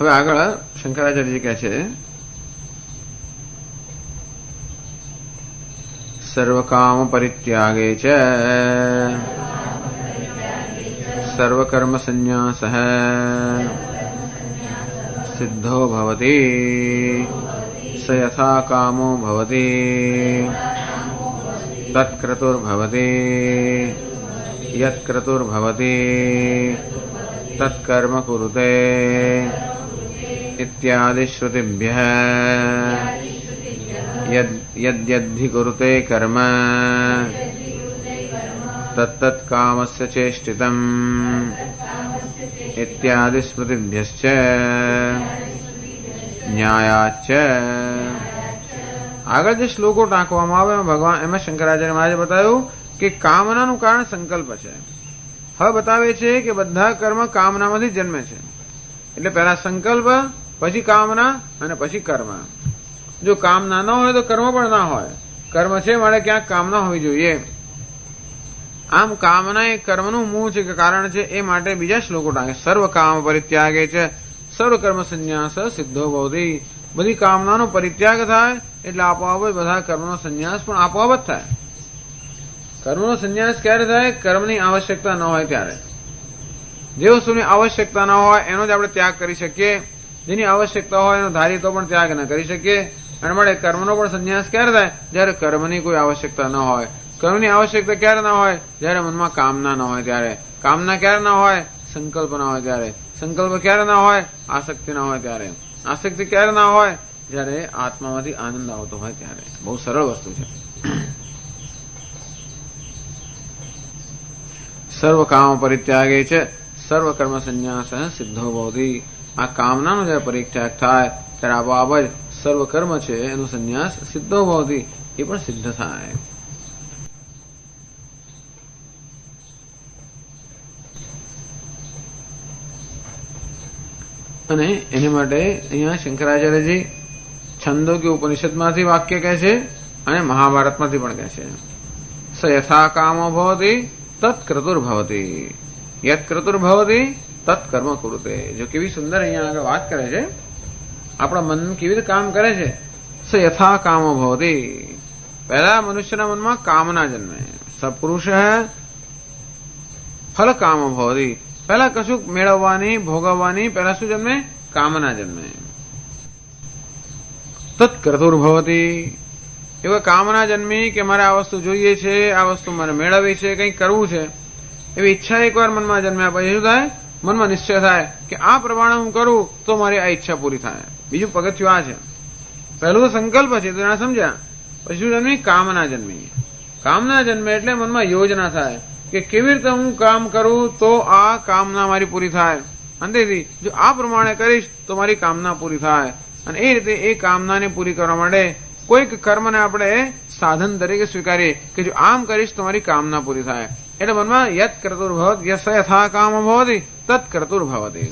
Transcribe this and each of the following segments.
હવે આગળ શંકરાચાર્યજી કહે છે, સર્વકામ પરિત્યાગે છે સર્વકર્મ સંન્યાસ સિદ્ધો ભવતિ સ યથા કામો ભવતિ તત્ક્રતુર્ભવતિ યત્ક્રતુર્ભવતિ તત્કર્મ કુરુતે ઇત્યાદિ શ્રુતિભ્યઃ યદ્યદ્ધિ કુરુતે કર્મ તત્તત્ કામસ્ય ચેષ્ટિતમ ઇત્યાદિ સ્મૃતિભ્યશ્ચ ન્યાયાચ્ચ. આગળ જે શ્લોકો ટાંકવામાં આવે ભગવાન એમાં શંકરાચાર્ય મહારાજે બતાવ્યું કે કામનાનું કારણ સંકલ્પ છે. હવે બતાવે છે કે બધા કર્મ કામનામાંથી જન્મે છે. એટલે પહેલા સંકલ્પ, પછી કામના અને પછી કર્મ. જો કામના ન હોય તો કર્મ પણ ના હોય. કર્મ છે માટે ક્યાંક કામના હોવી જોઈએ. આમ કામના એ કર્મનું મૂળ છે કે કારણ છે. એ માટે બીજા શ્લોકો ટાંકે સર્વ કામ પરિત્યાગે છે સર્વ કર્મ સંન્યાસ સિદ્ધો ભવતિ. બધી કામનાનો પરિત્યાગ થાય એટલે આપોઆપ જ બધા કર્મનો સંન્યાસ પણ આપોઆપ જ થાય. કર્મનો સંન્યાસ ક્યારે થાય? કર્મની આવશ્યકતા ન હોય ત્યારે. જે વસ્તુની આવશ્યકતા ન હોય એનો જ આપણે ત્યાગ કરી શકીએ. જેની આવશ્યકતા હોય એનો ધારી તો પણ ત્યાગ ન કરી શકીએ. અને મળે કર્મનો પણ સંન્યાસ ક્યારે થાય? જ્યારે કર્મની કોઈ આવશ્યકતા ન હોય. કર્મની આવશ્યકતા ક્યારે ન હોય? જ્યારે મનમાં કામના ન હોય ત્યારે. કામના ક્યારે ન હોય? સંકલ્પ ન હોય ત્યારે. સંકલ્પ ક્યારે ન હોય? આસક્તિ ન હોય ત્યારે. આસક્તિ ક્યારે ના હોય? જ્યારે આત્મામાંથી આનંદ આવતો હોય ત્યારે. બહુ સરળ વસ્તુ છે. સર્વ કામ પરિત્યાગે છે સર્વ કર્મ સંન્યાસ સિદ્ધો ભવતિ. આ કામનાનો જયારે પરિત્યાગ થાય ત્યારે આપોઆપ જ સર્વ કર્મ છે એનો સંન્યાસ સિદ્ધો ભવતિ, એ પણ સિદ્ધ થાય. અને એને માટે અહીંયા શંકરાચાર્યજી છંદો કે ઉપનિષદમાંથી વાક્ય કહે છે અને મહાભારતમાંથી પણ કહે છે. સ યથા કામો ભવતિ તત્ક્રતુર્ભવતિ યત્ક્રતુર્ભવતિ તત્કર્મ કુરુતે. જો કેવી સુંદર અહીંયા આગળ વાત કરે છે. આપણા મન કેવી રીતે કામ કરે છે. સ યથા કામો ભવતિ. પહેલા મનુષ્યના મનમાં કામના જન્મે. સપુરુષ ફલ કામો ભવતિ. પહેલા કશું મેળવવાની, ભોગવવાની પહેલા શું જન્મે? કામના જન્મે. તત્ક્રતુર્ભવતિ. એવા કામના જન્મી કે મારે આ વસ્તુ જોઈએ છે, આ વસ્તુ મારે મેળવવી છે, કંઈક કરવું છે, એવી ઈચ્છા એકવાર મનમાં જન્મ્યા પછી શું થાય? મનમાં નિશ્ચય થાય કે આ પ્રમાણે હું કરું તો મારી આ ઈચ્છા પૂરી થાય. બીજું પગથિયું આ છે. પહેલું તો સંકલ્પ છે, તો ના સમજ્યા. પછી શું જન્મી? કામના જન્મી. કામના જન્મે એટલે મનમાં યોજના થાય કે કેવી રીતે હું કામ કરું તો આ કામના મારી પૂરી થાય. અંતેથી જો આ પ્રમાણે કરીશ તો મારી કામના પૂરી થાય. અને એ રીતે એ કામનાને પૂરી કરવા માટે કોઈક કર્મને આપણે સાધન તરીકે સ્વીકારીએ કે જો આમ કરીશ તો મારી કામના પૂરી થાય. એટલે મનમાં યત ક્રતુર્ભવત યસ યથા કામ ભવતિ તત્ ક્રતુર્ભવતિ.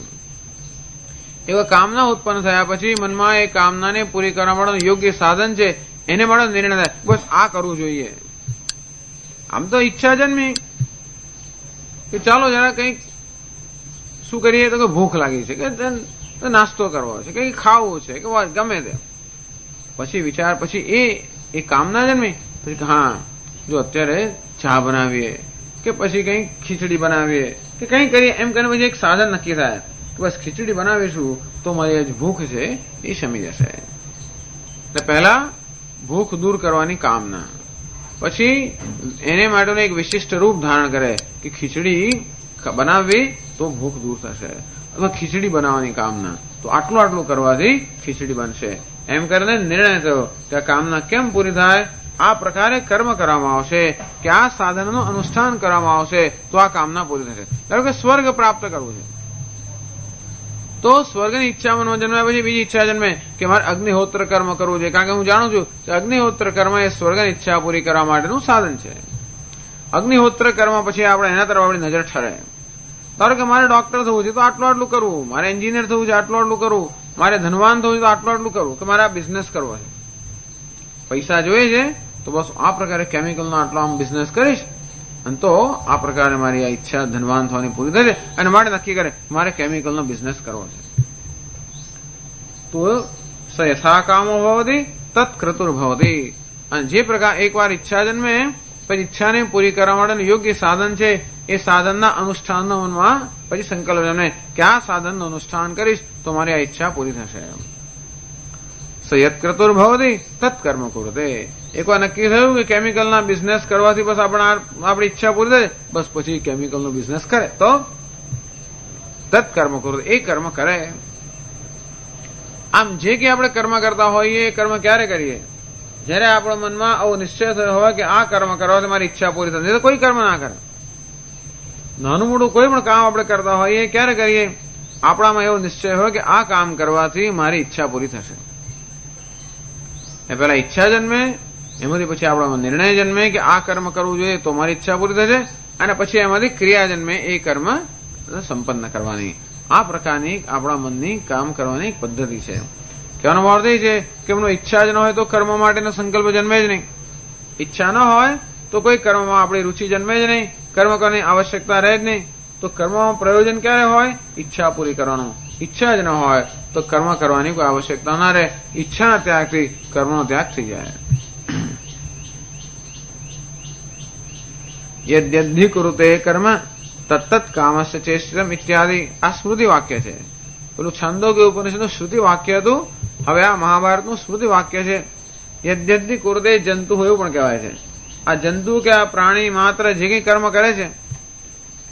એવા કામના ઉત્પન્ન થયા પછી મનમાં એ કામનાને પૂરી કરવા માટેનું યોગ્ય સાધન છે એને માટે નિર્ણય થાય બસ આ કરવું જોઈએ. આમ તો ઈચ્છા જન્મી કે ચાલો જરા કંઈક શું કરીએ તો કે ભૂખ લાગી છે કે નાસ્તો કરવો છે, કંઈક ખાવું છે કે ગમે તે. પછી વિચાર, પછી એ કામના જન્મી. પછી હા જો અત્યારે ચા બનાવીએ કે પછી કંઈક ખીચડી બનાવીએ કે કંઈ કરીએ એમ કરીને પછી એક સાધન નક્કી થાય કે બસ ખીચડી બનાવીશું તો મારી જે ભૂખ છે એ શમી જશે. એટલે પહેલા ભૂખ દૂર કરવાની કામના, પછી એને માટેનું એક વિશિષ્ટ રૂપ ધારણ કરે કે ખીચડી બનાવવી તો ભૂખ દૂર થશે. અથવા ખીચડી બનાવવાની કામના તો આટલું આટલું કરવાથી ખીચડી બનશે. એમ કરીને નિર્ણય થયો કે આ કામના કેમ પૂરી થાય? આ પ્રકારે કર્મ કરવામાં આવશે કે આ સાધનનું અનુષ્ઠાન કરવામાં આવશે તો આ કામના પૂરી થશે. ધારો કે સ્વર્ગ પ્રાપ્ત કરવું છે તો સ્વર્ગની ઈચ્છા મનમાં જન્મ્યા પછી બીજી ઈચ્છા જન્મે કે મારે અગ્નિહોત્ર કર્મ કરવું છે, કારણ કે હું જાણું છું કે અગ્નિહોત્ર કર્મ એ સ્વર્ગની ઈચ્છા પૂરી કરવા માટેનું સાધન છે. અગ્નિહોત્ર કર્મ પછી આપણે એના તરફ આપણી નજર ઠરે. ધારો કે મારે ડોક્ટર થવું છે તો આટલું આટલું કરવું, મારે એન્જિનિયર થવું છે આટલું આટલું કરવું, મારે ધનવાન થવું છે તો આટલું આટલું કરવું, કે મારે આ બિઝનેસ કરવો છે, પૈસા જોઈએ છે તો બસ આ પ્રકારે કેમિકલનો આટલો આમ બિઝનેસ કરીશ અને તો આ પ્રકારે મારી આ ઈચ્છા ધનવાન થવાની પૂરી થશે. અને માટે નક્કી કરે મારે કેમિકલનો બિઝનેસ કરવો છે. તો સ યથા કામો ભવતી તત્ક્રતુર્ભવતી. અને જે પ્રકાર એકવાર ઈચ્છા જન્મે પછી ઈચ્છાને પૂરી કરવા માટેનું યોગ્ય સાધન છે એ સાધનના અનુષ્ઠાનનો મનમાં પછી સંકલ્પ જન્મે કે આ સાધનનું અનુષ્ઠાન કરીશ તો મારી આ ઈચ્છા પૂરી થશે. સ યત ક્રતુર્ભવતી તત્કર્મ કુરુતે. એકવાર નક્કી થયું કે કેમિકલના બિઝનેસ કરવાથી બસ આપણી ઈચ્છા પૂરી થાય, બસ પછી કેમિકલનો બિઝનેસ કરે તો તત્કર્મ કુરુતે, એ કર્મ કરે. આમ જે કે આપણે કર્મ કરતા હોઈએ એ કર્મ ક્યારે કરીએ? જયારે આપણા મનમાં આવો નિશ્ચય થયો હોય કે આ કર્મ કરવાથી મારી ઈચ્છા પૂરી થશે, તો કોઈ કર્મ ના કરે. નાનું મોટું કોઈ પણ કામ આપણે કરતા હોઈએ ક્યારે કરીએ? આપણામાં એવો નિશ્ચય હોય કે આ કામ કરવાથી મારી ઈચ્છા પૂરી થશે. એ પેલા ઈચ્છા જન્મે, એમાંથી પછી આપણામાં નિર્ણય જન્મે કે આ કર્મ કરવું જોઈએ તો મારી ઈચ્છા પૂરી થશે, અને પછી એમાંથી ક્રિયા જન્મે, એ કર્મ સંપન્ન કરવાની. આ પ્રકારની આપણા મનની કામ કરવાની એક પદ્ધતિ છે. કહેવાનો અર્થ એ છે કે એમનો ઈચ્છા જ ન હોય તો કર્મ માટેનો સંકલ્પ જન્મે જ નહીં. ઈચ્છા ન હોય તો કોઈ કર્મમાં આપણી રુચિ જન્મે જ નહીં, કર્મ કરવાની આવશ્યકતા રહે જ નહીં. તો કર્મમાં પ્રયોજન ક્યારે હોય? ઈચ્છા પૂરી કરવાનું. ઈચ્છા જ ન હોય તો કર્મ કરવાની કોઈ આવશ્યકતા ના રહે. ઈચ્છાના ત્યાગથી કર્મનો ત્યાગ થઈ જાય. યદ્યદ્ધિ કુરુતે કર્મ તત્તત કામસ્ય ચેષ્ટિતમ ઇત્યાદિ. આ સ્મૃતિ વાક્ય છે. પેલું છંદોગ્ય ઉપનિષદનું શ્રુતિ વાક્ય હતું, હવે આ મહાભારતનું સ્મૃતિ વાક્ય છે. યદ્યદ્ધિ કુરુતે જંતુ એવું પણ કહેવાય છે. આ જંતુ કે આ પ્રાણી માત્ર જે કંઈ કર્મ કરે છે,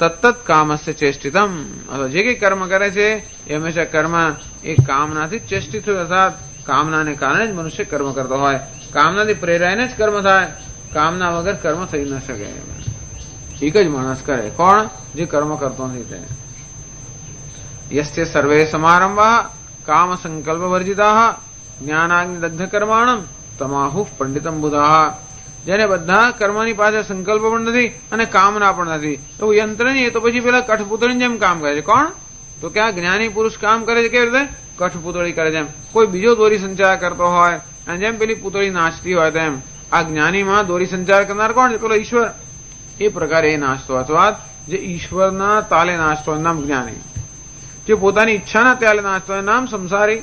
તત્તત કામસ્ય ચેષ્ટિતમ, અથવા જે કંઈ કર્મ કરે છે એ હંમેશા કર્મ એ કામનાથી ચેષ્ટિત હોય, અર્થાત કામનાને કારણે જ મનુષ્ય કર્મ કરતો હોય. કામનાથી પ્રેરાઈને જ કર્મ થાય, કામના વગર કર્મ થઈ ન શકે. એક જ માણસ કરે. કોણ? જે કર્મ કરતો નથી તે. યસ્તે સર્વે સમારંભા કામ સંકલ્પ વર્જિતા જ્ઞાનાગ્નિ દગ્ધ કર્માણમ તમાહુ પંડિતમ બુધાહ. જેને બધા કર્મની પાસે સંકલ્પ પણ નથી અને કામના પણ નથી, એવું યંત્ર નહીં, એ તો પછી પેલા કઠપૂતળીની જેમ કામ કરે છે. કોણ? તો કે આ જ્ઞાની પુરુષ કામ કરે છે કેવી રીતે? કઠપૂતળી કરે છે. કોઈ બીજો દોરી સંચાર કરતો હોય અને જેમ પેલી પૂતળી નાચતી હોય તેમ આ જ્ઞાનીમાં દોરી સંચાર કરનાર કોણ છે? પેલો ઈશ્વર. એ પ્રકારે એ નાચતો, અથવા જે ઈશ્વરના તાલે નાચતો હોય નામ જ્ઞાની. જે પોતાની ઈચ્છાના તાલે નાચતો હોય નામ સંસારી,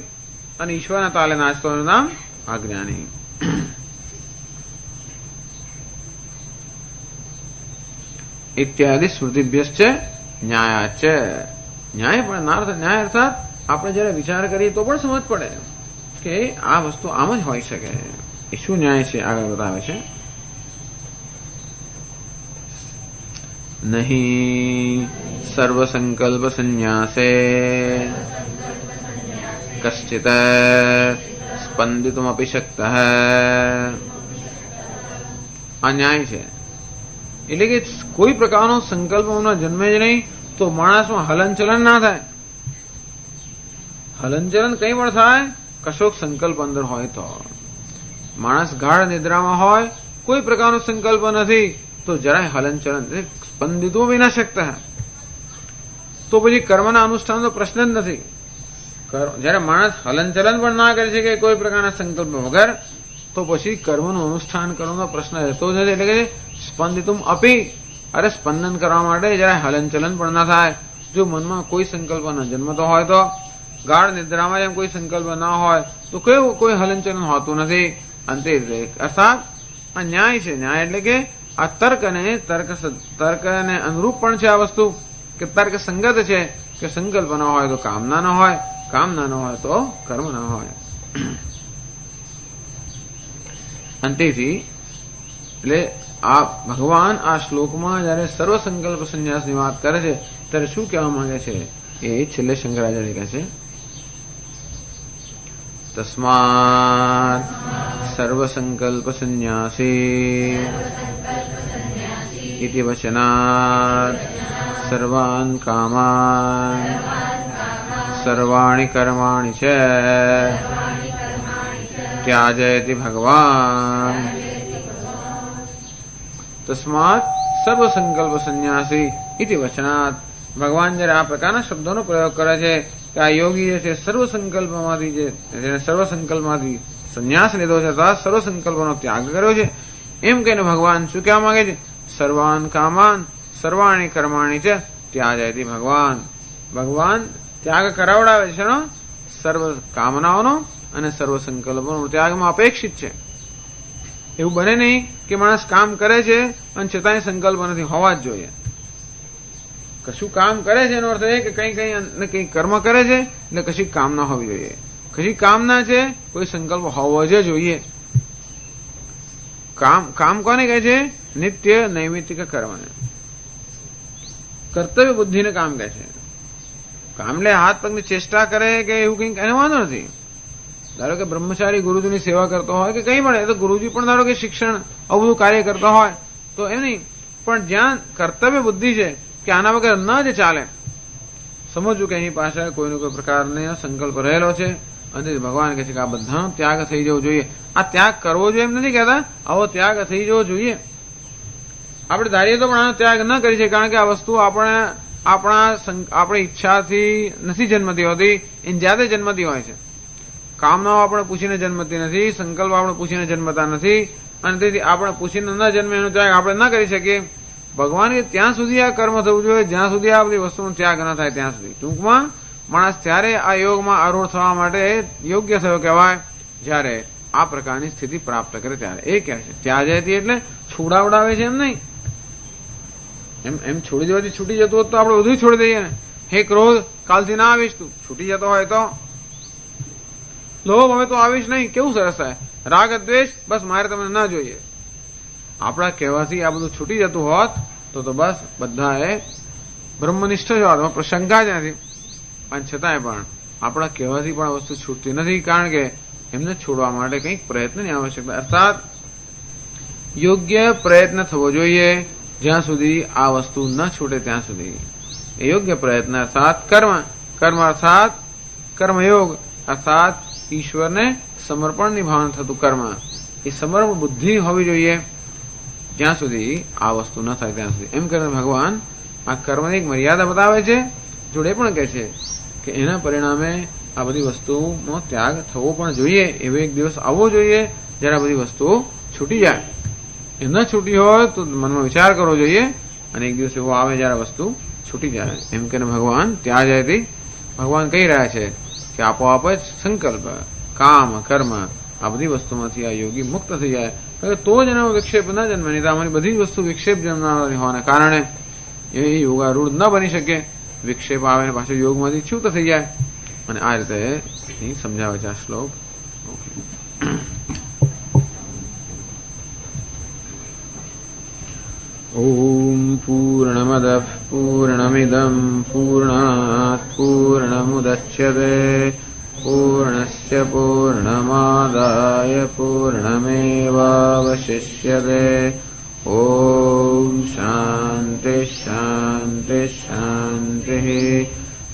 અને ઈશ્વરના તાલે નાચતો હોય નામ અજ્ઞાની. ઇત્યાદિ સ્મૃતિભ્યશ્ચ ન્યાયાચ. ન્યાય પણ ન્યાય અર્થાત આપણે જયારે વિચાર કરીએ તો પણ સમજ પડે કે આ વસ્તુ આમ જ હોઈ શકે. એ શું ન્યાય છે આગળ બતાવે છે. નહીં સર્વસંકલ્પ સંન્યાસે કશ્ચિત સ્પંદિતુમપી શક્તઃ. આ ન્યાય છે. એટલે કે કોઈ પ્રકારનો સંકલ્પ જન્મે જ નહીં તો માણસમાં હલનચલન ના થાય. હલનચલન કઈ પણ થાય કશોક સંકલ્પ અંદર હોય તો. માણસ ગાઢ નિદ્રામાં હોય, કોઈ પ્રકારનો સંકલ્પ નથી, તો જરાય હલનચલન સ્પંદિતો બી ના શકતા, તો પછી કર્મના અનુષ્ઠાનનો પ્રશ્ન જ નથી. જયારે માણસ હલનચલન પણ ના કરી શકે કોઈ પ્રકારના સંકલ્પ વગર, તો પછી કર્મનું અનુષ્ઠાન કરવાનો પ્રશ્ન રહેતો જ નથી. એટલે કે સ્પંદિતુમ અપી, અરે સ્પંદન કરવા માટે જયારે હલનચલન પણ ના થાય. જો મનમાં કોઈ સંકલ્પ ન જન્મતો હોય તો, ગાઢ નિદ્રામાં જેમ કોઈ સંકલ્પ ના હોય તો કોઈ હલનચલન હોતું નથી. અંતે અર્થાત આ ન્યાય છે. ન્યાય એટલે કે આ તર્કને અનુરૂપ પણ છે આ વસ્તુ, કે તર્ક સંગત છે કે સંકલ્પ ન હોય તો કામના ન હોય, કામના ન હોય તો કર્મ ન હોય. અંતેથી એટલે આ ભગવાન આ શ્લોકમાં જયારે સર્વ સંકલ્પ સંન્યાસની વાત કરે છે ત્યારે શું કહેવા માંગે છે એ છેલ્લે શંકરાચાર્ય કહે છે. તસ્માત સર્વ સંકલ્પ સંન્યાસી ઇતિ વચનાત સર્વાન કામાન સર્વાણિ કર્માણિ ચ ત્યાજયતિ ભગવાન. તસ્માત સર્વ સંકલ્પ સંન્યાસી ઇતિ વચનાત. ભગવાન જયારે આ પ્રકારના શબ્દોનો પ્રયોગ કરે છે કે આ યોગી જે છે સર્વ સંકલ્પમાંથી જેને સર્વ સંકલ્પમાંથી સંન્યાસ લીધો છે, તથા સર્વ સંકલ્પનો ત્યાગ કર્યો છે, એમ કહીને ભગવાન શું કહેવા માંગે છે? સર્વાન કામાન સર્વાણી કર્માણી છે ત્યાજયતિ ભગવાન. ભગવાન ત્યાગ કરાવડાવે છે સર્વ કામનાઓનો અને સર્વ સંકલ્પોનો ત્યાગમાં અપેક્ષિત છે. એવું બને નહીં કે માણસ કામ કરે છે અને છતાંય સંકલ્પ નથી, હોવા જ જોઈએ. કશું કામ કરે છે એનો અર્થ એ કે કંઈ કર્મ કરે છે એટલે કશી કામના હોવી જોઈએ. કશી કામના છે, કોઈ સંકલ્પ હોવો જ જોઈએ. કામ કોને કહે છે? નિત્ય નૈમિત્તિક કર્મને, કર્તવ્ય બુદ્ધિને કામ કહે છે. કામ લે હાથ પગની ચેષ્ટા કરે કે એવું કંઈક એને વાંધો નથી. ધારો કે બ્રહ્મચારી ગુરુજીની સેવા કરતો હોય કે કંઈ પણ, તો ગુરુજી પણ ધારો કે શિક્ષણ આવું બધું કાર્ય કરતા હોય તો એમ નહીં, પણ જ્યાં કર્તવ્ય બુદ્ધિ છે કે આના વગર ન જ ચાલે, સમજવું કે એની પાસે કોઈનો કોઈ પ્રકારનો સંકલ્પ રહેલો છે અને ભગવાન કહે છે કે આ બધાનો ત્યાગ થઈ જવો જોઈએ. આ ત્યાગ કરવો જોઈએ એમ નથી કહેતા, આવો ત્યાગ થઈ જવો જોઈએ. આપણે ધારીએ તો પણ આનો ત્યાગ ન કરી છે, કારણ કે આ વસ્તુ આપણી ઈચ્છાથી નથી જન્મતી હોતી, એની જાતે જન્મતી હોય છે. કામનાઓ આપણે પૂછીને જન્મતી નથી, સંકલ્પ આપણે પૂછીને જન્મતા નથી, અને તેથી આપણે પૂછીને ન જન્મે એનો ત્યાગ આપણે ન કરી શકીએ. ભગવાન કે ત્યાં સુધી આ કર્મ થવું જોઈએ જ્યાં સુધી આ બધી વસ્તુનો ત્યાગ ન થાય ત્યાં સુધી. ટૂંકમાં માણસ ત્યારે આ યોગમાં આરૂઢ થવા માટે યોગ્ય થયો કહેવાય જ્યારે આ પ્રકારની સ્થિતિ પ્રાપ્ત કરે ત્યારે. એ કહે છે ત્યાજયથી એટલે છોડાવડાવે છે એમ નહીં. એમ છોડી દેવાથી છૂટી જતું હોત તો આપણે બધું છોડી દઈએ ને. હે ક્રોધ, કાલથી ના આવીશ, તું છૂટી જતો હોય તો. લોભ, હવે તો આવીશ નહીં, કેવું સરસ થાય. રાગ દ્વેષ, બસ મારે તમને ના જોઈએ. આપણા કહેવાથી આ બધું છૂટી જતું હોત તો બસ બધાએ બ્રહ્મનિષ્ઠ જ હોત, પ્રશંકા જ નથી. અને છતાંય પણ આપણા કહેવાથી પણ આ વસ્તુ છૂટતી નથી, કારણ કે એમને છોડવા માટે કંઈક પ્રયત્નની આવશ્યકતા, અર્થાત યોગ્ય પ્રયત્ન થવો જોઈએ જ્યાં સુધી આ વસ્તુ ન છૂટે ત્યાં સુધી. એ યોગ્ય પ્રયત્ન અર્થાત કર્મ અર્થાત કર્મયોગ અર્થાત ઈશ્વરને સમર્પણની ભાવના થતું કર્મ, એ સમર્પણ બુદ્ધિ હોવી જોઈએ જ્યાં સુધી આ વસ્તુ ન થાય ત્યાં સુધી. એમ કરીને ભગવાન આ કર્મની એક મર્યાદા બતાવે છે, જોડે પણ કહે છે કે એના પરિણામે આ બધી વસ્તુનો ત્યાગ થવો પણ જોઈએ. એવો એક દિવસ આવવો જોઈએ જ્યારે આ બધી વસ્તુઓ છૂટી જાય. એ ન છૂટી હોય તો મનમાં વિચાર કરવો જોઈએ, અને એક દિવસ એવો આવે જ્યારે વસ્તુ છૂટી જાય. એમ કરીને ભગવાન ત્યાં જયથી ભગવાન કહી રહ્યા છે કે આપોઆપ જ સંકલ્પ, કામ, કર્મ આ બધી વસ્તુમાંથી આ યોગી મુક્ત થઈ જાય તો જ એનો વિક્ષેપ ન જન્મે. નહીં તો અમારી બધી વસ્તુ વિક્ષેપ જન્મનારી હોવાને કારણે એ યોગારૂઢ ન બની શકે. વિક્ષેપ આવે ને પાછું યોગમાંથી છૂટ થઈ જાય. અને આ રીતે સમજાવે છે આ શ્લોક. ઓમ પૂર્ણમદ પૂર્ણમિદં પૂર્ણાત પૂર્ણમુદચ્યતે પૂર્ણસ્ય પૂર્ણમાદાય પૂર્ણમેવાવશિષ્યતે. ઓમ શાંતિ શાંતિ શાંતિ.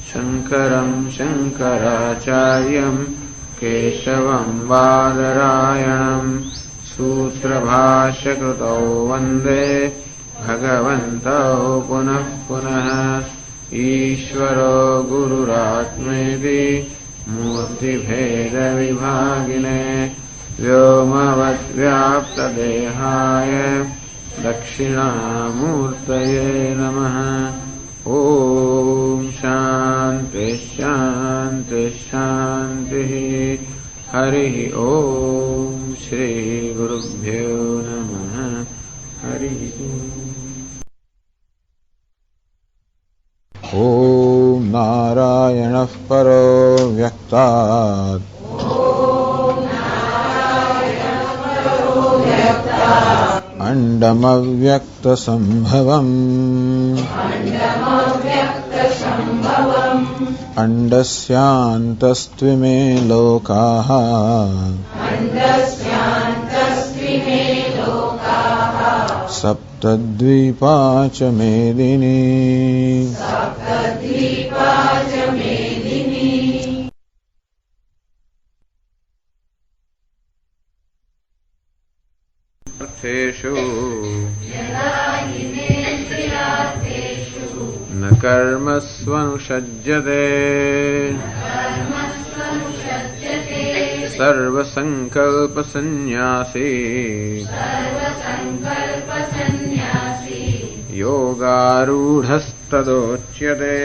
શંકરં શંકરાચાર્યં કેશવં બાદરાયણં સૂત્રભાષ્યકૃતૌ વંદે ભગવन्तौ પુનઃ પુનઃ. ઈશ્વરો ગુરુરાત્મેતિ મૂર્તિભેદવિભાગિને વ્યોમવદ્વ્યાપ્તદેહાય દક્ષિણામૂર્તયે નમઃ. ઓમ શાંતિ શાંતિ શાંતિ. હરિ ઓમ શ્રી ગુરુભ્યો નમઃ. હરિ ઓમ. નારાયણઃ પરો વ્યક્તાत् અંડમવ્યક્તસંભવम् અંડસ્યાन्तસ્ત્વિમે લોકાઃ સપ્તદ્વીપા ચ મેદિની. અર્થેષુ ન કર્મસ્વનુષજ્યતે સર્વસંકલ્પસન્ન્યાસી યોગારૂઢસ્તદોચ્યતે.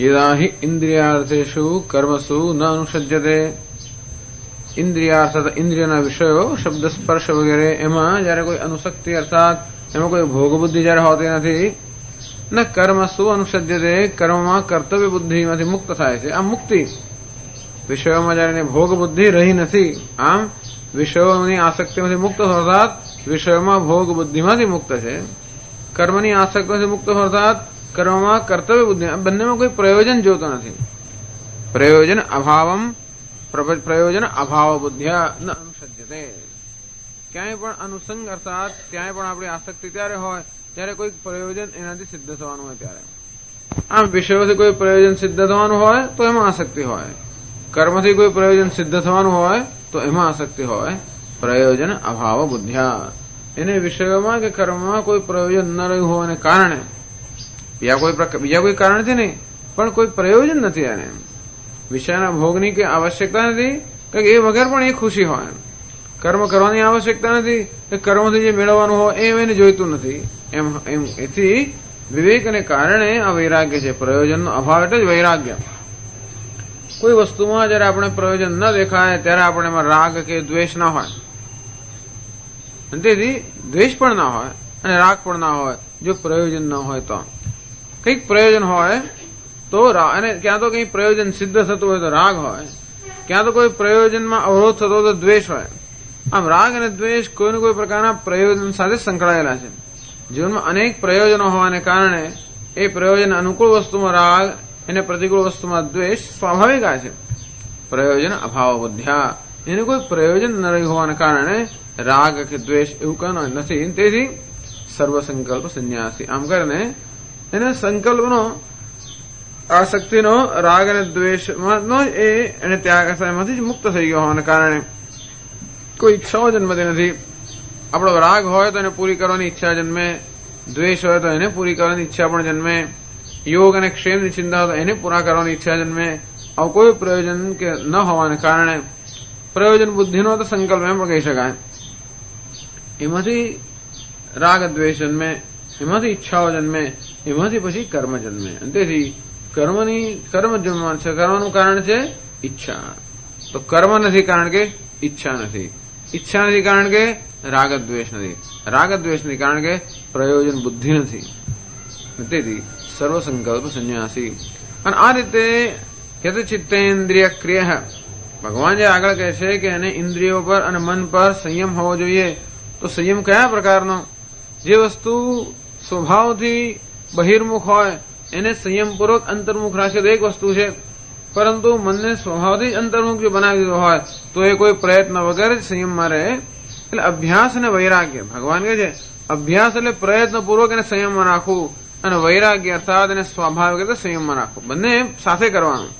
यदा हि इंद्रियार्थेषु कर्मसु न अनुसज्जते इंद्रियार्थ इंद्रियના વિષયો શબ્દ સ્પર્શ વગેરે એમાં જયારે કોઈ અનુશક્તિ અર્થાત એમાં કોઈ ભોગ બુદ્ધિ જયારે હોતી નથી ન કર્મસુ અનુસજ્યતે કર્મમાં કર્તવ્ય બુદ્ધિમાંથી મુક્ત થાય છે. આમ મુક્તિ વિષયોમાં જયારે ભોગ બુદ્ધિ રહી નથી, આમ વિષયોની આસક્તિમાંથી મુક્ત અર્થાત વિષયોમાં ભોગ બુદ્ધિમાંથી મુક્ત છે. કર્મની આસક્તિમાંથી મુક્ત અર્થાત કર્મમાં કર્તવ્ય બુદ્ધિ, બંનેમાં કોઈ પ્રયોજન જોતો નથી. પ્રયોજન અભાવ બુદ્ધ્યા ન અનુસજ્યતે. ક્યાંય પણ અનુસંગ અર્થાત ક્યાંય પણ આપણી આસક્તિ ત્યારે હોય ત્યારે કોઈ પ્રયોજન એનાથી સિદ્ધ થવાનું હોય ત્યારે. આમ વિષયોથી કોઈ પ્રયોજન સિદ્ધ થવાનું હોય તો એમાં આસક્તિ હોય, કર્મથી કોઈ પ્રયોજન સિદ્ધ થવાનું હોય તો એમાં આસક્તિ હોય. પ્રયોજન અભાવ બુદ્ધ્યા, એને વિષયોમાં કે કર્મમાં કોઈ પ્રયોજન ન રહ્યું હોવાને કારણે, બીજા કોઈ કારણથી નહીં પણ કોઈ પ્રયોજન નથી એને, વિષયના ભોગની કે આવશ્યકતા નથી કે એ વગર પણ એ ખુશી હોય. કર્મ કરવાની આવશ્યકતા નથી કે કર્મથી જે મેળવવાનું હોય એ એને જોઈતું નથી. એમ એથી વિવેકને કારણે આ વૈરાગ્ય છે. પ્રયોજનનો અભાવ એટલે જ વૈરાગ્ય. કોઈ વસ્તુમાં જયારે આપણે પ્રયોજન ન દેખાય ત્યારે આપણે એમાં રાગ કે દ્વેષ ના હોય, તેથી દ્વેષ પણ ના હોય અને રાગ પણ ના હોય. જો પ્રયોજન ન હોય તો કંઈક પ્રયોજન હોય તો અને ક્યાં તો કંઈ પ્રયોજન સિદ્ધ થતું હોય તો રાગ હોય, ક્યાં તો કોઈ પ્રયોજનમાં અવરોધ થતો હોય તો દ્વેષ હોય. આમ રાગ અને દ્વેષ કોઈને કોઈ પ્રકારના પ્રયોજન સાથે સંકળાયેલા છે. જીવનમાં અનેક પ્રયોજનો હોવાને કારણે એ પ્રયોજન અનુકૂળ વસ્તુમાં રાગ, એને પ્રતિકૂળ વસ્તુમાં દ્વેષ સ્વાભાવિક છે. પ્રયોજન અભાવ બુદ્ધ્યા, એને કોઈ પ્રયોજન ન રહ્યું હોવાને કારણે રાગ કે દ્વેષ એવું કઈ નથી. તેથી સર્વ સંકલ્પ સંન્યાસી. આમ કરીને એને સંકલ્પનો આસક્તિનો રાગ અને દ્વેષનો એને ત્યાગ એમાંથી જ મુક્ત થઈ ગયો હોવાને કારણે કોઈ ઈચ્છાઓ જન્મતી નથી. આપણો રાગ હોય તો એને પૂરી કરવાની ઈચ્છા જન્મે, દ્વેષ હોય તો એને પૂરી કરવાની ઈચ્છા પણ જન્મે, યોગ અને ક્ષેમની ચિંતા હોય તો એને પૂરા કરવાની ઈચ્છા જન્મે. આવું કોઈ પ્રયોજન કે ન હોવાને કારણે પ્રયોજન બુદ્ધિનો તો સંકલ્પ એમ પણ કહી શકાય. એમાંથી રાગ દ્વેષ જન્મે, એમાંથી ઈચ્છાઓ જન્મે, એમાંથી પછી કર્મ જન્મે. તેથી કર્મ જન્મવાનું છે. કર્મનું કારણ છે ઈચ્છા. તો કર્મ નથી કારણ કે ઈચ્છા નથી, ઈચ્છા નથી કારણ કે રાગ દ્વેષ નથી, રાગ દ્વેષ નથી કારણ કે પ્રયોજન બુદ્ધિ નથી. તેથી સર્વ સંકલ્પ સંન્યાસી. અને આ રીતે યત ચિત્તેન્દ્રિય ક્રિય, ભગવાન જે આગળ કહે છે કે એને ઇન્દ્રિયો પર અને મન પર સંયમ હોવો જોઈએ. તો સંયમ કયા પ્રકારનો? જે વસ્તુ સ્વભાવથી બહિર્મુખ હોય એને સંયમપૂર્વક અંતર્મુખ રાખે તો એક વસ્તુ છે, પરંતુ મનને સ્વભાવથી જ અંતર્મુખ જો બનાવી દીધો હોય તો એ કોઈ પ્રયત્ન વગર જ સંયમમાં રહે. એટલે અભ્યાસ અને વૈરાગ્ય, ભગવાન કહે છે અભ્યાસ એટલે પ્રયત્નપૂર્વક એને સંયમમાં રાખવું, અને વૈરાગ્ય અર્થાત એને સ્વાભાવિક રીતે સંયમમાં રાખવું. બંને સાથે કરવાનું.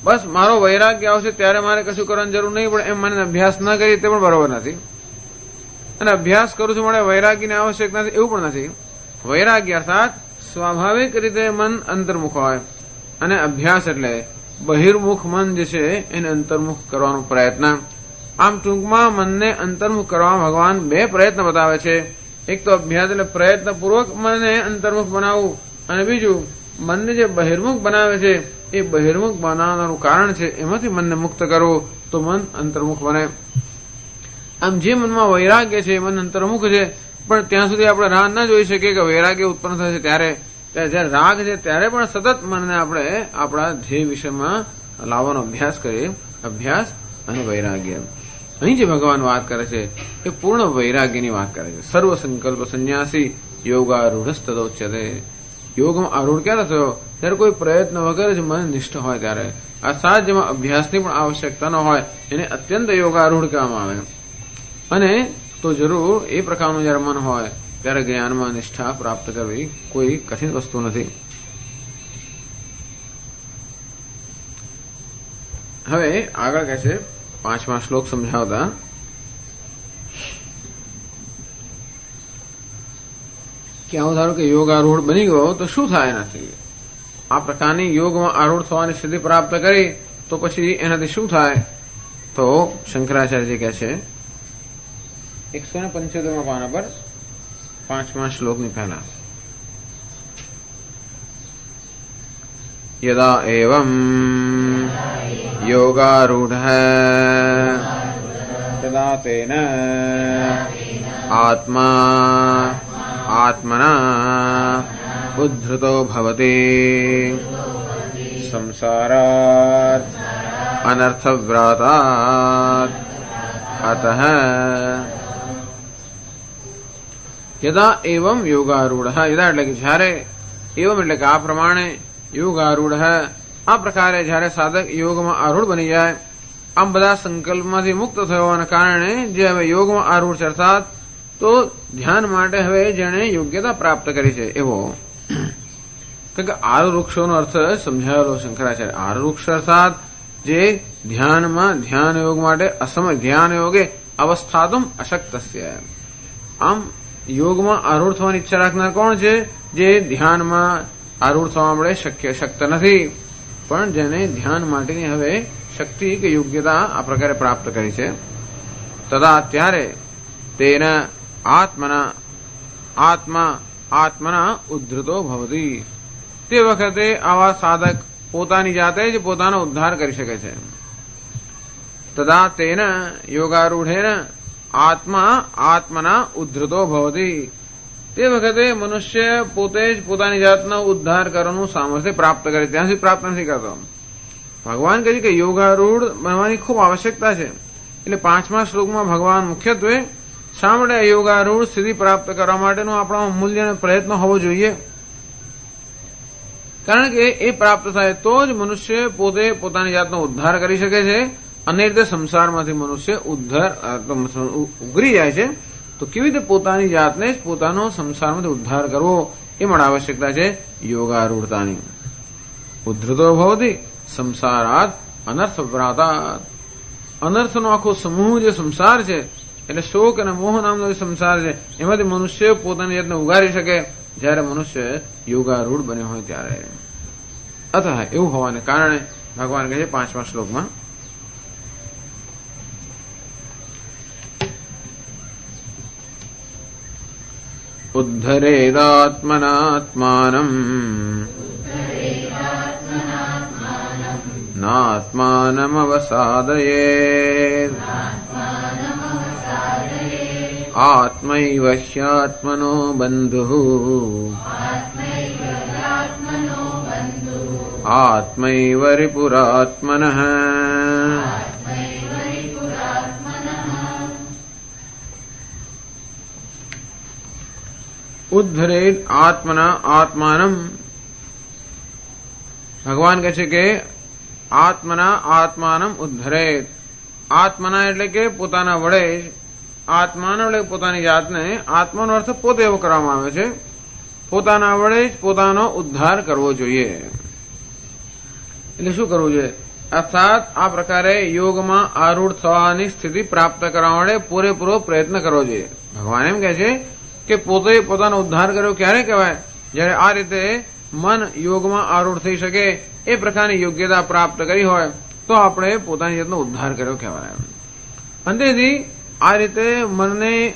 બસ મારો વૈરાગ્ય આવશે ત્યારે મારે કશું કરવાની જરૂર નહીં પડે એમ મને અભ્યાસ ન કરી તે પણ બરોબર નથી. અને અભ્યાસ કરું છું મારે વૈરાગ્યની આવશ્યકતા નથી એવું પણ નથી. વૈરાગ્ય અર્થાત સ્વાભાવિક રીતે મન અંતર્મુખ હોય, અને અભ્યાસ એટલે બહિર્મુખ મન જે છે એને અંતર્મુખ કરવાનો પ્રયત્ન. આમ ટૂંકમાં મનને અંતર્મુખ કરવા ભગવાન બે પ્રયત્ન બતાવે છે. એક તો અભ્યાસ એટલે પ્રયત્નપૂર્વક મનને અંતર્મુખ બનાવવું, અને બીજું મનને જે બહિર્મુખ બનાવે છે એ બહિર્મુખ બનાવવાનું કારણ છે એમાંથી મનને મુક્ત કરવું તો મન અંતર્મુખ બને. આમ જે મનમાં વૈરાગ્ય છે મન અંતર્મુખ છે, પણ ત્યાં સુધી આપણે રાહ ન જોઈ શકીએ કે વૈરાગ્ય ઉત્પન્ન થશે ત્યારે. જયારે રાગ છે ત્યારે પણ સતત મનને આપણે આપણા ધ્યેય વિષયમાં લાવવાનો અભ્યાસ કરીએ. અભ્યાસ અને વૈરાગ્ય. અહીં જે ભગવાન વાત કરે છે એ પૂર્ણ વૈરાગ્યની વાત કરે છે. સર્વ સંકલ્પ સંન્યાસી યોગારૂઢસ્તદોચ્યતે. યોગમાં આરૂઢ ક્યારે થયો? ત્યારે કોઈ પ્રયત્ન વગર જ મન નિષ્ઠ હોય ત્યારે. અર્થાત જેમાં અભ્યાસની પણ આવશ્યકતા ન હોય એને અત્યંત યોગારૂઢ કહેવામાં આવે. અને તો જરૂર એ પ્રકારનું જયારે મન હોય ત્યારે જ્ઞાનમાં નિષ્ઠા પ્રાપ્ત કરવી કોઈ કઠિન વસ્તુ નથી. હવે આગળ કહે છે 5મા શ્લોક સમજાવતા કે આવું ધારો કે યોગ આરૂઢ બની ગયો તો શું થાય એનાથી? આ પ્રકારની યોગમાં આરૂઢ થવાની સ્થિતિ પ્રાપ્ત કરી તો પછી એનાથી શું થાય? તો શંકરાચાર્યજી કહે છે 175મા પાના પર 5મા શ્લોકની પહેલા यदा एवं योगारूढ़ः तदा तेन आत्मा आत्मना उद्धृतो भवति संसारात् अनर्थव्रातात् अतः यदा एवं योगारूढ़ यदा એટલે કે જ્યારે એવમ એટલે કે આ પ્રમાણે યોગારૂઢ આ પ્રકારે જ્યારે સાધક યોગમાં આરૂઢ બની જાય આમ બધા સંકલ્પમાંથી મુક્ત થવાના કારણે જે હવે યોગમાં આરૂઢ છે અર્થાત તો ધ્યાન માટે હવે જેણે યોગ્યતા પ્રાપ્ત કરી છે એવો કે આરુ વૃક્ષોનો અર્થ સમજાવેલો શંકરાચાર્ય આરુ વૃક્ષ અર્થાત જે ધ્યાનમાં ધ્યાન યોગ માટે અસમય ધ્યાન યોગે અવસ્થાતુમ અશક્તસ્ય આમ યોગમાં આરૂઢ થવાની ઈચ્છા રાખનાર કોણ છે જે ધ્યાનમાં આરૂઢ થવા મળે શક્ત નથી પણ જેને ધ્યાન માટેની હવે શક્તિ કે યોગ્યતા આ પ્રકારે પ્રાપ્ત કરી છે તદા ત્યારે તેના આત્મના ઉદ્ધૃતો ભવતી તે વખતે આવા સાધક પોતાની જાતે જ પોતાનો ઉદ્ધાર કરી શકે છે તદા તેના યોગારૂઢેન આત્મના ઉદ્ધૃતો ભવતી તે વખતે મનુષ્ય પોતે જ પોતાની જાતનો ઉદ્ધાર કરવાનું સામર્થ્ય પ્રાપ્ત કરે ત્યાં સુધી પ્રાપ્ત નથી કરતો ભગવાન કહે છે કે યોગારૂઢ બનવાની ખૂબ આવશ્યકતા છે એટલે 5મા શ્લોકમાં ભગવાન મુખ્યત્વે શા માટે યોગારૂઢ સ્થિતિ પ્રાપ્ત કરવા માટેનો આપણો મૂલ્ય અને પ્રયત્ન હોવો જોઈએ કારણ કે એ પ્રાપ્ત થાય તો જ મનુષ્ય પોતે પોતાની જાતનો ઉદ્ધાર કરી શકે છે અને રીતે સંસારમાંથી મનુષ્ય ઉગરી જાય છે તો કેવી રીતે પોતાની જાતને જ પોતાનો સંસારમાંથી ઉદ્ધાર કરવો એ માટે આવશ્યકતા છે યોગારૂઢતાની ઉદ્ધૃતો ભવતી સંસારાત અનર્થ વ્રાતાત અનર્થનો આખો સમૂહ જે સંસાર છે એટલે શોક અને મોહ નામનો જે સંસાર છે એમાંથી મનુષ્ય પોતાની જાતને ઉગારી શકે જ્યારે મનુષ્ય યોગારૂઢ બન્યો હોય ત્યારે અતઃ એવું હોવાને કારણે ભગવાન કહે છે 5મા શ્લોકમાં ઉદ્ધરેદાત્મનાત્માનમ નાત્માનમવસાદયેત આત્મૈવ હ્યાત્મનો બંધુઃ આત્મૈવ રિપુરાત્મનઃ ઉદ્ધરેત આત્મના આત્માનમ ભગવાન કહે છે કે આત્મના આત્માનમ ઉદ્ધરેત આત્મના એટલે કે પોતાના વડે આત્માનો એટલે પોતાની જાતને આત્માનો અર્થ પોતે એવો કરવામાં આવે છે પોતાના વડે જ પોતાનો ઉદ્ધાર કરવો જોઈએ એટલે શું કરવું જોઈએ અર્થાત આ પ્રકારે યોગમાં આરૂઢ થવાની સ્થિતિ પ્રાપ્ત કરવા માટે પૂરેપૂરો પ્રયત્ન કરવો જોઈએ ભગવાન એમ કહે છે કે પોતે પોતાનો ઉદ્ધાર કર્યો ક્યારે કહેવાય જ્યારે આ રીતે મન યોગમાં આરૂઢ થઈ શકે એ પ્રકારની યોગ્યતા પ્રાપ્ત કરી હોય તો આપણે પોતાની જાતનો ઉદ્ધાર કર્યો કહેવાય અંતેથી આ રીતે મનને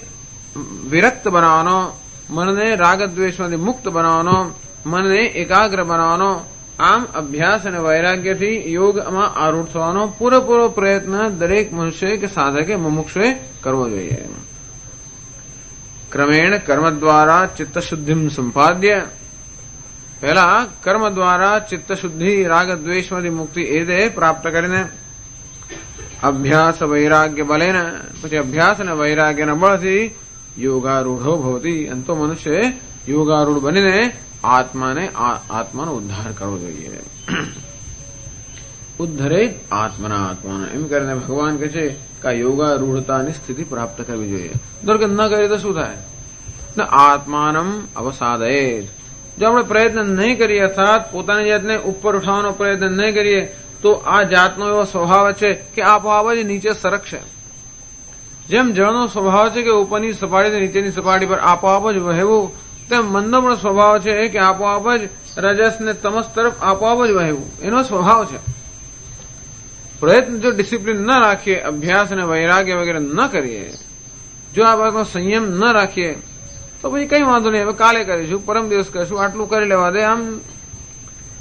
વિરક્ત બનાવવાનો મનને રાગદ્વેષમાંથી મુક્ત બનાવવાનો મનને એકાગ્ર બનાવવાનો આમ અભ્યાસ અને વૈરાગ્યથી યોગમાં આરૂઢ થવાનો પૂરેપૂરો પ્રયત્ન દરેક મનુષ્ય કે સાધકે મુમુક્ષુએ કરવો જોઈએ ક્રમેણ કર્મ દ્વારા ચિત્તશુદ્ધિમ સંપાદ્ય પહેલા કર્મ દ્વારા ચિત્તશુદ્ધિ રાગદ્વેષમાંથી મુક્તિ એ રીતે પ્રાપ્ત કરીને અભ્યાસ વૈરાગ્ય બલેન પછી અભ્યાસ અને વૈરાગ્યના બળથી યોગારૂઢો ભવતી અંતો મનુષ્ય યોગારૂઢ બનીને આત્માનો ઉદ્ધાર કરવો જોઈએ ઉદ્ધરે આત્મના આત્માનો એમ કરીને ભગવાન કહે છે કે આ યોગારૂઢતાની સ્થિતિ પ્રાપ્ત કરવી જોઈએ દરકે ન કરીએ તો શું થાય આત્માનમ અવસાદયેત જો આપણે પ્રયત્ન નહીં કરીએ અર્થાત પોતાની જાતને ઉપર ઉઠાવવાનો પ્રયત્ન નહીં કરીએ તો આ જાતનો એવો સ્વભાવ છે કે આપોઆપ જ નીચે સરકશે જેમ જળનો સ્વભાવ છે કે ઉપરની સપાટીથી નીચેની સપાટી પર આપોઆપ જ વહેવું તેમ મનનો પણ સ્વભાવ છે કે આપોઆપ જ રજસ ને તમસ તરફ આપોઆપ જ વહેવું એનો સ્વભાવ છે પ્રયત્ન જો ડિસિપ્લિન ન રાખીએ અભ્યાસ અને વૈરાગ્ય વગેરે ન કરીએ જો આ બાબતનો સંયમ ન રાખીએ તો પછી કઈ વાંધો નહીં હવે કાલે કરીશું પરમ દિવસ કરીશું આટલું કરી લેવા દે આમ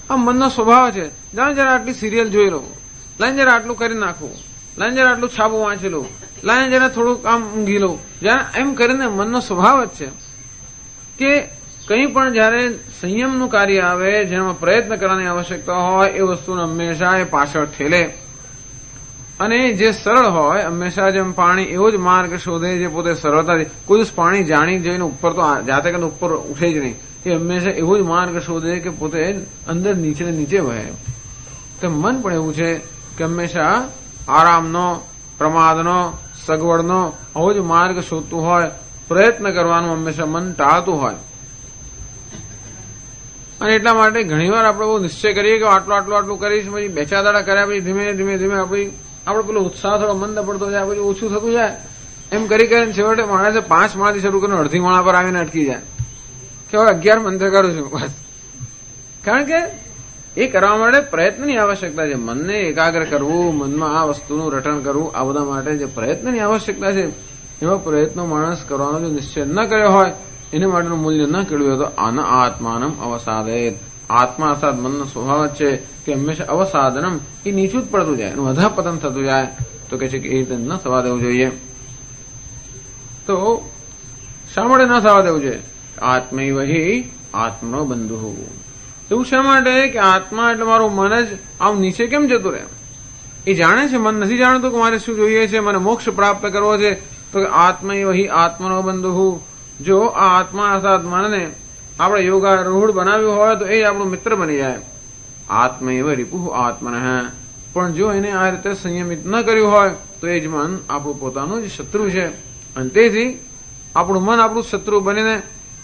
આ મનનો સ્વભાવ છે. જાણે જરા આટલી સિરિયલ જોઈ લઉં, લાઈને જરા આટલું કરી નાખવું, લાઈને જરા આટલું છાપું વાંચી લઉં, લાઈને જરા થોડુંક આમ ઊંઘી લઉં. જરા એમ કરીને મનનો સ્વભાવ જ છે કે કંઈ પણ જયારે સંયમનું કાર્ય આવે, જેમાં પ્રયત્ન કરવાની આવશ્યકતા હોય, એ વસ્તુને હંમેશા એ પાછળ ઠેલે. અને જે સરળ હોય, હંમેશા જેમ પાણી એવો જ માર્ગ શોધે જે પોતે સરળતાથી, કોઈ દિવસ પાણી જાણી જોઈને ઉપર તો જાતે કરીને ઉપર ઉઠે જ નહીં. એ હંમેશા એવો જ માર્ગ શોધે કે પોતે અંદર નીચે નીચે વહે. તો મન પણ એવું છે કે હંમેશા આરામનો, પ્રમાદનો, સગવડનો આવો જ માર્ગ શોધતું હોય. પ્રયત્ન કરવાનું હંમેશા મન ટાળતું હોય. અને એટલા માટે ઘણીવાર આપણે બહુ નિશ્ચય કરીએ કે આટલું કરીશ, પછી 2-4 દાડા કર્યા પછી ધીમે ધીમે આપણે પેલો ઉત્સાહ થોડો મંદ પડતો જાય, પછી ઓછું થતું જાય. એમ કરીને છેવટે માણસે 5 માળાથી શરૂ કરીને અડધી માળા પર આવીને અટકી જાય કે હવે 11 મંત્ર કરું છું બસ. કારણ કે એ કરવા માટે પ્રયત્નની આવશ્યકતા છે. મનને એકાગ્ર કરવું, મનમાં આ વસ્તુનું રટણ કરવું, આ બધા માટે જે પ્રયત્નની આવશ્યકતા છે, એવા પ્રયત્નો માણસ કરવાનો જો નિશ્ચય ન કર્યો હોય, એને માટેનું મૂલ્ય ન કેળવ્યું હોય તો આના આત્માનમ અવસાદેત. આત્મા અર્થાત મનનો સ્વભાવ જ છે કે હંમેશા અવસાદનમ, એ નીચું જ પડતું જાય, એનું અધઃપતન થતું જાય. તો કે છે કે એ રીતે ન થવા દેવું જોઈએ. તો શા માટે ન થવા દેવું જોઈએ? આત્મૈવ હિ આત્મનો બંધુ. એવું શા માટે કે આત્મા એટલે મારું મન જ આમ નીચે કેમ જતું રહે? એ જાણે છે, મન નથી જાણતું કે મારે શું જોઈએ છે, મને મોક્ષ પ્રાપ્ત કરવો છે. તો કે આત્મૈવ હિ આત્મનો બંધુ. જો આ આત્મા અર્થાત મનને આપણે યોગારૂઢ બનાવ્યું હોય તો એ આપણું મિત્ર બની જાય. આત્મૈવ રિપુઃ આત્મનઃ. પણ જો એને આ રીતે સંયમિત ન કર્યું હોય તો એ જ મન આપણું પોતાનું જ શત્રુ છે. અને તેથી આપણું મન આપણું શત્રુ બનીને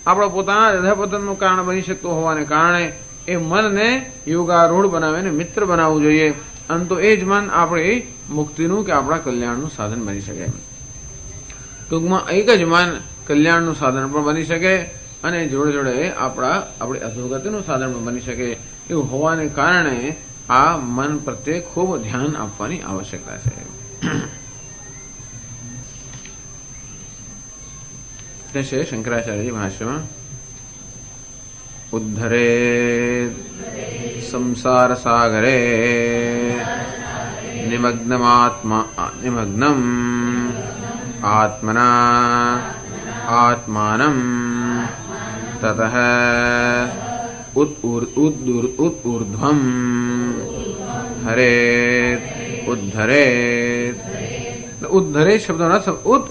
આપણા પોતાના અધઃપતનનું કારણ બની શકતું હોવાને કારણે એ મનને યોગારૂઢ બનાવીને મિત્ર બનાવવું જોઈએ. અને તો એ જ મન આપણી મુક્તિનું કે આપણા કલ્યાણનું સાધન બની શકે. ટૂંકમાં એક જ મન કલ્યાણનું સાધન પણ બની શકે અને જોડે જોડે આપણી અધોગતિનું સાધન પણ બની શકે. એવું હોવાને કારણે આ મન પ્રત્યે ખૂબ ધ્યાન આપવાની આવશ્યકતા છે. છે શંકરાચાર્યજી ભાષ્યમાં ઉદ્ધરે સંસાર સાગરે નિમગ્નમ આત્મના આત્માનમ તતઃ ઉદ્ઉર્ધ્વમ હરેત ઉદ્ધરેત. ઉદ્ધરેત શબ્દનો અર્થ ઉદ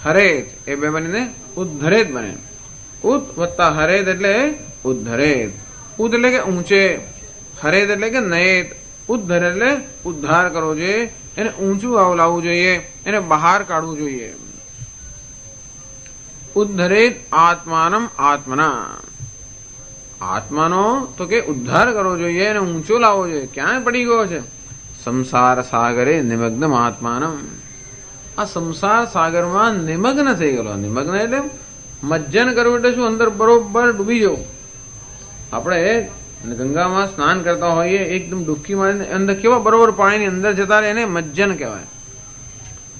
હરેત, એ બે બનીને ઉદ્ધરેત બને. ઉદ વત્તા હરેત એટલે ઉદ્ધરેત. ઉદ એટલે કે ઊંચે, હરેત એટલે કે નયેત. ઉદ્ધર એટલે ઉદ્ધાર કરવો જોઈએ, એને ઊંચું લાવવું જોઈએ, એને બહાર કાઢવું જોઈએ. ઉદ્ધરેત આત્માનમ આત્મના. આત્માનો તો કે ઉદ્ધાર કરવો જોઈએ, એને ઊંચો લાવવો જોઈએ. ક્યાં પડી ગયો છે? સંસાર સાગરે નિમગ્નમ આત્માનમ. આ સંસાર સાગરમાં નિમગ્ન થઈ ગયેલો. નિમગ્ન એટલે મજ્જન કરવું એટલે શું? અંદર બરોબર ડૂબી જવું. આપણે ગંગામાં સ્નાન કરતા હોઈએ, એકદમ ડૂબકી મારીને અંદર કેવા બરોબર પાણીની અંદર જતા રહે, એને મજ્જન કહેવાય.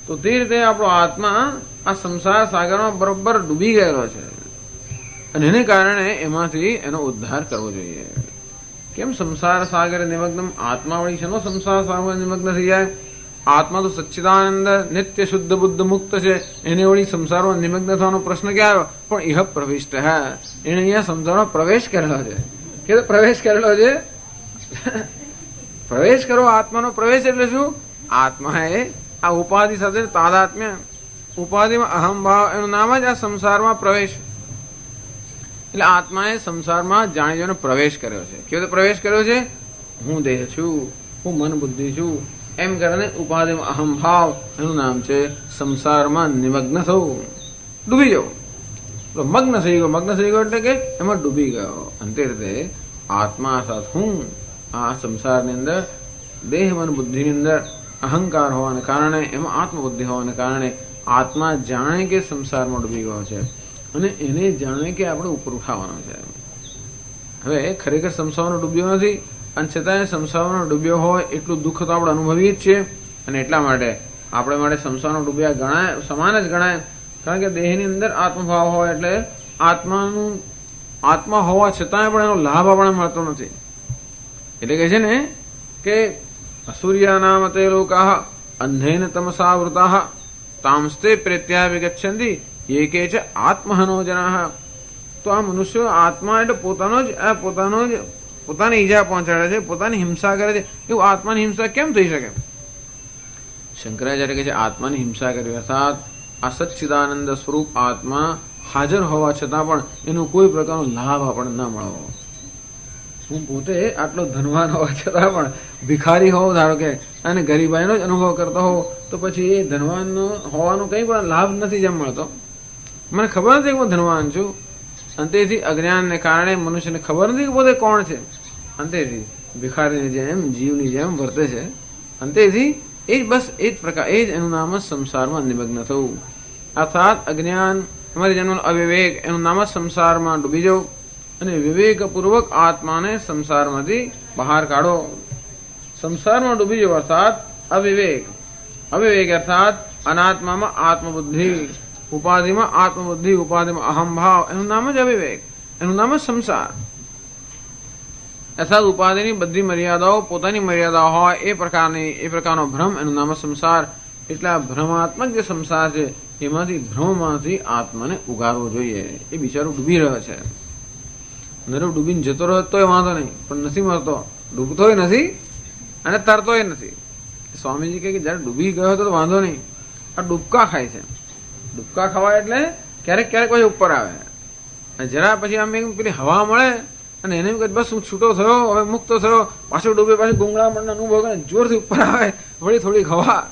તો તે રીતે આપણો આત્મા આ સંસાર સાગરમાં બરોબર ડૂબી ગયેલો છે અને એને કારણે એમાંથી એનો ઉદ્ધાર કરવો જોઈએ. કેમ સંસાર સાગર નિમગ્ન? આત્મા વળી છે સંસાર સાગર નિમગ્ન થઈ જાય? આત્મા તો સચ્ચિદાનંદ નિત્ય શુદ્ધ બુદ્ધ મુક્ત છે, એને વળી સંસારમાં નિમગ્ન થવાનો પ્રશ્ન ક્યાં આવ્યો? પણ ઇહ પ્રવિષ્ટ હે, એને અહીંયા સંસારમાં પ્રવેશ કરેલો છે. કે પ્રવેશ કરેલો છે? પ્રવેશ કરો, આત્માનો પ્રવેશ એટલે શું? આત્મા એ આ ઉપાધિ સાથે તાદાત્મ્ય, ઉપાધિમાં અહમભાવ, એનું નામ જ આ સંસારમાં પ્રવેશ. એટલે આત્માએ સંસારમાં જાણી જોઈને પ્રવેશ કર્યો છે. કેવો રીતે પ્રવેશ કર્યો છે? હું દેહ છું, હું મન બુદ્ધિ છું, એમ કરીને ઉપાધિમાં અહમભાવ, એનું નામ છે સંસારમાં નિમગ્ન થવું, ડૂબી જવું. મગ્ન થઈ ગયો. મગ્ન થઈ ગયો એટલે કે એમાં ડૂબી ગયો. અંતે રીતે આત્મા અર્થાત હું આ સંસારની અંદર દેહ મન બુદ્ધિની અંદર અહંકાર હોવાને કારણે, એમાં આત્મબુદ્ધિ હોવાને કારણે આત્મા જાણે કે સંસારમાં ડૂબી ગયો છે અને એને જાણે કે આપણે ઉપર ઉઠાવવાનો છે. હવે ખરેખર સંસારમાં ડૂબ્યો નથી અને છતાંય સંસારમાં ડૂબ્યો હોય એટલું દુઃખ તો આપણે અનુભવીએ જ છીએ. અને એટલા માટે આપણે માટે સંસારમાં ડૂબ્યા ગણાય, સમાન જ ગણાય. કારણ કે દેહની અંદર આત્મભાવ હોય એટલે આત્મા હોવા છતાંય પણ એનો લાભ આપણને મળતો નથી. એટલે કે છે ને કે અસૂર્યાનામ તે લોકાહ અંધેન તમસા વૃતાહ તામસ્તે પ્રેત્યા વિગચ્છન્તિ એ કે છે આત્મહનો જનાહ. તો આ મનુષ્યો આત્મા એટલે પોતાની ઈજા પહોંચાડે છે, પોતાની હિંસા કરે છે. એવું આત્માની હિંસા કેમ થઈ શકે? શંકરાચાર્ય કહે છે આત્માની હિંસા કરી અર્થાત આ સચ્ચિદાનંદ સ્વરૂપ આત્મા હાજર હોવા છતાં પણ એનો કોઈ પ્રકારનો લાભ આપણને ન મળવો. હું પોતે આટલો ધનવાન હોવા છતાં પણ ભિખારી હોઉં ધારો કે અને ગરીબાઈનો જ અનુભવ કરતો હોઉં તો પછી એ ધનવાન હોવાનો કંઈ પણ લાભ નથી જેમ મળતો. મને ખબર નથી કે હું ધનવાન છું, અંતેથી અજ્ઞાનને કારણે મનુષ્યને ખબર નથી કે પોતે કોણ છે. અંતેથી ભિખારીની જેમ જીવની જેમ વર્તે છે. અંતેથી એ જ પ્રકાર એ જ એનું નામ જ સંસારમાં નિમગ્ન થવું. અર્થાત અજ્ઞાન અમારી જન્મનો અવિવેક એનું નામ જ સંસારમાં ડૂબી જવું અને વિવેકપૂર્વક આત્માને સંસારમાંથી બહાર કાઢો. સંસારમાં ડૂબી જવું અર્થાત અવિવેક અર્થાત અનાત્મામાં આત્મબુદ્ધિ, ઉપાધિમાં આત્મબુદ્ધિ, ઉપાધિમાં અહમભાવ, એનું નામ જ અવિવેક, એનું નામ જ સંસાર. અર્થાત ઉપાધિની બધી મર્યાદાઓ પોતાની મર્યાદાઓ હોય એ પ્રકારનો ભ્રમ, એનું નામ જ સંસાર. એટલે આ ભ્રમાત્મક જે સંસાર છે ભ્રમમાંથી આત્માને ઉગારવો જોઈએ. એ બિચારો ડૂબી રહ્યો છે. નરો ડૂબીને જતો રહ્યો તોય વાંધો નહીં, પણ નથી મરતો, ડૂબતોય નથી અને તરતોય નથી. સ્વામીજી કહે કે જયારે ડૂબી ગયો હતો તો વાંધો નહીં, આ ડૂબકા ખાય છે. ડૂબકા ખાવા એટલે ક્યારેક પછી ઉપર આવે અને જરા પછી આમ પેલી હવા મળે અને એને એમ કહે બસ હું છૂટો થયો, હવે મુક્ત થયો, પાછો ડૂબે, પાછું ગુંગળામણનો અનુભવ કરે, જોરથી ઉપર આવે, વળી થોડીક હવા.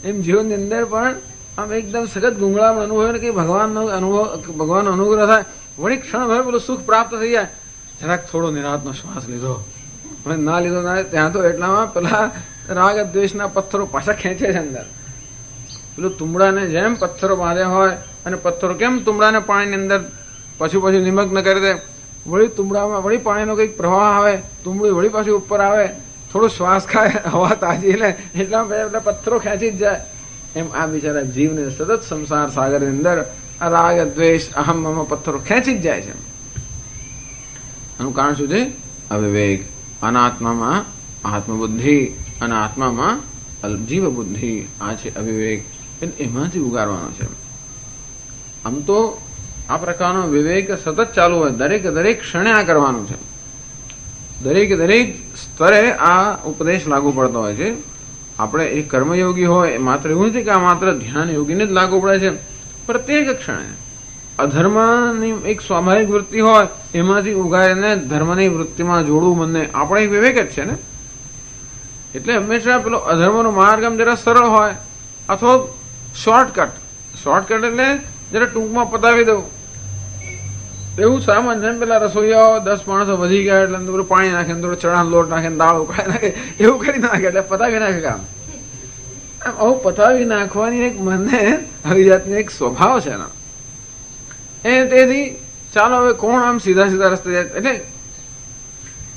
એમ જીવનની અંદર પણ આમ એકદમ સખત ગુંગળામણ અનુભવ ને કે ભગવાનનો અનુગ્રહ થાય, વળી ક્ષણભર પેલું સુખ પ્રાપ્ત થઈ જાય. જરાક થોડો નિરાતનો શ્વાસ લીધો, હવે ના લીધો ના, ત્યાં તો એટલામાં પેલા રાગ દ્વેષના પથ્થરો પાછા ખેંચે છે અંદર. પેલું તુંબડાને જેમ પથ્થરો બાંધ્યા હોય અને પથ્થરો કેમ તુંબડાને પાણીની અંદર પછી નિમગ્ન કરી દે, વળી તુંબડામાં વળી પાણીનો કંઈક પ્રવાહ આવે, તુંબડી વળી પાછી ઉપર આવે, થોડો શ્વાસ ખાય, હવા તાજી લે, એટલા પથ્થરો ખેંચી જ જાય. એમ આ બિચારા જીવને સતત સંસાર સાગરની અંદર આ રાગ દ્વેષ અહમ પથ્થરો ખેંચી જ જાય છે. આનું કારણ શું છે? અવિવેક. અનાત્મામાં આત્મબુદ્ધિ અને આત્મામાં જીવ બુદ્ધિ, આ છે અવિવેક. એમાંથી ઉગારવાનો છે. આમ તો આ પ્રકારનો વિવેક સતત ચાલુ હોય, દરેક ક્ષણે આ કરવાનું છે. દરેક સ્તરે આ ઉપદેશ લાગુ પડતો હોય છે. આપણે એ કર્મયોગી હોય માત્ર એવું નથી કે આ માત્ર ધ્યાન યોગીને જ લાગુ પડે છે. પ્રત્યેક ક્ષણે અધર્મની એક સ્વાભાવિક વૃત્તિ હોય એમાંથી ઉગાડીને ધર્મની વૃત્તિમાં જોડવું મનને, આપણે એક વિવેક જ છે ને. એટલે હંમેશા પેલો અધર્મનો માર્ગ આમ જરા સરળ હોય અથવા શોર્ટકટ એટલે જરા ટૂંકમાં પતાવી દઉં એવું સામાન્ય. પેલા રસોઈયાઓ 10 માણસો વધી ગયા એટલે થોડું પાણી નાખે, થોડો ચણાનો લોટ નાખે, દાળ ઉકાળી નાખે, એવું કરી નાખે એટલે પતાવી નાખે કામ. આવું પતાવી નાખવાની એક મને આવી જાતની એક સ્વભાવ છે ને. તેથી ચાલો હવે કોણ આમ સીધા રસ્તે જાય. એટલે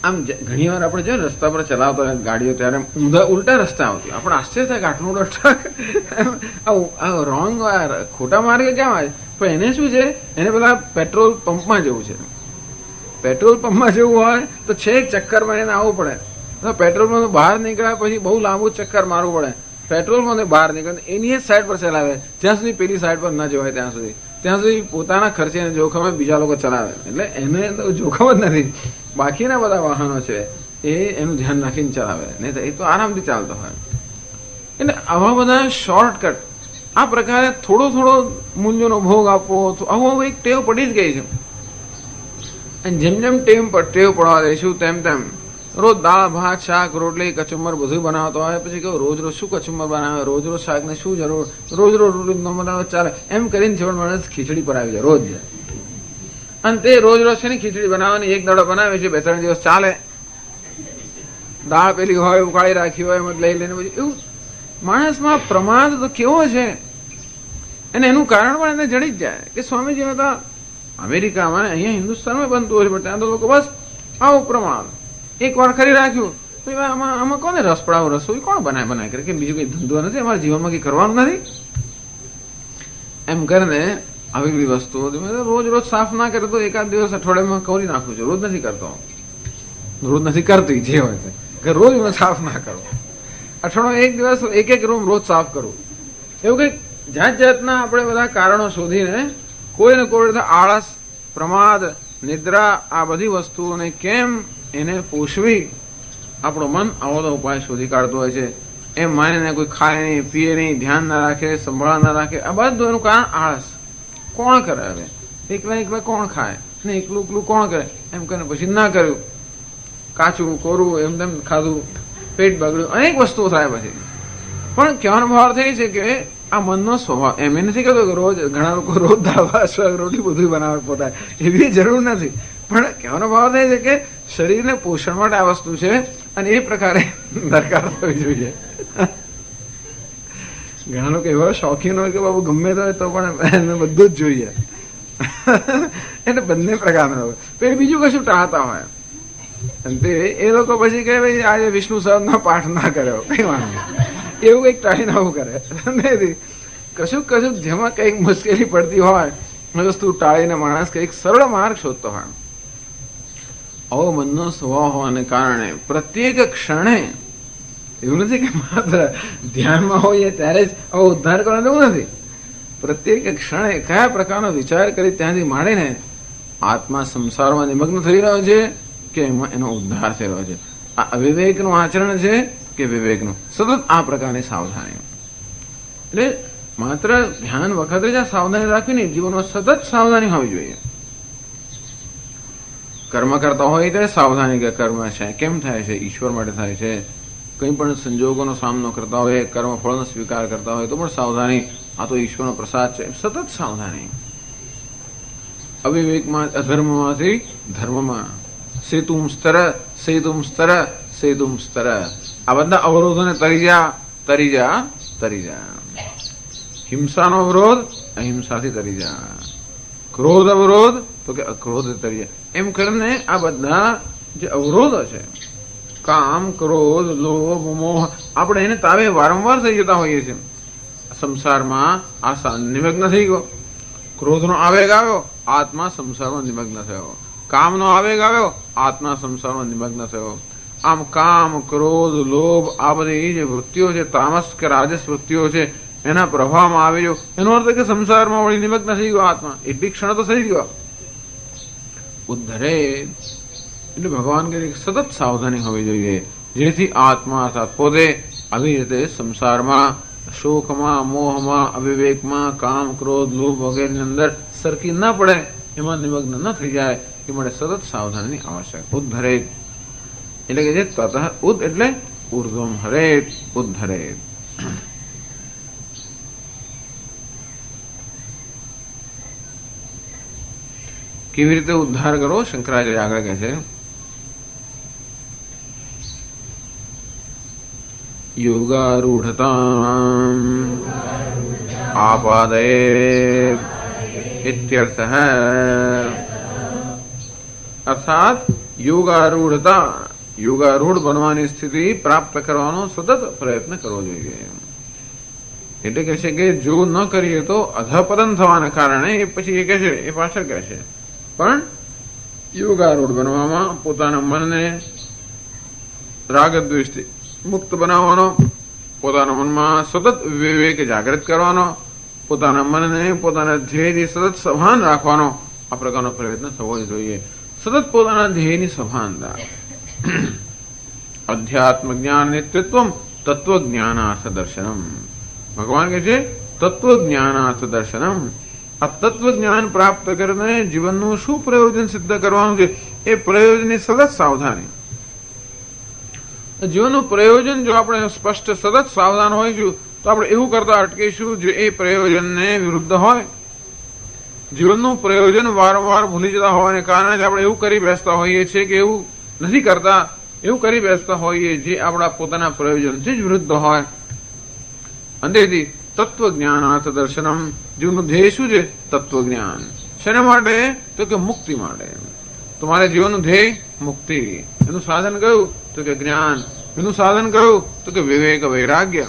આમ ઘણી વાર આપણે જોઈએ રસ્તા પર ચલાવતો હોય ગાડીઓ ત્યારે ઉલટા રસ્તા આવતી, આપણે આશ્ચર્ય થાય કે આટલું રોંગ ખોટા માર્ગે કેમ આવે. પણ એને શું છે, એને પેલા પેટ્રોલ પંપમાં જવું છે. પેટ્રોલ પંપમાં જવું હોય તો છેક ચક્કર મારીને આવવું પડે. પેટ્રોલ પંપ બહાર નીકળ્યા પછી બહુ લાંબુ ચક્કર મારવું પડે. પેટ્રોલ પંપ બહાર નીકળે એની જ સાઈડ પર ચલાવે જ્યાં સુધી પેલી સાઈડ પર ન જવાય ત્યાં સુધી પોતાના ખર્ચે જોખમે બીજા લોકો ચલાવે. એટલે એને તો જોખમ જ નથી. બાકીના બધા વાહનો છે એ એનું ધ્યાન રાખીને ચલાવે, નહીં તો એ તો આરામથી ચાલતો હોય. એટલે આવા બધા શોર્ટકટ આ પ્રકારે થોડો મૂલ્યનો ભોગ આપવો, આવું એક ટેવ પડી જ ગઈ છે. અને જેમ ટેવ પડવા દઈશું તેમ રોજ દાળ ભાત શાક રોટલી કચુંબર બધું બનાવતો હોય, પછી કહું રોજ શું કચુંબર બનાવે, રોજ શાક ને શું જરૂર, રોજ રોટલી ન બનાવે ચાલે, એમ કરીને છોડ માણસ ખીચડી પર આવી જાય રોજ. અને તે રોજ છે ને ખીચડી બનાવવાની, એક દાડો બનાવે છે, 2-3 દિવસ ચાલે. દાળ પેલી હોય ઉકાળી રાખી હોય એમ લઈ લઈને પછી એવું. માણસમાં પ્રમાદ તો કેવો છે. અને એનું કારણ પણ એને જડી જ જાય કે સ્વામીજી હતા અમેરિકામાં, અહીંયા હિન્દુસ્તાનમાં બનતું હોય છે, ત્યાં તો લોકો બસ આવું પ્રમાણ એક વાર કરી રાખ્યું, આમાં કોને રસ પડાવો, રસોઈ કોણ બનાય કરે, કે બીજું કઈ ધંધો નથી, અમારા જીવનમાં કઈ કરવાનું નથી. એમ કરીને આવી બધી વસ્તુઓ રોજ સાફ ના કરે તો એકાદ દિવસ અઠવાડિયામાં કરી નાખું છું, રોજ નથી કરતો. રોજ નથી કરતી, જે હોય છે કે રોજ હું સાફ ના કરું, અઠવાડિયું એક દિવસ એક રૂમ રોજ સાફ કરવું, એવું કંઈક જાત જાતના આપણે બધા કારણો શોધીને કોઈ ને કોઈ રીતે આળસ, પ્રમાદ, નિદ્રા આ બધી વસ્તુઓને કેમ એને પોષવી આપણું મન આવો તો ઉપાય શોધી કાઢતું હોય છે. એમ માનીને કોઈ ખાય નહીં, પીએ નહીં, ધ્યાન ના રાખે, સંભાળ ના રાખે, આ બધું એનું કારણ આળસ. કોણ કરે? હવે એકલા એકલા કોણ ખાય ને એકલું એકલું કોણ કરે? એમ કરીને પછી ના કર્યું, કાચું કોરું એમ તેમ ખાધું, પેટ બગડ્યું, અનેક વસ્તુઓ થાય પછી. પણ કહેવાનો ભાવ થઈ છે કે આ મનનો સ્વભાવ. એમ એ નથી કહેતો કે રોજ ઘણા લોકો રોજ દાળ ભાત શાક રોટલી બધું બનાવે પોતાને, એવી જરૂર નથી. પણ કહેવાનો ભાવ થાય છે કે શરીરને પોષણ માટે આ વસ્તુ છે અને એ પ્રકારે દરકાર થવી જોઈએ. ઘણા લોકો એવા શોખીન હોય કે બાબુ ગમે તો હોય તો પણ એને બધું જ જોઈએ. એટલે બંને પ્રકારના હોય. પછી બીજું કશું ટાળતા હોય એ લોકો પછી કે ભાઈ આજે વિષ્ણુ સહસ્રનામ પાઠ ના કર્યો, કઈ વાંધો એવું કઈક ટાળીને આવું કરે. કશુંક કશુંક જેમાં કઈક મુશ્કેલી પડતી હોય વસ્તુ ટાળીને માણસ કઈક સરળ માર્ગ શોધતો હોય. આવો મનનો સ્વભાવ હોવાને કારણે પ્રત્યેક ક્ષણે એવું નથી કે માત્ર ધ્યાનમાં હોઈએ ત્યારે જ આવો ઉદ્ધાર કરવાનો એવું નથી. પ્રત્યેક ક્ષણે કયા પ્રકારનો વિચાર કરી ત્યાંથી માંડીને આત્મા સંસારમાં નિમગ્ન થઈ રહ્યો છે કે એમાં એનો ઉદ્ધાર થઈ રહ્યો છે. આ અવિવેકનું આચરણ છે કે વિવેકનું, સતત આ પ્રકારની સાવધાની. એટલે માત્ર ધ્યાન વખતે જ આ સાવધાની રાખવી નહીં, જીવનમાં સતત સાવધાની હોવી જોઈએ. કર્મ કરતા હોય ત્યારે સાવધાની કે કર્મ છે કેમ થાય છે, ઈશ્વર માટે થાય છે. કંઈ પણ સંજોગોનો સામનો કરતા હોય, કર્મ ફળનો સ્વીકાર કરતા હોય તો પણ સાવધાની, આ તો ઈશ્વરનો પ્રસાદ છે, સતત સાવધાની. અવિવેકમાં અધર્મમાંથી ધર્મમાં, સેતુમ સ્તર સેતુમ સ્તર સેતુમ સ્તર, આ બધા અવરોધોને તરી જા તરી જા તરી જા. હિંસાનો અવરોધ અહિંસાથી તરી જા, ક્રોધ અવરોધ તો કે અક્રોધ તરી જા. એમ કરીને આ બધા જે અવરોધો છે, કામ, ક્રોધ, લોભ, મોહ, આપણે એને તાવે વારંવાર થઈ જતા હોઈએ છીએ. સંસારમાં આ નિમગ્ન થઈ ગયો, ક્રોધનો આવેગ આવ્યો, આત્મા સંસારમાં નિમગ્ન થયો. કામનો આવેગ આવ્યો, આત્મા સંસારમાં નિમગ્ન થયો. આમ કામ, ક્રોધ, લોભ આ બધી જે વૃત્તિઓ છે, તામસ કે રાજસ વૃત્તિઓ છે, એના પ્રભાવમાં આવી ગયો. એનો અર્થ કે સંસારમાં વળી નિમગ્ન થઈ ગયો આત્મા. એટલી ક્ષણ તો થઈ ગયો. ઉદ્ધરે એટલે ભગવાન કે સતત સાવધાની હોવી જોઈએ, જેથી આત્મા અર્થાત પોતે આવી રીતે સંસારમાં શોકમાં, મોહમાં, અવિવેકમાં, કામ, ક્રોધ, લોભ વગેરેની અંદર સરકી ના પડે, એમાં નિમગ્ન ન થઈ જાય. એ માટે સતત સાવધાની આવશ્યક. ઉદ્ધરેત એટલે કે તતઃ ઉદ એટલે ઉર્ધ્વમ હરેત, ઉદ્ધરેત. કેવી રીતે ઉદ્ધાર કરો? શંકરાચાર્ય આગળ કહે છે, યોગારૂઢતામ આપાદયેત ઇત્યર્થઃ. અર્થાત યોગારૂઢતા, યોગારૂઢ બનવાની સ્થિતિ પ્રાપ્ત કરવાનો સતત પ્રયત્ન કરવો જોઈએ. એટલે કહે છે કે જો ન કરીએ તો અધપતન થવાના કારણે એ પછી એ કહે છે, એ પાછળ કહે છે, પણ યોગારૂઢ બનવામાં પોતાના મનને રાગદ્વેષથી મુક્ત બનાવવાનો, પોતાના મનમાં સતત વિવેક જાગૃત કરવાનો, પોતાના મનને પોતાના ધ્યેયથી સતત સભાન રાખવાનો આ પ્રકારનો પ્રયત્ન થવો જ જોઈએ. સતત પોતાના ધ્યેયની સભાનતા. અધ્યાત્મ જ્ઞાન નિત્યત્વમ તત્વજ્ઞાનાર્થ દર્શનમ. ભગવાન કહે છે તત્વજ્ઞાનાર્થ દર્શનમ. આ તત્વજ્ઞાન પ્રાપ્ત કરીને જીવનનું શું પ્રયોજન સિદ્ધ કરવાનું છે, એ પ્રયોજનની સતત સાવધાની. જીવનનું પ્રયોજન જો આપણે સ્પષ્ટ સતત સાવધાન હોઈશું તો આપણે એવું કરતા અટકીશું જે એ પ્રયોજનને વિરુદ્ધ હોય. જીવનનું પ્રયોજન વારંવાર ભૂલી જતા હોવાને કારણે જ આપણે એવું કરી બેસતા હોઈએ છીએ કે એવું નથી કરતા, એવું કરી બેસતા હોઈએ જે આપણા પોતાના પ્રયોજનથી જ વિરુદ્ધ હોય. અંતેથી તત્વજ્ઞાનાર્થ દર્શનમ. જીવનનું ધ્યેય શું છે? તત્વજ્ઞાન. શેના માટે? તો કે મુક્તિ માટે. તમારે જીવનનું ધ્યેય મુક્તિ. એનું સાધન કયું? તો કે જ્ઞાન. એનું સાધન કયું? તો કે વિવેક, વૈરાગ્ય.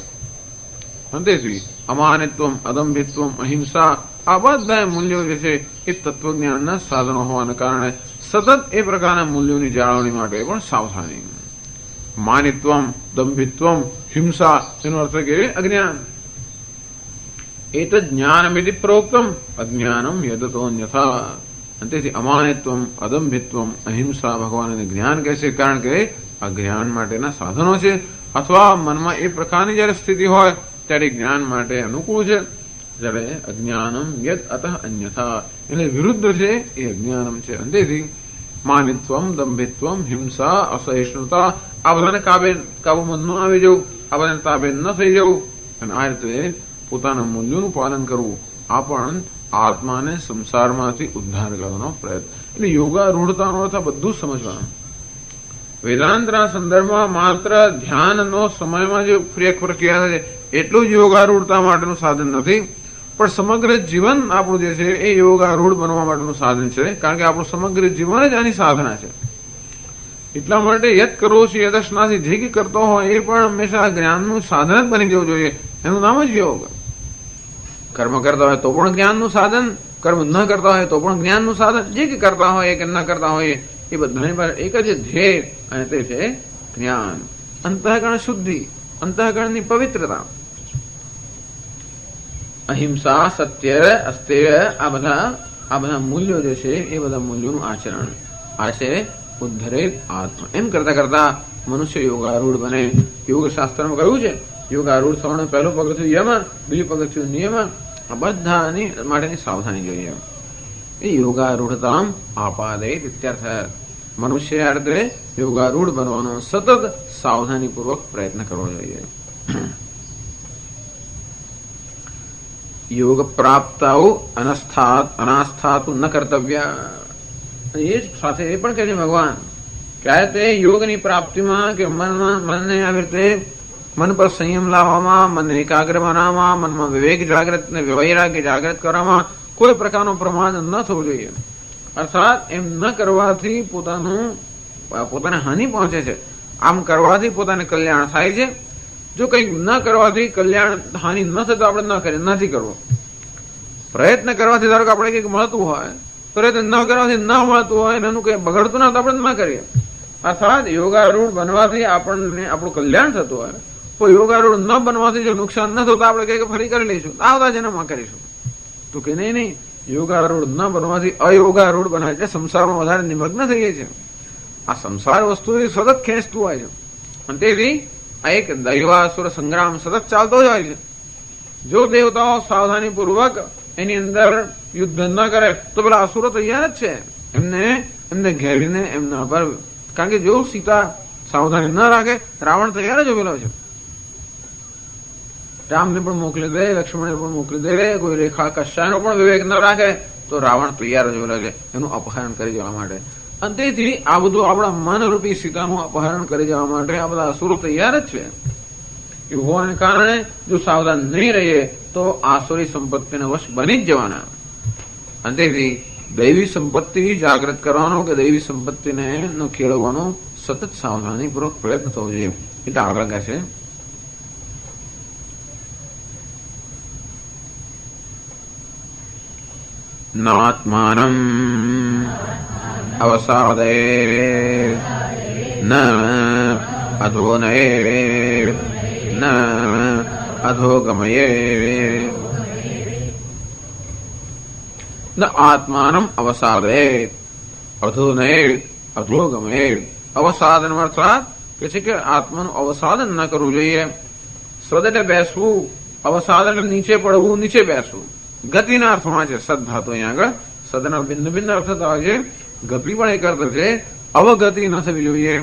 અંતેથી અમાનિત્વમ, અદંભિત્વમ, અહિંસા આ બધા મૂલ્યો જે છે એ તત્વજ્ઞાનના સાધનો હોવાને કારણે સતત એ પ્રકારના મૂલ્યોની જાળવણી માટે પણ સાવધાની. માનિત્વમ, દંભિત્વમ, હિંસા એનો અર્થ કે અજ્ઞાન. એત જ્ઞાનમિતિ પ્રોક્તમ અજ્ઞાનમ યદતો અન્યથા. અને તેથી અમાનિત્વમ, અદંભિત્વમ, અહિંસા ભગવાન એને જ્ઞાન કહે છે, કારણ કે આ જ્ઞાન માટેના સાધનો છે. અથવા મનમાં એ પ્રકારની જયારે સ્થિતિ હોય ત્યારે જ્ઞાન માટે અનુકૂળ છે. જ્યારે અજ્ઞાનમ યદ અતઃ અન્યથા એટલે વિરુદ્ધ છે એ અજ્ઞાનમ છે. અને તેથી માનિત્વમ, દંભિત્વમ, હિંસા, અસહિષ્ણુતા આ બધાને કાબુમાં ન આવી જવું, આ બધાને તાબે ન થઈ જવું અને આ રીતે પોતાના મૂલ્યોનું પાલન કરવું, આ પણ આત્માને સંસારમાંથી ઉદ્ધાર કરવાનો પ્રયત્ન. એટલે યોગારૂઢતાનો અર્થ બધું સમજવાનું. વેદાંતના સંદર્ભમાં માત્ર ધ્યાનનો સમયમાં જે પ્રક્રિયા છે એટલું જ યોગારૂઢતા માટેનું સાધન નથી, પણ સમગ્ર જીવન આપણું જે છે એ યોગારૂઢ બનવા માટેનું સાધન છે. કારણ કે આપણું સમગ્ર જીવન જ આની સાધના છે. એટલા માટે યત કરવો છે યદશનાથી જે કંઈ કરતો હોય એ પણ હંમેશા જ્ઞાનનું સાધન જ બની જવું જોઈએ. એનું નામ જ યોગ. કર્મ કરતા હોય તો પણ જ્ઞાનનું સાધન, કર્મ ન કરતા હોય તો પણ જ્ઞાનનું સાધન. જે કંઈ કરતા હોય કે ન કરતા હોય એ બધાની પાસે એક જ ધ્યેય અને તે છે જ્ઞાન. અંતઃકરણ શુદ્ધિ, અંતઃકરણની પવિત્રતા. અહિંસા, સત્ય, અસ્તેય આ બધા મૂલ્યો જે છે એ બધા મૂલ્યોનું આચરણ. આ છે ઉદ્ધરેત આત્મા. એમ કરતા કરતા મનુષ્ય યોગારૂઢ બને. યોગ શાસ્ત્રમાં કહ્યું છે યોગારૂઢ થવાનું પહેલું પગથિયું યમ, બીજું પગથિયું નિયમ. આ બધાની માટેની સાવધાની જોઈએ. એ યોગારૂઢતામ આપાદે ઇત્યર્થ. મનુષ્ય અર્થે યોગારૂઢ બનવાનો સતત સાવધાનીપૂર્વક પ્રયત્ન કરવો જોઈએ. યોગ પ્રાપ્તાઓ અનાસ્થાતુ ન કર્તવ્ય. એ સાથે એ પણ કહે છે ભગવાન ક્યારે તે યોગની પ્રાપ્તિમાં કે મનને આવી રીતે મન પર સંયમ લાવવામાં, મનને એકાગ્ર બનાવવામાં, મનમાં વિવેક જાગૃત ને વૈરાગ્ય જાગૃત કરવામાં કોઈ પ્રકારનો પ્રમાદ ન થવો જોઈએ. અર્થાત એમ ન કરવાથી પોતાને હાનિ પહોંચે છે. આમ કરવાથી પોતાને કલ્યાણ થાય છે. જો કંઈક ન કરવાથી કલ્યાણ હાનિ ન થતો આપણે ન કરીએ, નથી કરવો. પ્રયત્ન કરવાથી ધારો કે આપણે કંઈક મળતું હોય, પ્રયત્ન ન કરવાથી ન મળતું હોય એનું કંઈ બગડતું ના તો આપણે ન કરીએ. અર્થાત યોગારૂઢ બનવાથી આપણને આપણું કલ્યાણ થતું હોય, તો યોગારૂઢ ન બનવાથી જો નુકસાન ન થતું આપણે કંઈક ફરી કરી લઈશું, આવતા જન્મમાં કરીશું. તો કે નહીં, યોગારૂઢ ન બનવાથી અયોગારૂઢ બનાવે છે. સંસારમાં વધારે નિમગ્ન થઈએ છીએ. આ સંસાર વસ્તુ સતત ખેંચતું હોય છે અને તેથી આ એક દૈવાસુર સંગ્રામ સતત ચાલતો જ હોય છે. જો દેવતાઓ સાવધાનીપૂર્વક એની અંદર યુદ્ધ ન કરે તો પેલા અસુરો તૈયાર જ છે એમને ઘેરીને એમના પર. કારણ કે જો સીતા સાવધાની ન રાખે રાવણ તૈયાર જ ઉભેલો છે. રામને પણ મોકલી દે, લક્ષ્મણને પણ મોકલી દે, કોઈ રેખા કશ્યપનો પણ વિવેક ન રાખે તો રાવણ તૈયાર જ ઉભેલો છે એનું અપહરણ કરી જવા માટે. અને તેથી આ બધું આપણા મનરૂપી સીતાનું અપહરણ કરી જવા માટે આ બધા અસુરો તૈયાર જ છે. એવું હોવાને કારણે જો સાવધાન નહીં રહીએ તો આસુરી સંપત્તિને વશ બની જ જવાના. અને તેથી દૈવી સંપત્તિ જાગૃત કરવાનો કે દૈવી સંપત્તિને કેળવવાનો સતત સાવધાનીપૂર્વક પ્રયત્ન થવો જોઈએ. એટલે આગળ કહે છે નાત્માનમ અવસાદે ન અધોનયે ન અધોગમયે ન આત્માનમ અવસાદે અધોનયે અધોગમયે. અવસાદન અર્થાત કે છે કે આત્માનું અવસાદન ન કરવું જોઈએ. સદ એટલે બેસવું, અવસાદન એટલે નીચે પડવું, નીચે બેસવું. ગતિના અર્થમાં છે સદ ધાતુ. અહીંયા આગળ સદના ભિન્ન ભિન્ન અર્થ થાય છે. ગતિ પણ એક અર્થ છે. અવગતિ ન થવી જોઈએ.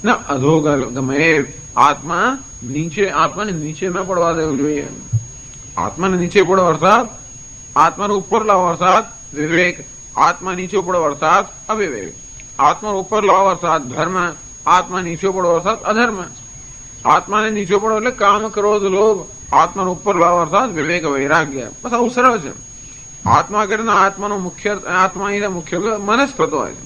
ન અધોગમયે આત્માને નીચે ન પડવા દેવું જોઈએ. આત્માને નીચે પડો અર્થાત આત્માને ઉપર લાવો અર્થાત વિવેક. આત્મા નીચે પડો અર્થાત અવિવેક. આત્મા ઉપર લાવો અર્થાત ધર્મ. આત્મા નીચે પડો અર્થાત અધર્મ. આત્માને નીચે પડો એટલે કામ, ક્રોધ, લોભ. આત્માનો ઉપર લાવો અર્થાત વિવેક, વૈરાગ્ય. બસ આવું સરળ છે. આત્મા કરીને આત્માનો મુખ્ય મન જ થતો હોય છે.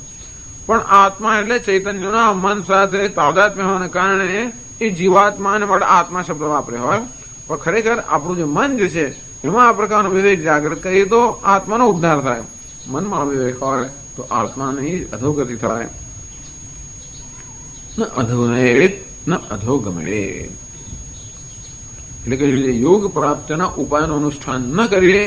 પણ આત્મા એટલે ચૈતન્યના મન સાથે તાદાત્મ્ય હોવાને કારણે એ જીવાત્માને માટે આત્મા શબ્દ વાપરે હોય. પણ ખરેખર આપણું જે મન જે છે એમાં આ પ્રકારનો વિવેક જાગૃત કરીએ તો આત્માનો ઉદ્ધાર થાય. મનમાં વિવેક હોય તો આત્માની અધોગતિ થાય. ન અધોનેત ન અધોગમેત. એટલે કે યોગ પ્રાપ્તિના ઉપાયનું અનુષ્ઠાન ન કરીએ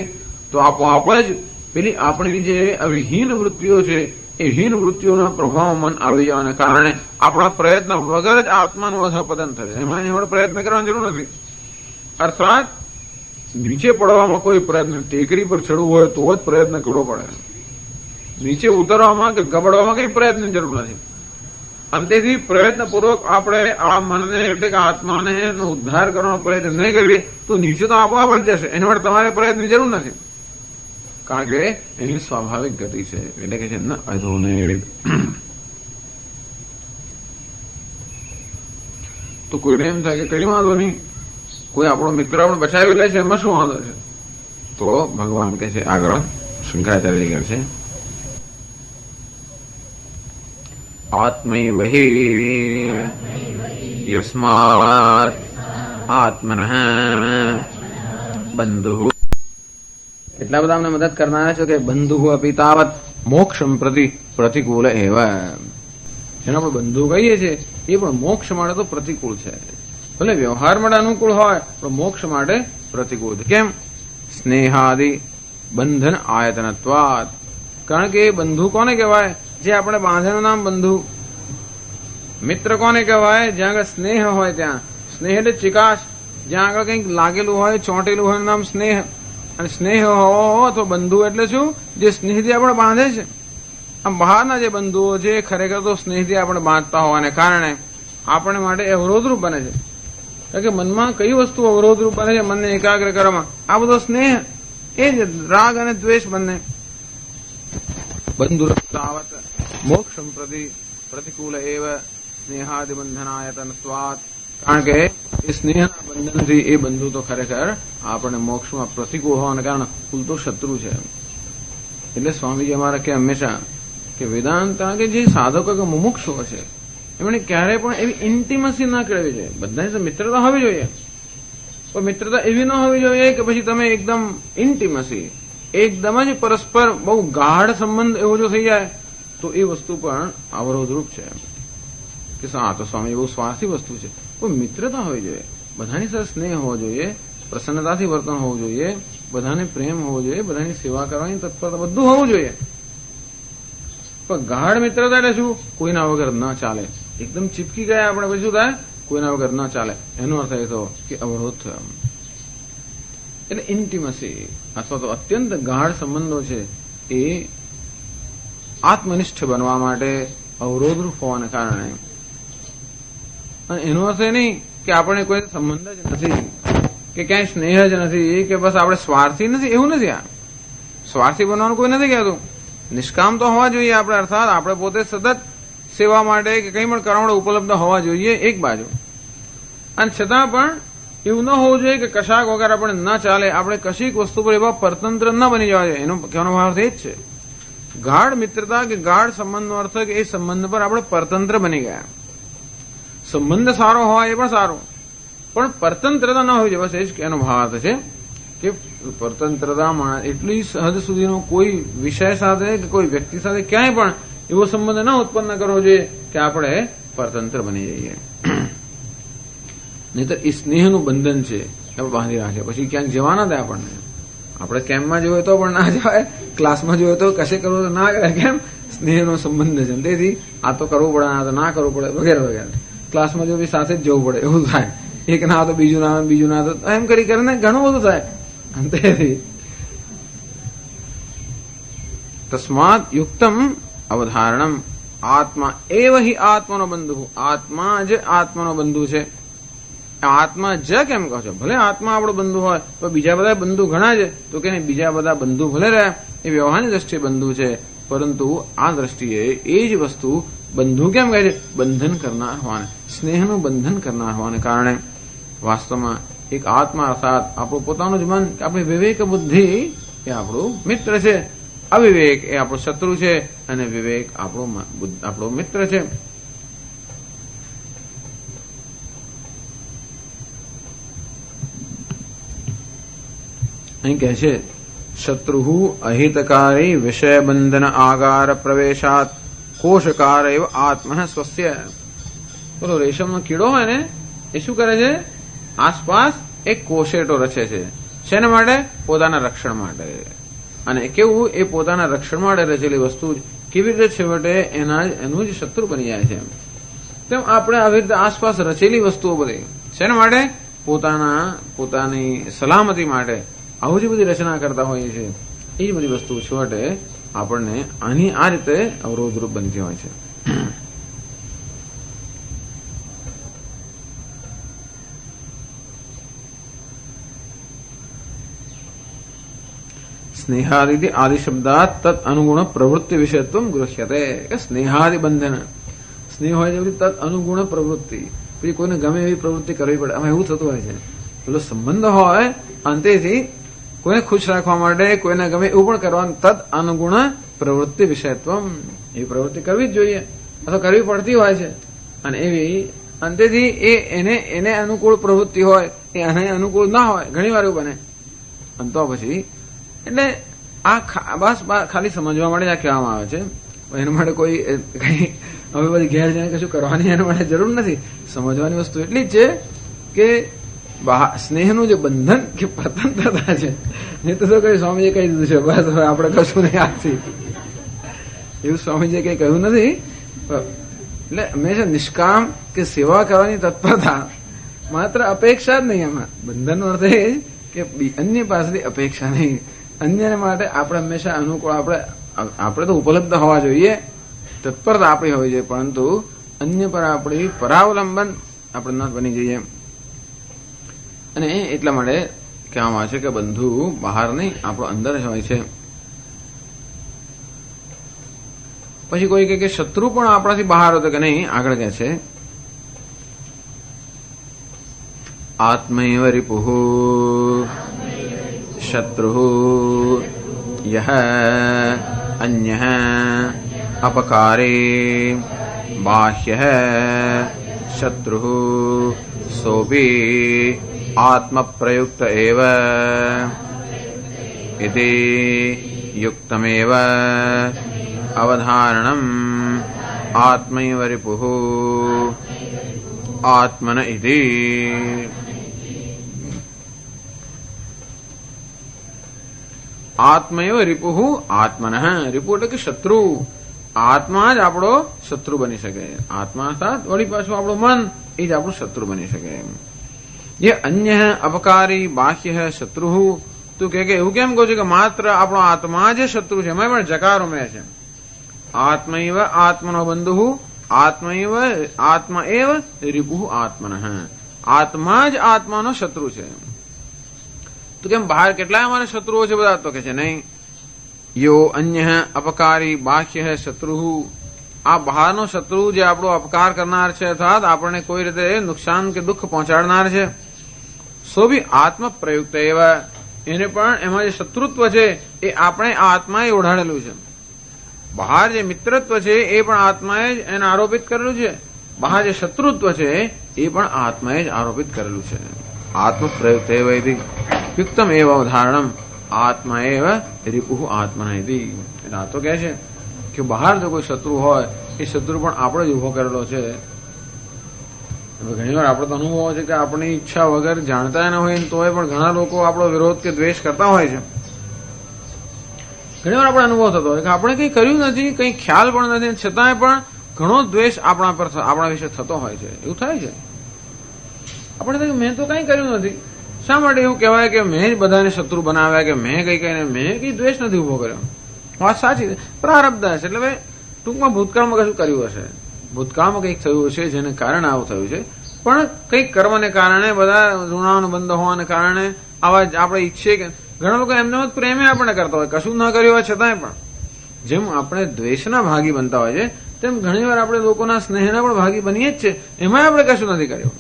તો આપોઆપ જ પેલી આપણી જે અવિહીન વૃત્તિઓ છે એ હીન વૃત્તિઓના પ્રભાવમાં મન આવી જવાને કારણે આપણા પ્રયત્ન વગર જ આત્માનું અધપતન થશે. એમાં આપણે પ્રયત્ન કરવાની જરૂર નથી. અર્થાત નીચે પડવામાં કોઈ પ્રયત્ન, ટેકરી પર ચડવું હોય તો જ પ્રયત્ન કરવો પડે. નીચે ઉતરવામાં કે ગબડવામાં કઈ પ્રયત્ન જરૂર નથી. અને તેથી પ્રયત્નપૂર્વક આપણે આ મનને એટલે કે આત્માને ઉદ્ધાર કરવાનો પ્રયત્ન નહીં કરીએ તો નીચે તો આપોઆપ જ જશે. એના માટે તમારે પ્રયત્નની જરૂર નથી, કારણ કે એની સ્વાભાવિક ગતિ છે. એટલે કે છે ન અધોને. તો કોઈને એમ થાય કે કઈ વાંધો નહીં, કોઈ આપણો મિત્ર આપણે બચાવી લે છે, એમાં શું વાંધો છે? તો ભગવાન કહે છે આગળ શંકરાચાર્ય કહે છે આત્મૈવ હિ યસ્માત આત્મનઃ બંધુ. એટલા બધા અમને મદદ કરનારા છે કે બંધુ અપી તાવત મોક્ષમ પ્રતિ પ્રતિકૂળ એવા. જેને આપણે બંધુ કહીએ છીએ એ પણ મોક્ષ માટે તો પ્રતિકૂળ છે. ભલે વ્યવહાર માટે અનુકૂળ હોય પણ મોક્ષ માટે પ્રતિકૂળ છે. કેમ? સ્નેહાદિ બંધન આયતનત્વાત. કારણ કે એ બંધુ કોને કહેવાય? જે આપણે બાંધેનું નામ બંધુ. મિત્ર કોને કહેવાય? જ્યાં આગળ સ્નેહ હોય ત્યાં. સ્નેહ એટલે ચિકાશ. જ્યાં આગળ કંઈક લાગેલું હોય, ચોંટેલું હોય નામ સ્નેહ. અને સ્નેહ હો તો બંધુ એટલે શું? જે સ્નેહથી આપણે બાંધે છે. આમ બહારના જે બંધુઓ છે ખરેખર તો સ્નેહથી આપણે બાંધતા હોવાને કારણે આપણે માટે અવરોધરૂપ બને છે. કારણ કે મનમાં કઈ વસ્તુ અવરોધરૂપ બને છે મનને એકાગ્ર કરવામાં? આ બધો સ્નેહ, એ જ રાગ અને દ્વેષ બંને. બંધુરતાવત મોક્ષમ પ્રતિ પ્રતિકૂળ એવ સ્નેહાદિ બંધનાયતનત્વાત. કારણ કે એ સ્નેહના બંધનથી એ બંધુ તો ખરેખર આપણને મોક્ષમાં પ્રતિકૂળ હોવાને કારણે કુલ તો શત્રુ છે. એટલે સ્વામીજી અમારા કે હંમેશા કે વેદાંત કે જે સાધકો કે મુમુક્ષુઓ છે એમણે ક્યારેય પણ એવી ઇન્ટિમસી ના કરવી જોઈએ. બધાની તો મિત્રતા હોવી જોઈએ, પણ મિત્રતા એવી ન હોવી જોઈએ કે પછી તમે એકદમ ઇન્ટિમસી, એકદમ જ પરસ્પર બહુ ગાઢ સંબંધ એવો જો થઈ જાય તો એ વસ્તુ પણ અવરોધરૂપ છે. કે આ તો સ્વામી બહુ સ્વાર્થી વસ્તુ છે. કોઈ મિત્રતા હોવી જોઈએ, બધાની સાથે સ્નેહ હોવો જોઈએ, પ્રસન્નતાથી વર્તન હોવું જોઈએ, બધાને પ્રેમ હોવો જોઈએ, બધાની સેવા કરવાની તત્પરતા બધું હોવું જોઈએ. પણ ગાઢ મિત્રતા એટલે શું? કોઈના વગર ન ચાલે. એકદમ ચીપકી ગયા આપણે પછી શું થાય? કોઈના વગર ન ચાલે. એનો અર્થ એ થયો કે અવરોધ થયો. એટલે ઇન્ટિમસી અથવા તો અત્યંત ગાઢ સંબંધો છે એ આત્મનિષ્ઠ બનવા માટે અવરોધરૂપ હોવાને કારણે. અને એનો અર્થ એ નહીં કે આપણે કોઈ સંબંધ જ નથી કે ક્યાંય સ્નેહ જ નથી કે બસ આપણે સ્વાર્થી નથી, એવું નથી. આ સ્વાર્થી બનવાનું કોઈ નથી કહેતું. નિષ્કામ તો હોવા જોઈએ આપણે. અર્થાત આપણે પોતે સતત સેવા માટે કે કંઈ પણ કરવા માટે ઉપલબ્ધ હોવા જોઈએ એક બાજુ. અને છતાં પણ એવું ન હોવું જોઈએ કે કશાક વગર આપણે ન ચાલે. આપણે કશીક વસ્તુ પર એવા પરતંત્ર ન બની જવા જોઈએ. એનો કહેવાનો ભાવ એ જ છે. ગાઢ મિત્રતા કે ગાઢ સંબંધનો અર્થ કે એ સંબંધ પર આપણે પરતંત્ર બની ગયા. સંબંધ સારો હોય એ પણ સારો, પણ પરતંત્રતા ન હોવી જોઈએ. બસ એ જ એનો ભાવાર્થ છે કે પરતંત્રતા એટલી હદ સુધીનો કોઈ વિષય સાથે કે કોઈ વ્યક્તિ સાથે ક્યાંય પણ એવો સંબંધ ન ઉત્પન્ન કરવો જોઈએ કે આપણે પરતંત્ર બની જઈએ. નહીતર એ સ્નેહનું બંધન છે આપણે બાંધી રાખીએ, પછી ક્યાંક જવા ના દે આપણને. આપણે કેમ્પમાં જોઈએ તો પણ ના જવાય, ક્લાસમાં જોઈએ તો કશે કરવું તો ના કરે. કેમ? સ્નેહનો સંબંધ છે. તેથી આ તો કરવું પડે, આ તો ના કરવું પડે વગેરે વગેરે. ક્લાસમાં જો બી સાથે જ જવું પડે એવું થાય. એક ના તો બીજું ના, બીજું ના તો એમ કરી કરીને ઘણું બધું થાય. તેથી તસ્માત યુક્તમ અવધારણમ આત્મા એવ હિ આત્માનો બંધુ. આત્મા જ આત્માનો બંધુ છે. આત્મા જ કેમ કહો છો? ભલે આત્મા આપણો બંધુ હોય તો બીજા બધા બંધુ ઘણા છે, તો કે બીજા બધા બંધુ ભલે રહ્યા એ વ્યવહારની દ્રષ્ટિએ બંધુ છે, પરંતુ આ દ્રષ્ટિએ એ જ વસ્તુ બંધુ કેમ કહે છે? બંધન કરનાર હોવાને, સ્નેહનું બંધન કરનાર હોવાને કારણે વાસ્તવમાં એક આત્મા અર્થાત આપણું પોતાનું જ મન, આપણી વિવેક બુદ્ધિ એ આપણું મિત્ર છે. અવિવેક એ આપણો શત્રુ છે અને વિવેક આપણો મિત્ર છે. અહીં કહે છે શત્રુ અહિતકારી વિષય બંધન આગાર પ્રવેશાત કોશકાર એવ આત્મ સ્વસ્ય. બોલો, રેશમનો કીડો હોય ને એ શું કરે છે? આસપાસ એક કોશેટો રચે છે. શેના માટે? પોતાના રક્ષણ માટે. અને કેવું? એ પોતાના રક્ષણ માટે રચેલી વસ્તુ કેવી રીતે છેવટે એનું જ શત્રુ બની જાય છે. તેમ આપણે આવી રીતે આસપાસ રચેલી વસ્તુઓ બધી શેના માટે? પોતાની સલામતી માટે આવું જે બધી રચના કરતા હોઈએ છીએ એ જ બધી વસ્તુ છેવટે આપણને આની આ રીતે અવરોધરૂપ બનતી હોય છે. સ્નેહાદિ આદિ શબ્દાત તદ અનુગુણ પ્રવૃત્તિ વિષયત્વ ગૃહ્યતે. સ્નેહાદિ બંધન, સ્નેહ હોય છે તદ અનુગુણ પ્રવૃત્તિ. પછી કોઈને ગમે એવી પ્રવૃત્તિ કરવી પડે. આમાં એવું થતું હોય છે, પેલો સંબંધ હોય અંતેથી કોઈને ખુશ રાખવા માટે કોઈને ગમે એવું પણ કરવાનું. તદ અનુગુણ પ્રવૃત્તિ વિષયત્વ, એ પ્રવૃત્તિ કરવી જ જોઈએ અથવા કરવી પડતી હોય છે. અને એવી અંતેથી એને અનુકૂળ પ્રવૃત્તિ હોય એ એને અનુકૂળ ના હોય. ઘણી વાર એવું બને. અને તો પછી એટલે આ બસ ખાલી સમજવા માટે આ કહેવામાં આવે છે. એના માટે કોઈ કઈ હવે બધી ઘેર જઈને કશું કરવાની એના માટે જરૂર નથી. સમજવાની વસ્તુ એટલી જ છે કે સ્નેહનું જે બંધન કે પ્રતંત્રતા છે એ તો કઈ સ્વામીએ કહી દીધું છે. બસ હવે આપણે કશું નહીં આપતી એવું સ્વામીજીએ કઈ કહ્યું નથી. એટલે હંમેશા નિષ્કામ કે સેવા કરવાની તત્પરતા, માત્ર અપેક્ષા જ નહીં. આમાં બંધનનો અર્થ એ કે અન્ય પાસેથી અપેક્ષા નહીં. અન્યને માટે આપણે હંમેશા અનુકૂળ આપણે તો ઉપલબ્ધ હોવા જોઈએ, તત્પરતા આપણી હોવી જોઈએ, પરંતુ અન્ય પર આપણી પરાવલંબન આપણે ન બની જઈએ. અને એટલા માટે કહેવામાં આવે છે કે બંધુ બહાર નહીં, આપણો અંદર જ હોય છે. પછી કોઈ કહે કે શત્રુ પણ આપણાથી બહાર હતો કે નહીં. આગળ કહે છે આત્મૈવ રિપુઃ શત્રુઃ યહ અન્યઃ અપકારે બાહ્યઃ શત્રુઃ સોપી આત્મપ્રયુક્ત એવ ઇતિ યુક્તમેવ અવધારણમ આત્મૈવ રિપુઃ આત્મન ઇતિ. આત્મૈવ રિપુઃ આત્મન. રિપુ એટલે કે શત્રુ. આત્મા જ આપણો શત્રુ બની શકે. આત્મા અર્થાત વળી પાછું આપણું મન એ જ આપણું શત્રુ બની શકે. એ અન્ય અપકારી બાહ્ય શત્રુ. તું કે એવું કેમ કહું છું કે માત્ર આપણો આત્મા જ શત્રુ છે? એમાં પણ જકાર ઉમેર છે. આત્મૈવ આત્મનો બંધુ આત્મા એવ રિપુઃ આત્મન. આત્મા જ આત્માનો શત્રુ છે. તો કેમ બહાર કેટલાય અમારા શત્રુઓ છે બધા? તો કે છે નહીં. યો અન્ય અપકારી બાહ્ય શત્રુ. આ બહારનો શત્રુ જે આપણો અપકાર કરનાર છે અર્થાત આપણને કોઈ રીતે નુકસાન કે દુઃખ પહોંચાડનાર છે. સો બી આત્મ પ્રયુક્ત એવા, એને પણ એમાં જે શત્રુત્વ છે એ આપણે આત્માએ ઓઢાડેલું છે. બહાર જે મિત્રત્વ છે એ પણ આત્માએ જ એને આરોપિત કરેલું છે. બહાર જે શત્રુત્વ છે એ પણ આત્માએ જ આરોપિત કરેલું છે. આત્મ પ્રયુક્ત એવા યુક્તમ એવ અવધારણમ આત્મા એવ રિપુઃ આત્મન ઇતિ. એટલે આ તો કહે છે કે બહાર જો કોઈ શત્રુ હોય એ શત્રુ પણ આપણે જ ઉભો કરેલો છે. ઘણી વાર આપણે તો અનુભવ છે કે આપણી ઈચ્છા વગર જાણતા ન હોય તોય પણ ઘણા લોકો આપણો વિરોધ કે દ્વેષ કરતા હોય છે. ઘણી વાર આપણે અનુભવ થતો હોય કે આપણે કંઈ કર્યું નથી, કંઈ ખ્યાલ પણ નથી, છતાંય પણ ઘણો દ્વેષ આપણા વિશે થતો હોય છે. એવું થાય છે. આપણે મેં તો કંઈ કર્યું નથી. શા માટે એવું કહેવાય કે મેં જ બધાને શત્રુ બનાવ્યા કે મેં કઈ દ્વેષ નથી ઉભો કર્યો? વાત સાચી છે, પ્રારબ્ધ હશે. એટલે ભાઈ ટૂંકમાં ભૂતકાળમાં કશું કર્યું હશે, ભૂતકાળમાં કંઈક થયું હશે જેને કારણે આવું થયું છે. પણ કંઈક કર્મને કારણે, બધા ઋણાનુબંધ હોવાને કારણે આવા આપણે ઈચ્છીએ કે ઘણા લોકો એમને પ્રેમે આપણે કરતા હોય, કશું ના કર્યું હોય છતાંય પણ. જેમ આપણે દ્વેષના ભાગી બનતા હોય છે તેમ ઘણીવાર આપણે લોકોના સ્નેહના પણ ભાગી બનીએ જ છે. એમાં આપણે કશું નથી કર્યું.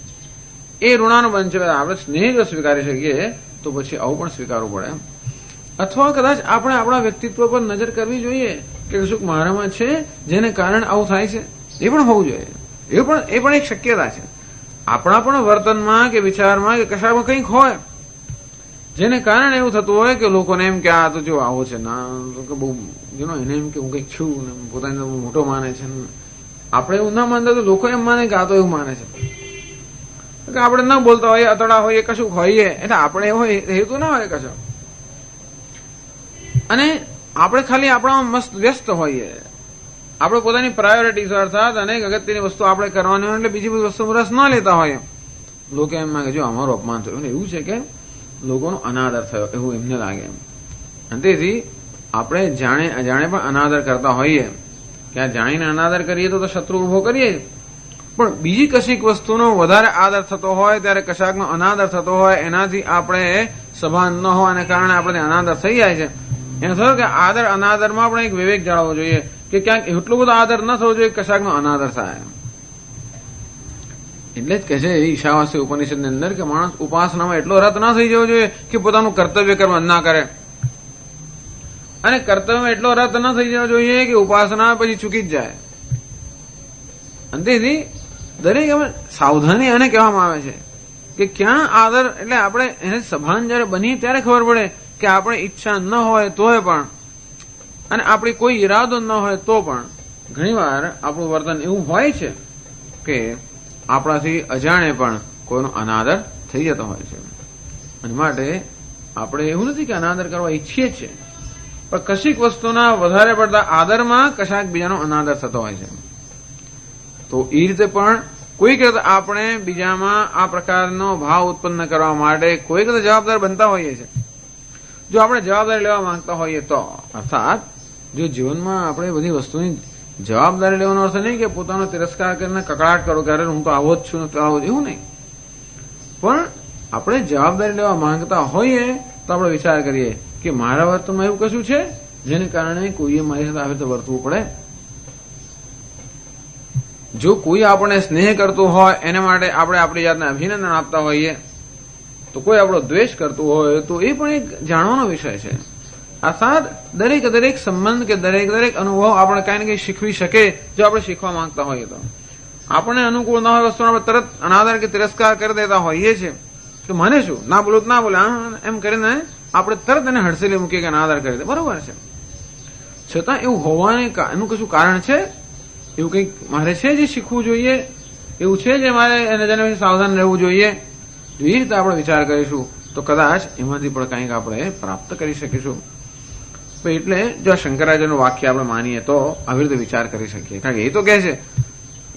એ ઋણાનુબંધ છે. આપણે સ્નેહ જો સ્વીકારી શકીએ તો પછી આવું પણ સ્વીકારવું પડે. અથવા કદાચ આપણે આપણા વ્યક્તિત્વ પર નજર કરવી જોઈએ કે કશુંક મારામાં છે જેને કારણે આવું થાય છે. એ પણ હોવું જોઈએ. એ પણ એક શક્યતા છે. આપણા પણ વર્તનમાં કે વિચારમાં કે કશામાં કંઈક હોય જેને કારણે એવું થતું હોય કે લોકોને એમ કે આ તો જો આવો છે ના કે બહુ એને એમ કે હું કંઈક છું ને પોતાને મોટો માને છે. આપણે એવું ના માનતા તો લોકો એમ માને કે આ તો એવું માને છે. કે આપણે ન બોલતા હોઈએ, અતડા હોઈએ, કશું હોઈએ એટલે આપણે એવો હેતુ ના હોય કશો. અને આપણે ખાલી આપણા મસ્ત વ્યસ્ત હોઈએ, આપણે પોતાની પ્રાયોરિટીઝ અર્થાત અનેક અગત્યની વસ્તુ આપણે કરવાની હોય એટલે બીજી બધી વસ્તુ રસ ન લેતા હોઈએ. લોકો એમ માગે જો અમારું અપમાન થયું એવું છે કે લોકોનો અનાદર થયો એવું એમને લાગે એમ. અને તેથી આપણે જાણે અજાણે પણ અનાદર કરતા હોઈએ કે આ જાણીને અનાદર કરીએ તો શત્રુ ઉભો કરીએ, પણ બીજી કશીક વસ્તુનો વધારે આદર થતો હોય ત્યારે કશાકનો અનાદર થતો હોય એનાથી આપણે સભાન ન હોવાને કારણે આપણે અનાદર થઈ જાય છે. એનો થયો કે આદર અનાદરમાં આપણે એક વિવેક જાળવવો જોઈએ કે ક્યાંક એટલો બધો આદર ન થવો જોઈએ કશાકનો અનાદર થાય. એટલે જ કહે છે ઈશાવાસ્ય ઉપનિષદની અંદર કે માણસ ઉપાસનામાં એટલો રત ના થઈ જવો જોઈએ કે પોતાનું કર્તવ્ય કર્મ ના કરે, અને કર્તવ્યમાં એટલો રત ન થઈ જવો જોઈએ કે ઉપાસના પછી ચૂકી જ જાય. અને તેથી દરેક સાવધાની આને કહેવામાં આવે છે કે ક્યાં આદર એટલે આપણે એને સભાન જયારે બની ત્યારે ખબર પડે કે આપણે ઈચ્છા ન હોય તોય પણ અને આપણી કોઈ ઈરાદો ન હોય તો પણ ઘણીવાર આપણું વર્તન એવું હોય છે કે આપણાથી અજાણે પણ કોઈનો અનાદર થઈ જતો હોય છે. અને માટે આપણે એવું નથી કે અનાદર કરવા ઈચ્છીએ છીએ, પણ કશીક વસ્તુના વધારે પડતા આદરમાં કશાક બીજાનો અનાદર થતો હોય છે. તો એ રીતે પણ કોઈક રીતે આપણે બીજામાં આ પ્રકારનો ભાવ ઉત્પન્ન કરવા માટે કોઈક રીતે જવાબદાર બનતા હોઈએ છીએ. જો આપણે જવાબદારી લેવા માંગતા હોઈએ તો, અર્થાત જો જીવનમાં આપણે બધી વસ્તુની જવાબદારી લેવાનો અર્થ નહીં કે પોતાનો તિરસ્કાર કરીને કકડાટ કરો કે અરે હું તો આવો જ છું, આવો જ, એવું નહીં. પણ આપણે જવાબદારી લેવા માંગતા હોઈએ તો આપણે વિચાર કરીએ કે મારા વર્તનમાં એવું કશું છે જેને કારણે કોઈએ મારી સાથે આવી રીતે વર્તવું પડે. જો કોઈ આપણને સ્નેહ કરતું હોય એને માટે આપણે આપણી જાતને અભિનંદન આપતા હોઈએ, તો કોઈ આપણો દ્વેષ કરતું હોય તો એ પણ એક જાણવાનો વિષય છે. અર્થાત દરેક સંબંધ કે દરેક અનુભવ આપણે કઈ ને કઈ શીખવી શકે જો આપણે શીખવા માંગતા હોઈએ તો. આપણને અનુકૂળ ના હોય વસ્તુનો આપણે તરત અનાદર કે તિરસ્કાર કરી દેતા હોઈએ છીએ કે મને શું ના બોલું ના બોલે એમ કરીને આપણે તરત એને હડસેલી મૂકીએ કે અનાદર કરી દે. બરોબર છે, છતાં એવું હોવાને એનું કશું કારણ છે, એવું કંઈક મારે છે જે શીખવું જોઈએ, એવું છે જે મારે એને જેને સાવધાન રહેવું જોઈએ. જો એ રીતે આપણે વિચાર કરીશું તો કદાચ એમાંથી પણ કંઈક આપણે પ્રાપ્ત કરી શકીશું. એટલે જો આ શંકરાચાર્યનું વાક્ય આપણે માનીએ તો આવી રીતે વિચાર કરી શકીએ. કારણ કે એ તો કહે છે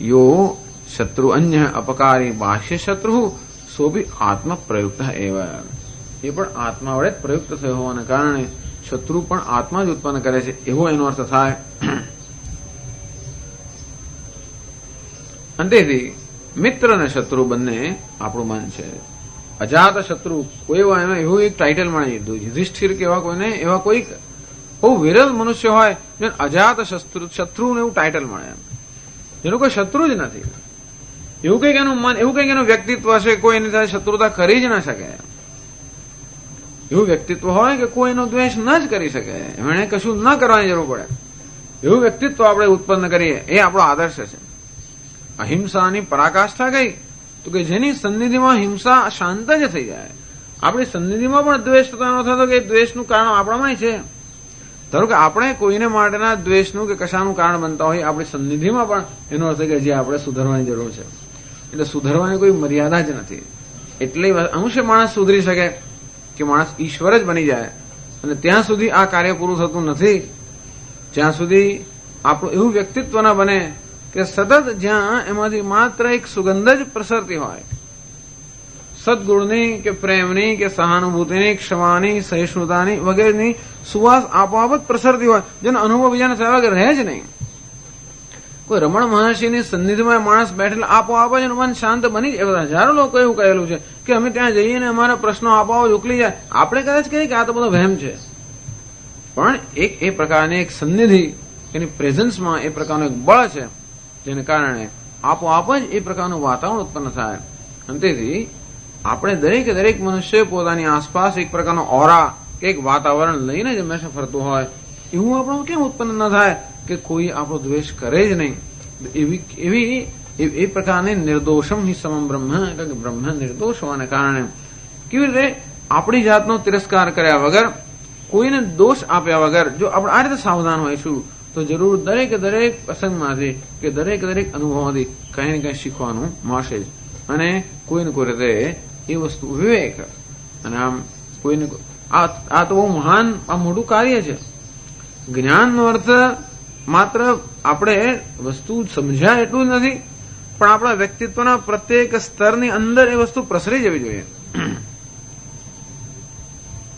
યો શત્રુ અન્ય અપકારી બાહ્ય શત્રુ સો ભી આત્મ પ્રયુક્ત એવા. એ પણ આત્મા વડે પ્રયુક્ત થયો હોવાને કારણે શત્રુ પણ આત્મા જ ઉત્પન્ન કરે છે એવો એનો અર્થ થાય. અને તેથી મિત્ર અને શત્રુ બંને આપણું મન છે. અજાત શત્રુ કોઈ એવું એક ટાઇટલ મળે યુધિષ્ઠિર કે એવા કોઈક બહુ વિરલ મનુષ્ય હોય જે અજાત શત્રુને એવું ટાઇટલ મળે, જેનું કોઈ શત્રુ જ નથી. એવું કંઈક એનું મન, એવું કંઈક એનું વ્યક્તિત્વ હશે, કોઈ એની સાથે શત્રુતા કરી જ ના શકે. એવું વ્યક્તિત્વ હોય કે કોઈ એનો દ્વેષ ન જ કરી શકે, એમણે કશું ન કરવાની જરૂર પડે, એવું વ્યક્તિત્વ આપણે ઉત્પન્ન કરીએ એ આપણો આદર્શ છે. અહિંસાની પરાકાષ્ઠા કઈ તો કે જેની સન્નિધિમાં હિંસા શાંત જ થઈ જાય. આપણી સન્નિધિમાં પણ દ્વેષ થતો એનો થતો કે દ્વેષનું કારણ આપણામાં છે. ધારો કે આપણે કોઈને માટેના દ્વેષનું કે કશાનું કારણ બનતા હોય આપણી સન્નિધિમાં પણ એનો અર્થ કે જે આપણે સુધરવાની જરૂર છે. એટલે સુધરવાની કોઈ મર્યાદા જ નથી. એટલે અંશે માણસ સુધરી શકે કે માણસ ઈશ્વર જ બની જાય. અને ત્યાં સુધી આ કાર્ય પૂરું થતું નથી જ્યાં સુધી આપણું એવું વ્યક્તિત્વ ન બને કે સતત જ્યાં એમાંથી માત્ર એક સુગંધ જ પ્રસરતી હોય, સદગુણની કે પ્રેમની કે સહાનુભૂતિની, ક્ષમાની, સહિષ્ણુતાની વગેરેની સુવાસ આપોઆપ જ પ્રસરતી હોય, જેનો અનુભવ બીજાને થયા વગર રહે જ નહીં. કોઈ રમણ મહર્ષિની સન્નિધિમાં માણસ બેઠેલા આપોઆપ જ એનું મન શાંત બની જાય. હજારો લોકો એવું કહેલું છે કે અમે ત્યાં જઈએ ને અમારા પ્રશ્નો આપોઆપ ઉકલી જાય. આપણે કદાચ કહીએ કે આ તો બધો વહેમ છે, પણ એ પ્રકારની એક સન્નિધિ એની પ્રેઝન્સમાં એ પ્રકારનું એક બળ છે જેને કારણે આપોઆપ જ એ પ્રકારનું વાતાવરણ ઉત્પન્ન થાય. અને તેથી આપણે દરેક મનુષ્ય પોતાની આસપાસ એક પ્રકારનો ઓરા કે એક વાતાવરણ લઈને જ હંમેશા ફરતું હોય. એવું આપણું કેમ ઉત્પન્ન ન થાય કે કોઈ આપણો દ્વેષ કરે જ નહીં. એ પ્રકારની નિર્દોષમ હિ સમમ બ્રહ્મ, કે બ્રહ્મ નિર્દોષ હોવાને કારણે કેવી રીતે આપણી જાતનો તિરસ્કાર કર્યા વગર, કોઈને દોષ આપ્યા વગર જો આપણે આ રીતે સાવધાન હોઈશું તો જરૂર દરેકે દરેક પ્રસંગમાંથી કે દરેકે દરેક અનુભવમાંથી કંઈ ને કંઈ શીખવાનું મળશે જ. અને કોઈને કોઈ રીતે એ વસ્તુ વિવેક અને આમ કોઈને આ તો બહુ મહાન આ મોટું કાર્ય છે. જ્ઞાનનો અર્થ માત્ર આપણે વસ્તુ સમજ્યા એટલું જ નથી, પણ આપણા વ્યક્તિત્વના પ્રત્યેક સ્તરની અંદર એ વસ્તુ પ્રસરી જવી જોઈએ,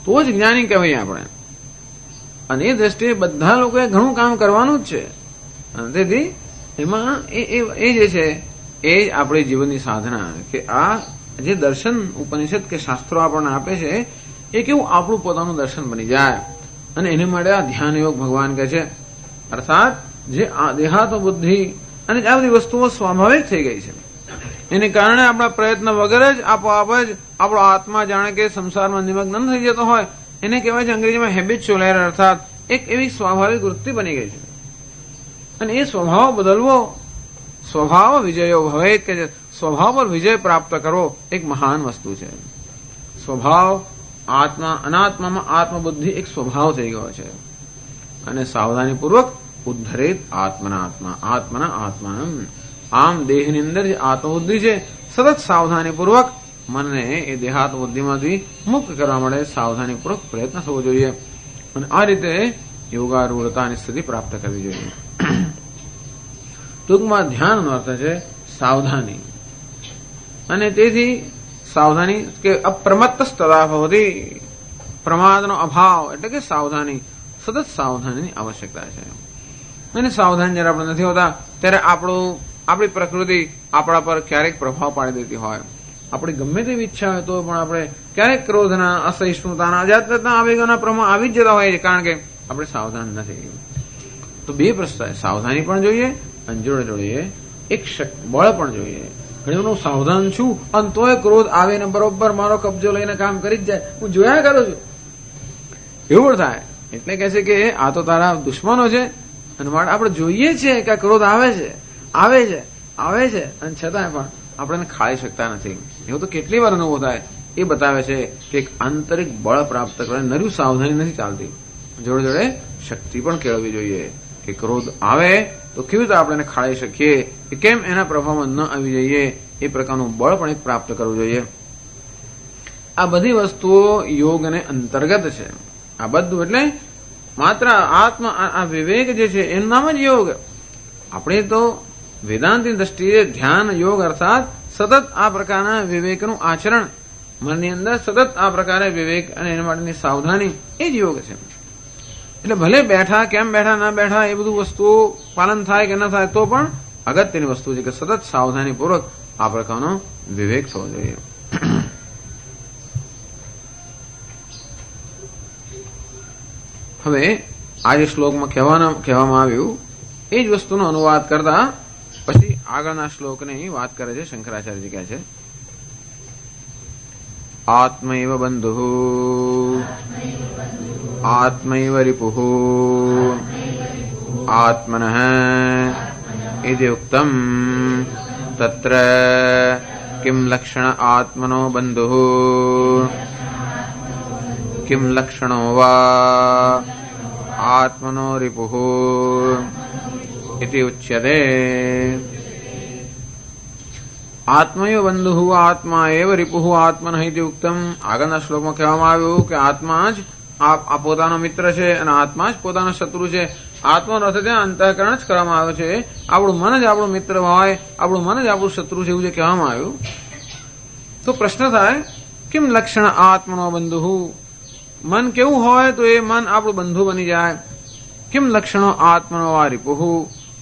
તો જ જ્ઞાની કહેવાય આપણે. અને એ દ્રષ્ટિએ બધા લોકોએ ઘણું કામ કરવાનું જ છે. અને તેથી એમાં એ જે છે એ જ આપણી જીવનની સાધના, કે આ જે દર્શન ઉપનિષદ કે શાસ્ત્રો આપણને આપે છે એ કેવું આપણું પોતાનું દર્શન બની જાય. અને એને માટે આ ધ્યાન યોગ ભગવાન કહે છે. અર્થાત જે દેહાત્મ બુદ્ધિ અને આ બધી વસ્તુઓ સ્વાભાવિક થઈ ગઈ છે, એને કારણે આપણા પ્રયત્ન વગર જ આપોઆપ જ આપણો આત્મા જાણે કે સંસારમાં નિમગ્ન થઈ જતો હોય, એને કહેવાય છે અંગ્રેજીમાં હેબિચ્યુઅલ એરર, અર્થાત એક એવી સ્વાભાવિક વૃત્તિ બની ગઈ છે. અને એ સ્વભાવ બદલવો, સ્વભાવ વિજયો ભવેત કે સ્વભાવ પર વિજય પ્રાપ્ત કરવો એક મહાન વસ્તુ છે. સ્વભાવ આત્મા અનાત્મામાં આત્મબુદ્ધિ એક સ્વભાવ થઈ ગયો છે. અને સાવધાનીપૂર્વક ઉદ્ધરેત આત્મના આત્માનમ. આમ દેહની અંદર જે આત્મબુદ્ધિ છે સતત સાવધાનીપૂર્વક મનને એ દેહાત્મબુદ્ધિમાંથી મુક્ત કરવા માટે સાવધાનીપૂર્વક પ્રયત્ન થવો જોઈએ. અને આ રીતે યોગારૂઢતાની સ્થિતિ પ્રાપ્ત કરવી જોઈએ. ટૂંકમાં ધ્યાનનો અર્થ છે સાવધાની. અને તેથી સાવધાની કે અપ્રમત્ત તથા ભવતી, પ્રમાદનો અભાવ એટલે કે સાવધાની, સતત સાવધાનીની આવશ્યકતા છે. અને સાવધાન જયારે આપણે નથી હોતા ત્યારે આપણી પ્રકૃતિ આપણા પર ક્યારેક પ્રભાવ પાડી દેતી હોય. આપણી ગમે તેવી ઈચ્છા હોય તો પણ આપણે ક્યારેક ક્રોધના, અસહિષ્ણુતાના, જાતના આવેગોના પ્રમાણ આવી જ જતા હોય છે, કારણ કે આપણે સાવધાન નથી. તો બે પ્રશ્ન, સાવધાની પણ જોઈએ અને જોડે જોડે એક બળ પણ જોઈએ. ઘણી હું સાવધાન છું અને તોય ક્રોધ આવે ને બરોબર મારો કબજો લઈને કામ કરી જ જાય, હું જોયા કરું છું, એવું પણ થાય. એટલે કહે છે કે આ તો તારા દુશ્મનો છે અને માટે આપણે જોઈએ છીએ કે ક્રોધ આવે છે અને છતાંય પણ આપણે એને ખાઈ શકતા નથી. એવું તો કેટલી વાર અનુભવ થાય. એ બતાવે છે કે એક આંતરિક બળ પ્રાપ્ત કરવાની નર્યું સાવધાની નથી ચાલતી. જોડે જોડે શક્તિ પણ કેળવવી જોઈએ કે ક્રોધ આવે તો કેવી રીતે આપણે એને ખાઈ શકીએ, કે કેમ એના પ્રભાવમાં ન આવી જઈએ, એ પ્રકારનું બળ પણ એક પ્રાપ્ત કરવું જોઈએ. આ બધી વસ્તુઓ યોગને અંતર્ગત છે. આ બધું એટલે માત્ર આ વિવેક જે છે એનું નામ જ યોગ. આપણે તો વેદાંતની દ્રષ્ટિએ ધ્યાન યોગ અર્થાત સતત આ પ્રકારના વિવેકનું આચરણ, મનની અંદર સતત આ પ્રકારે વિવેક અને એના માટેની સાવધાની એ જ યોગ છે. એટલે ભલે બેઠા કેમ બેઠા ના બેઠા એ બધું વસ્તુઓ પાલન થાય કે ન થાય તો પણ અગત્યની વસ્તુ છે કે સતત સાવધાનીપૂર્વક આ પ્રકારનો વિવેક થવો જોઈએ. હવે આ જે શ્લોકમાં કહેવામાં આવ્યું એ જ વસ્તુનો અનુવાદ કરતા પછી આગળના શ્લોકની વાત કરે છે. શંકરાચાર્યજી કહે છે, આત્મૈવ બંધુઃ આત્મૈવ રિપુઃ આત્મનઃ ઇતિ ઉક્તમ તત્ર કિમ લક્ષણ આત્મનો બંધુઃ કિમ લક્ષણો વા આત્મનો રિપુઃ ઇતિ ઉચ્યતે. આત્મૈવ બંધુઃ આત્મા એવ રિપુઃ આત્મનઃ ઇતિ ઉક્તમ. આગળના શ્લોકમાં કહેવામાં આવ્યું કે આત્મા જ આ પોતાનો મિત્ર છે અને આત્મા જ પોતાનો શત્રુ છે. આત્માનો અર્થ ત્યાં અંતઃકરણ જ કરવામાં આવ્યો છે. આપણું મન જ આપણું મિત્ર હોય, આપણું મન જ આપણું શત્રુ છે, એવું જે કહેવામાં આવ્યું. તો પ્રશ્ન થાય, કેમ લક્ષણ આત્મનો બંધુઃ, મન કેવું હોય તો એ મન આપણું બંધુ બની જાય. કેમ લક્ષણો આત્મનો વા રિપુઃ,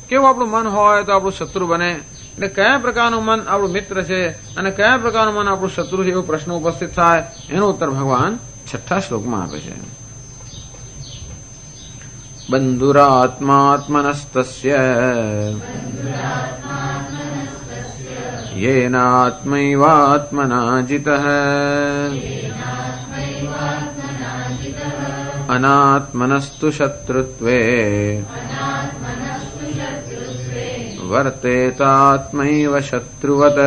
કેવું આપણું મન હોય તો આપણું શત્રુ બને. એટલે કયા પ્રકારનું મન આપણું મિત્ર છે અને કયા પ્રકારનું મન આપણું શત્રુ છે, એવો પ્રશ્ન ઉપસ્થિત થાય. એનો ઉત્તર ભગવાન 6થા શ્લોકમાં આપે છે. બંધુરાત્માત્મનસ્તસ્ય યેનાત્મૈવાત્મના જિતઃ અનાત્મનસ્તુ શત્રુત્વે વર્તેતાત્મૈવ શત્રુવત.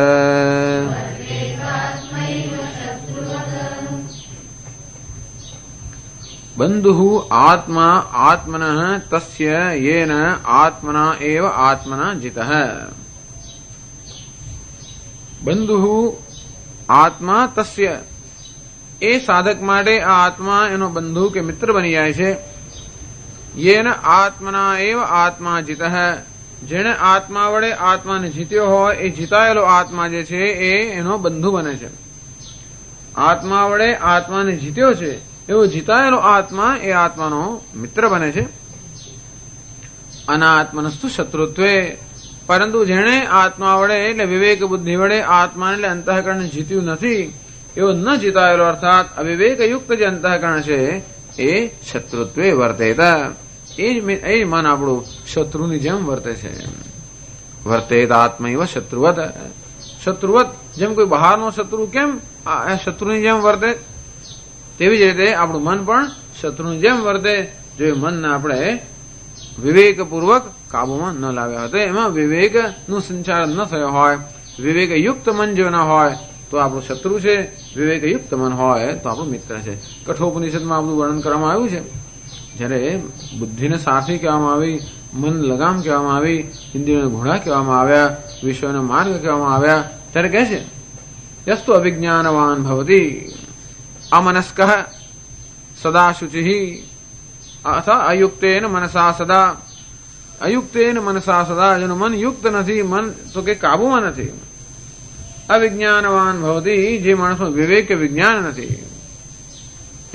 બંધુ આત્મા આત્મનઃ તસ્ય યેન આત્મના એવ આત્મના જીતઃ. બંધુ આત્મા તસ્ય, એ સાધક માટે આ આત્મા એનો બંધુ કે મિત્ર બની જાય છે. યેન આત્મના એવ આત્મા જીતઃ, જેણે આત્મા વડે આત્માને જીત્યો હોય એ જીતાયેલો આત્મા જે છે એ એનો બંધુ બને છે. આત્મા વડે આત્માને જીત્યો છે એવો જીતાયેલો આત્મા એ આત્માનો મિત્ર બને છે. અનાત્મનસ્તુ શત્રુત્વે, પરંતુ જેણે આત્મા વડે એટલે વિવેક બુદ્ધિ વડે આત્માને એટલે અંતઃકરણને જીત્યું નથી એવો ન જીતાયેલો અર્થાત અવિવેકયુક્ત જે અંતઃકરણ છે એ શત્રુત્વે વર્તેત, એ જ મન આપણું શત્રુની જેમ વર્તે છે. વર્તેત આત્મૈવ શત્રુવત, શત્રુવત જેમ કોઈ બહારનો શત્રુ કેમ શત્રુની જેમ વર્તે તેવી જ રીતે આપણું મન પણ શત્રુની જેમ વર્તે. જો એ મનને આપણે વિવેકપૂર્વક કાબુમાં ન લાવ્યા હોય તો એમાં વિવેકનું સંચાલન ન થયો હોય, વિવેકયુક્ત મન જો ન હોય તો આપણું શત્રુ છે, વિવેકયુક્ત મન હોય તો આપણું મિત્ર છે. કઠોપનિષદમાં આપણું વર્ણન કરવામાં આવ્યું છે. જ્યારે બુદ્ધિને સાથી કહેવામાં આવી, મન લગામ કહેવામાં આવી, ઇન્દ્રિયોને ઘોડા કહેવામાં આવ્યા, વિશ્વને માર્ગ કહેવામાં આવ્યા, ત્યારે કહે છે યસ્તુ અવિજ્ઞાનવાન ભવતી અમનસ્ક સદા શુચિ અથવા અયુક્તેન મનસા સદા, અયુક્તેન મનસા સદા, જેનું મન યુક્ત નથી, મન તો કે કાબુમાં નથી. અવિજ્ઞાનવાન ભવતી, જે માણસમાં વિવેક કે વિજ્ઞાન નથી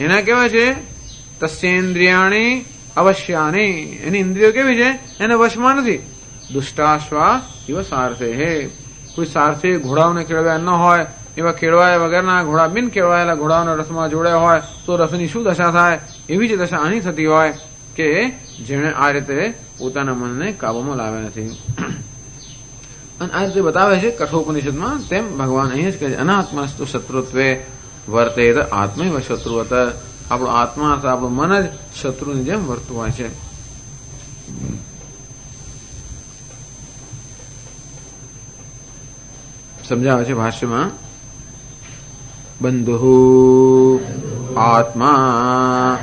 એના કેવા છે તસ્યેન્દ્રિયાણી અવશ્યાની, એની ઇન્દ્રિયો કેવી છે એને વશમાં નથી. દુષ્ટાશ્વા ઇવ સારથે, હે કોઈ સારથે ઘોડાઓને કેળવ્યા ન હોય એવા કેળવાયા વગરના ઘોડા, બિન કેળવાયેલા ઘોડાઓના રસમાં જોડ્યા હોય તો રસની શું દશા થાય, એવી જ દશા આની થતી હોય કે જેણે આ રીતે પોતાના મનને કાબુમાં લાવ્યા નથી. અને આ રીતે બતાવે છે કઠોપનિષદમાં, તેમ ભગવાન અહીંયા જ કહે છે અનાત્મસ્તુ શત્રુત્વે વર્તેત આત્મૈવ શત્રુવત, આપણો આત્મા અર્થાત આપણું મન જ શત્રુની જેમ વર્તતું હોય છે. સમજાવે છે ભાષ્યમાં, બંધુ આત્મા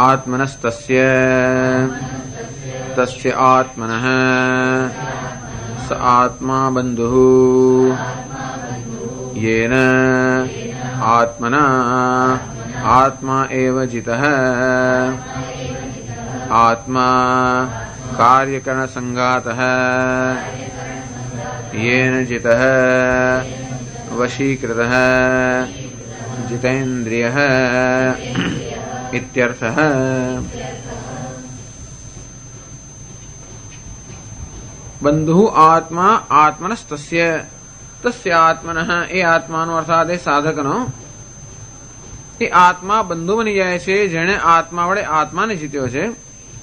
આત્મનસ્તસ્ય તસ્ય આત્મનઃ સ આત્મા બંધુ યેન આત્મના આત્મા એવ જીતઃ. આત્મા કાર્યકરણ સંઘાતઃ યેન જીતઃ વશીકૃતઃ જીતેન્દ્રિયઃ ઇત્યર્થઃ. બંધુ આત્મા આત્મનસ્તસ્ય તસ્ય આત્મનઃ, એ આત્માનો અર્થાત એ સાધકનો એ આત્મા બંધુ બની જાય છે જેણે આત્મા વડે આત્માને જીત્યો છે.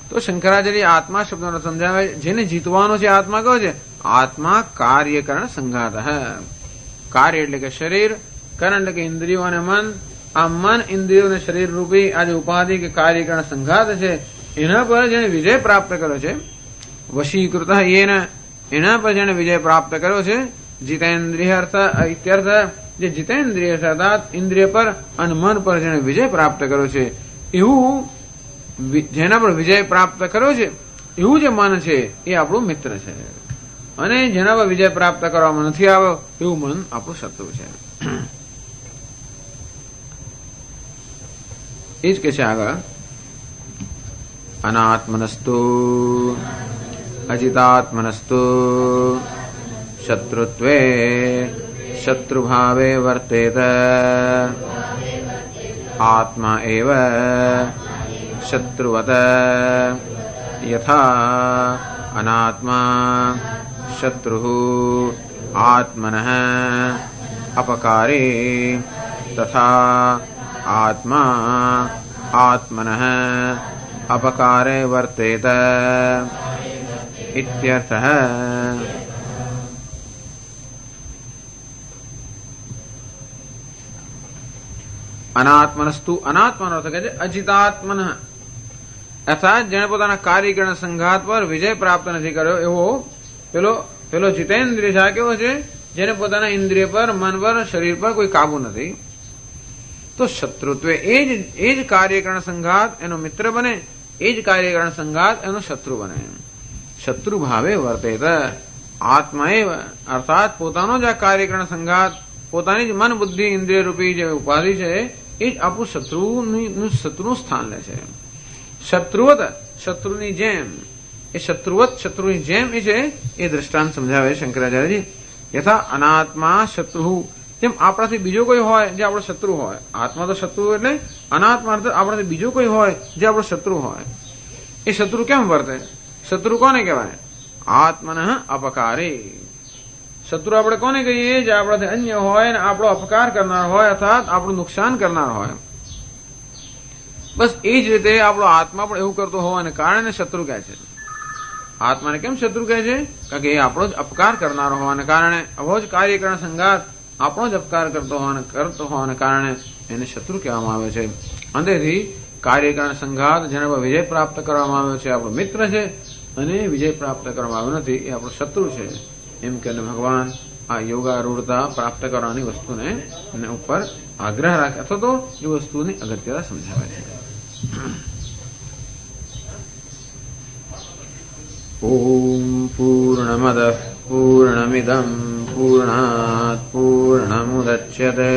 તો શંકરાચાર્ય આત્મા શબ્દનો સમજાવે, જેને જીતવાનો છે આત્મા કયો છે? આત્મા કાર્યકરણ સંઘાત. કાર્ય એટલે કે શરીર, કરણ એટલે કે ઇન્દ્રિયો અને મન. આ મન ઇન્દ્રિયો અને શરીર રૂપી આજે ઉપાધિ કે કાર્યકરણ સંઘાત છે એના પર જેને વિજય પ્રાપ્ત કર્યો છે, વશીકૃત એના પર જેને વિજય પ્રાપ્ત કર્યો છે, જીતેન્દ્રિય અર્થ ઇત્યર્થ, જે જીતેન્દ્રિય અર્થાત ઇન્દ્રિય પર અને મન પર જેને વિજય પ્રાપ્ત કર્યો છે, એવું જેના પર વિજય પ્રાપ્ત કર્યો છે એવું જે મન છે એ આપણું મિત્ર છે. અને જેના પર વિજય પ્રાપ્ત કરવામાં નથી આવ્યો એવું મન આપણું શત્રુ છે. એ જ કે છે આગળ, અનાત્મનસ્તુ અજિતાત્મનસ્તુ શત્રુત્વે શત્રુભાવે વર્તેત. આત્મા એવ શત્રુવત યથા અનાત્મા શત્રુ આત્મનઃ અપકારે તથા આત્મા આત્મનઃ અપકારે વર્તેત ઇત્યર્થઃ. અનાત્મનસ્તુ, અનાત્માનો અર્થ કહે છે અજિતાત્મન, અર્થાત જેણે પોતાના કાર્યકરણ સંઘાત પર વિજય પ્રાપ્ત નથી કર્યો એવો પેલો જીતેન્દ્રિય કેવો છે? જેને પોતાના ઇન્દ્રિય પર, મન પર, શરીર પર કોઈ કાબુ નથી. તો શત્રુત્વ એ જ કાર્યકરણ સંઘાત એનો મિત્ર બને, એ જ કાર્યકરણ સંઘાત એનો શત્રુ બને. શત્રુ ભાવે વર્તેત આત્માએવ, અર્થાત પોતાનો જ આ કાર્યકરણ સંઘાત, પોતાની જ મન બુદ્ધિ ઇન્દ્રિય રૂપી જે ઉપાધિ છે એ જ આપણું શત્રુનું સ્થાન લે છે. શત્રુવત, શત્રુની જેમ, એ શત્રુવત શત્રુની જેમ એ છે એ દ્રષ્ટાંત સમજાવે શંકરાચાર્યજી. યથા અનાત્મા શત્રુ, જેમ આપણાથી બીજો કોઈ હોય જે આપણો શત્રુ હોય. આત્મા તો શત્રુ એટલે અનાત્મા અર્થ આપણાથી બીજો કોઈ હોય જે આપણો શત્રુ હોય. એ શત્રુ કેમ વર્તે? શત્રુ કોને કહેવાય? આત્મન અપકારી. શત્રુ આપણે કોને કહીએ? જે આપણાથી અન્ય હોય અને આપણો અપકાર કરનાર હોય, અર્થાત આપણું નુકસાન કરનાર હોય. બસ એ જ રીતે આપણો આત્મા પણ એવું કરતો હોવાને કારણે શત્રુ કહે છે. આત્માને કેમ શત્રુ કહે છે? કારણ કે એ આપણો જ અપકાર કરનારો હોવાને કારણે, આવો જ કાર્યકરણ સંઘાત આપણો જ અપકાર કરતો હોવાને કારણે એને શત્રુ કહેવામાં આવે છે. અંતેથી કાર્યકરણ સંઘાત જેના પર વિજય પ્રાપ્ત કરવામાં આવ્યો છે આપણો મિત્ર છે, અને વિજય પ્રાપ્ત કરવામાં આવ્યો નથી એ આપણો શત્રુ છે. એમ કે ભગવાન આ યોગારૂઢતા પ્રાપ્ત કરવાની વસ્તુને ઉપર આગ્રહ રાખે અથવા તો એ વસ્તુની અગત્યતા સમજાવે છે. ઓમ પૂર્ણમદ પૂર્ણમિદં પૂર્ણાત પૂર્ણમુદચ્યતે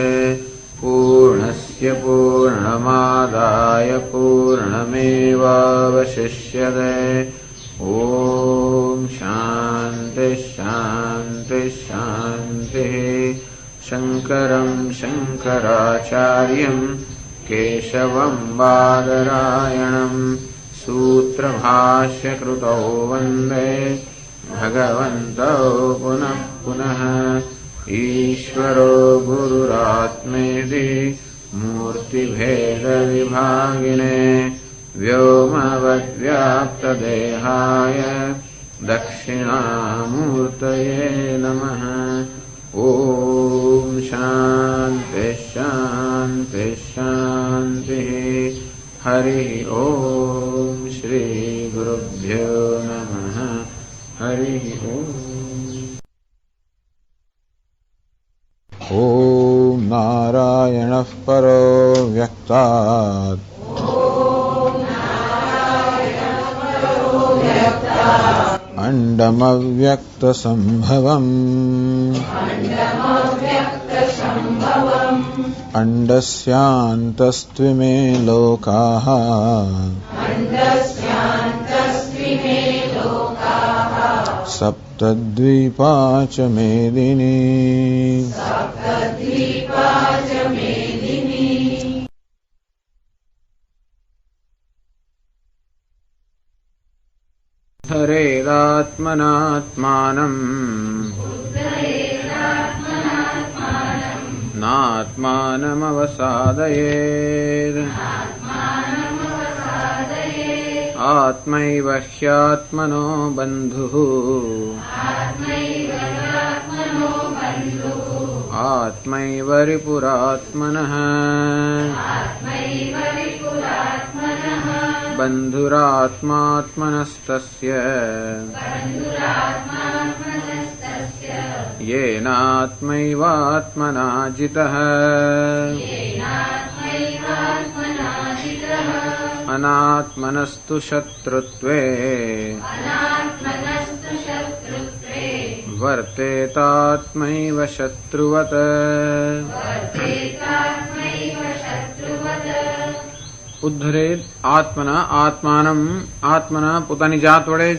પૂર્ણસ્ય પૂર્ણમાદાય પૂર્ણમેવાવશિષ્યતે. ઓમ શાંતિ શાંતિ શાંતિ. શંકરં શંકરાચાર્યં કેશવં બાદરાયણં સૂત્રભાષ્યકૃતૌ વંદે ભગવन्तૌ પુનઃ પુનઃ. ઈશ્વરો ગુરુરાત્મેતિ મૂર્તિભેદવિભાગિને વ્યોમવદ્વ્યાપ્તદેહાય દક્ષિણામૂર્તયે નમઃ. ઓમ શાંતિ શાંતિ શાંતિ. હરિ ઓમ શ્રી ગુરુભ્યો નમઃ. હરિ ઓમ. ઓમ નારાયણઃ પરો વ્યક્તાत् અંડમવ્યક્તસંભવम् અંડસ્યાन्तસ્ત્વિમે લોકાઃ સપ્તદ્વીપા ચ મેદિની. ધરેદાત્મનાત્માનં નાત્માનમવસાદયેत्. આત્મૈવ હ્યાત્મનો બંધુઃ આત્મૈવ રિપુરાત્મનઃ. બંધુરાત્માત્મનસ્તસ્ય યેનાત્મૈવાત્મના જિતઃ. અનાત્મનસ્તુ શત્રુત્વે વર્તેતાત્મૈવ શત્રુવત. ઉદ્ધરેત આત્મના આત્માનમ, આત્મના પોતાની જાત વડે જ,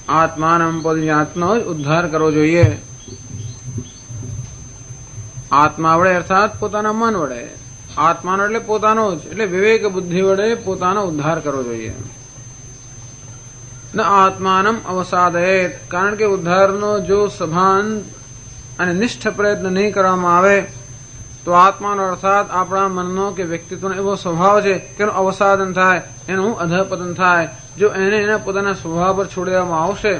આત્માનમ પોતાની જાતનો જ ઉદ્ધાર કરવો જોઈએ. આત્મા વડે અર્થાત પોતાના મન વડે. આત્માનો એટલે પોતાનો જ, એટલે વિવેક બુદ્ધિ વડે પોતાનો ઉદ્ધાર કરવો જોઈએ. ન આત્માનમ અવસાદયેત, કારણ કે ઉદ્ધારનો જો સભાન અને નિષ્ઠ પ્રયત્ન નહીં કરવામાં આવે તો આત્માનો અર્થાત આપણા મનનો કે વ્યક્તિત્વનો એવો સ્વભાવ છે કે એનું અવસાદન થાય, એનું અધપતન થાય. જો એને એના પોતાના સ્વભાવ પર છોડી દેવામાં આવશે,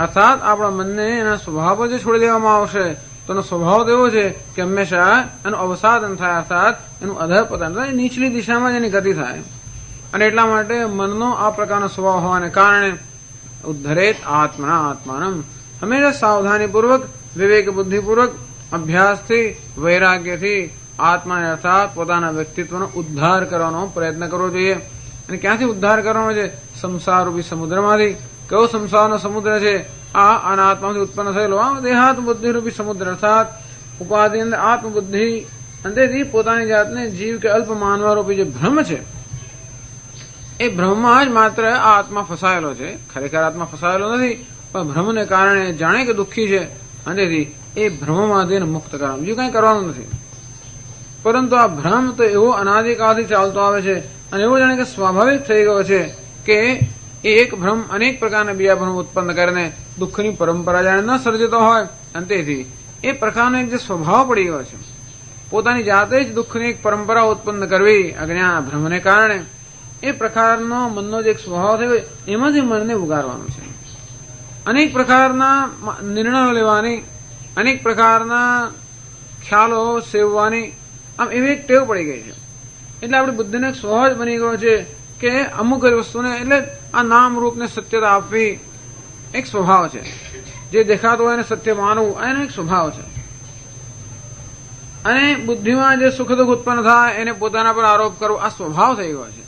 અર્થાત આપણા મનને એના સ્વભાવ પર જો છોડી દેવામાં આવશે તો એનો સ્વભાવ તો એવો છે કે હંમેશા એનું અવસાદન થાય, અર્થાત એનું અધપતન થાય, નીચલી દિશામાં જ એની ગતિ થાય. અને એટલા માટે મનનો આ પ્રકારનો સ્વભાવ હોવાને કારણે ઉદ્ધરેત આત્મના આત્માનમ, હંમેશા સાવધાનીપૂર્વક વિવેક બુદ્ધિપૂર્વક અભ્યાસથી વૈરાગ્યથી આત્માને અર્થાત પોતાના વ્યક્તિત્વનો ઉદ્ધાર કરવાનો પ્રયત્ન કરવો જોઈએ. અને ક્યાંથી ઉદ્ધાર કરવાનો છે? સંસાર રૂપી સમુદ્રમાંથી. કયો સંસારનો સમુદ્ર છે? આ અનાત્માથી ઉત્પન્ન થયેલો આ દેહાત્મ બુદ્ધિ રૂપી સમુદ્ર, અર્થાત ઉપાધિ અંદર આત્મબુદ્ધિ અંતેથી પોતાની જાતને જીવ કે અલ્પ માનવા રૂપી જે ભ્રમ છે, એ ભ્રમમાં જ માત્ર આ આત્મા ફસાયેલો છે. ખરેખર આત્મા ફસાયેલો નથી, પણ ભ્રમને કારણે જાણે કે દુઃખી છે, અંતેથી એ ભ્રમમાંથી મુક્ત કરવાનું, બીજું કંઈ કરવાનું નથી. પરંતુ આ ભ્રમ તો એવો અનાદિકાળથી ચાલતો આવે છે અને એવો જાણે કે સ્વાભાવિક થઈ ગયો છે કે એક ભ્રમ અનેક પ્રકારના બીજા ભ્રમ ઉત્પન્ન કરીને દુઃખની પરંપરા જાણે ન સર્જતો હોય, અને તેથી એ પ્રકારનો એક જે સ્વભાવ પડી ગયો છે, પોતાની જાતે જ દુઃખની એક પરંપરા ઉત્પન્ન કરવી અજ્ઞાન ભ્રમને કારણે, એ પ્રકારનો મનનો જે એક સ્વભાવ થયો એમાંથી મનને ઉગારવાનું છે. અનેક પ્રકારના નિર્ણયો લેવાની, અનેક પ્રકારના ખ્યાલો સેવવાની આમ એવી એક ટેવ પડી ગઈ છે. એટલે આપણી બુદ્ધિને એક સ્વભાવ જ બની ગયો છે કે અમુક જ વસ્તુને એટલે આ નામ રૂપને સત્યતા આપવી એક સ્વભાવ છે. જે દેખાતું હોય એને સત્ય માનવું એનો એક સ્વભાવ છે. અને બુદ્ધિમાં જે સુખ દુઃખ ઉત્પન્ન થાય એને પોતાના પર આરોપ કરવો આ સ્વભાવ થઈ ગયો છે.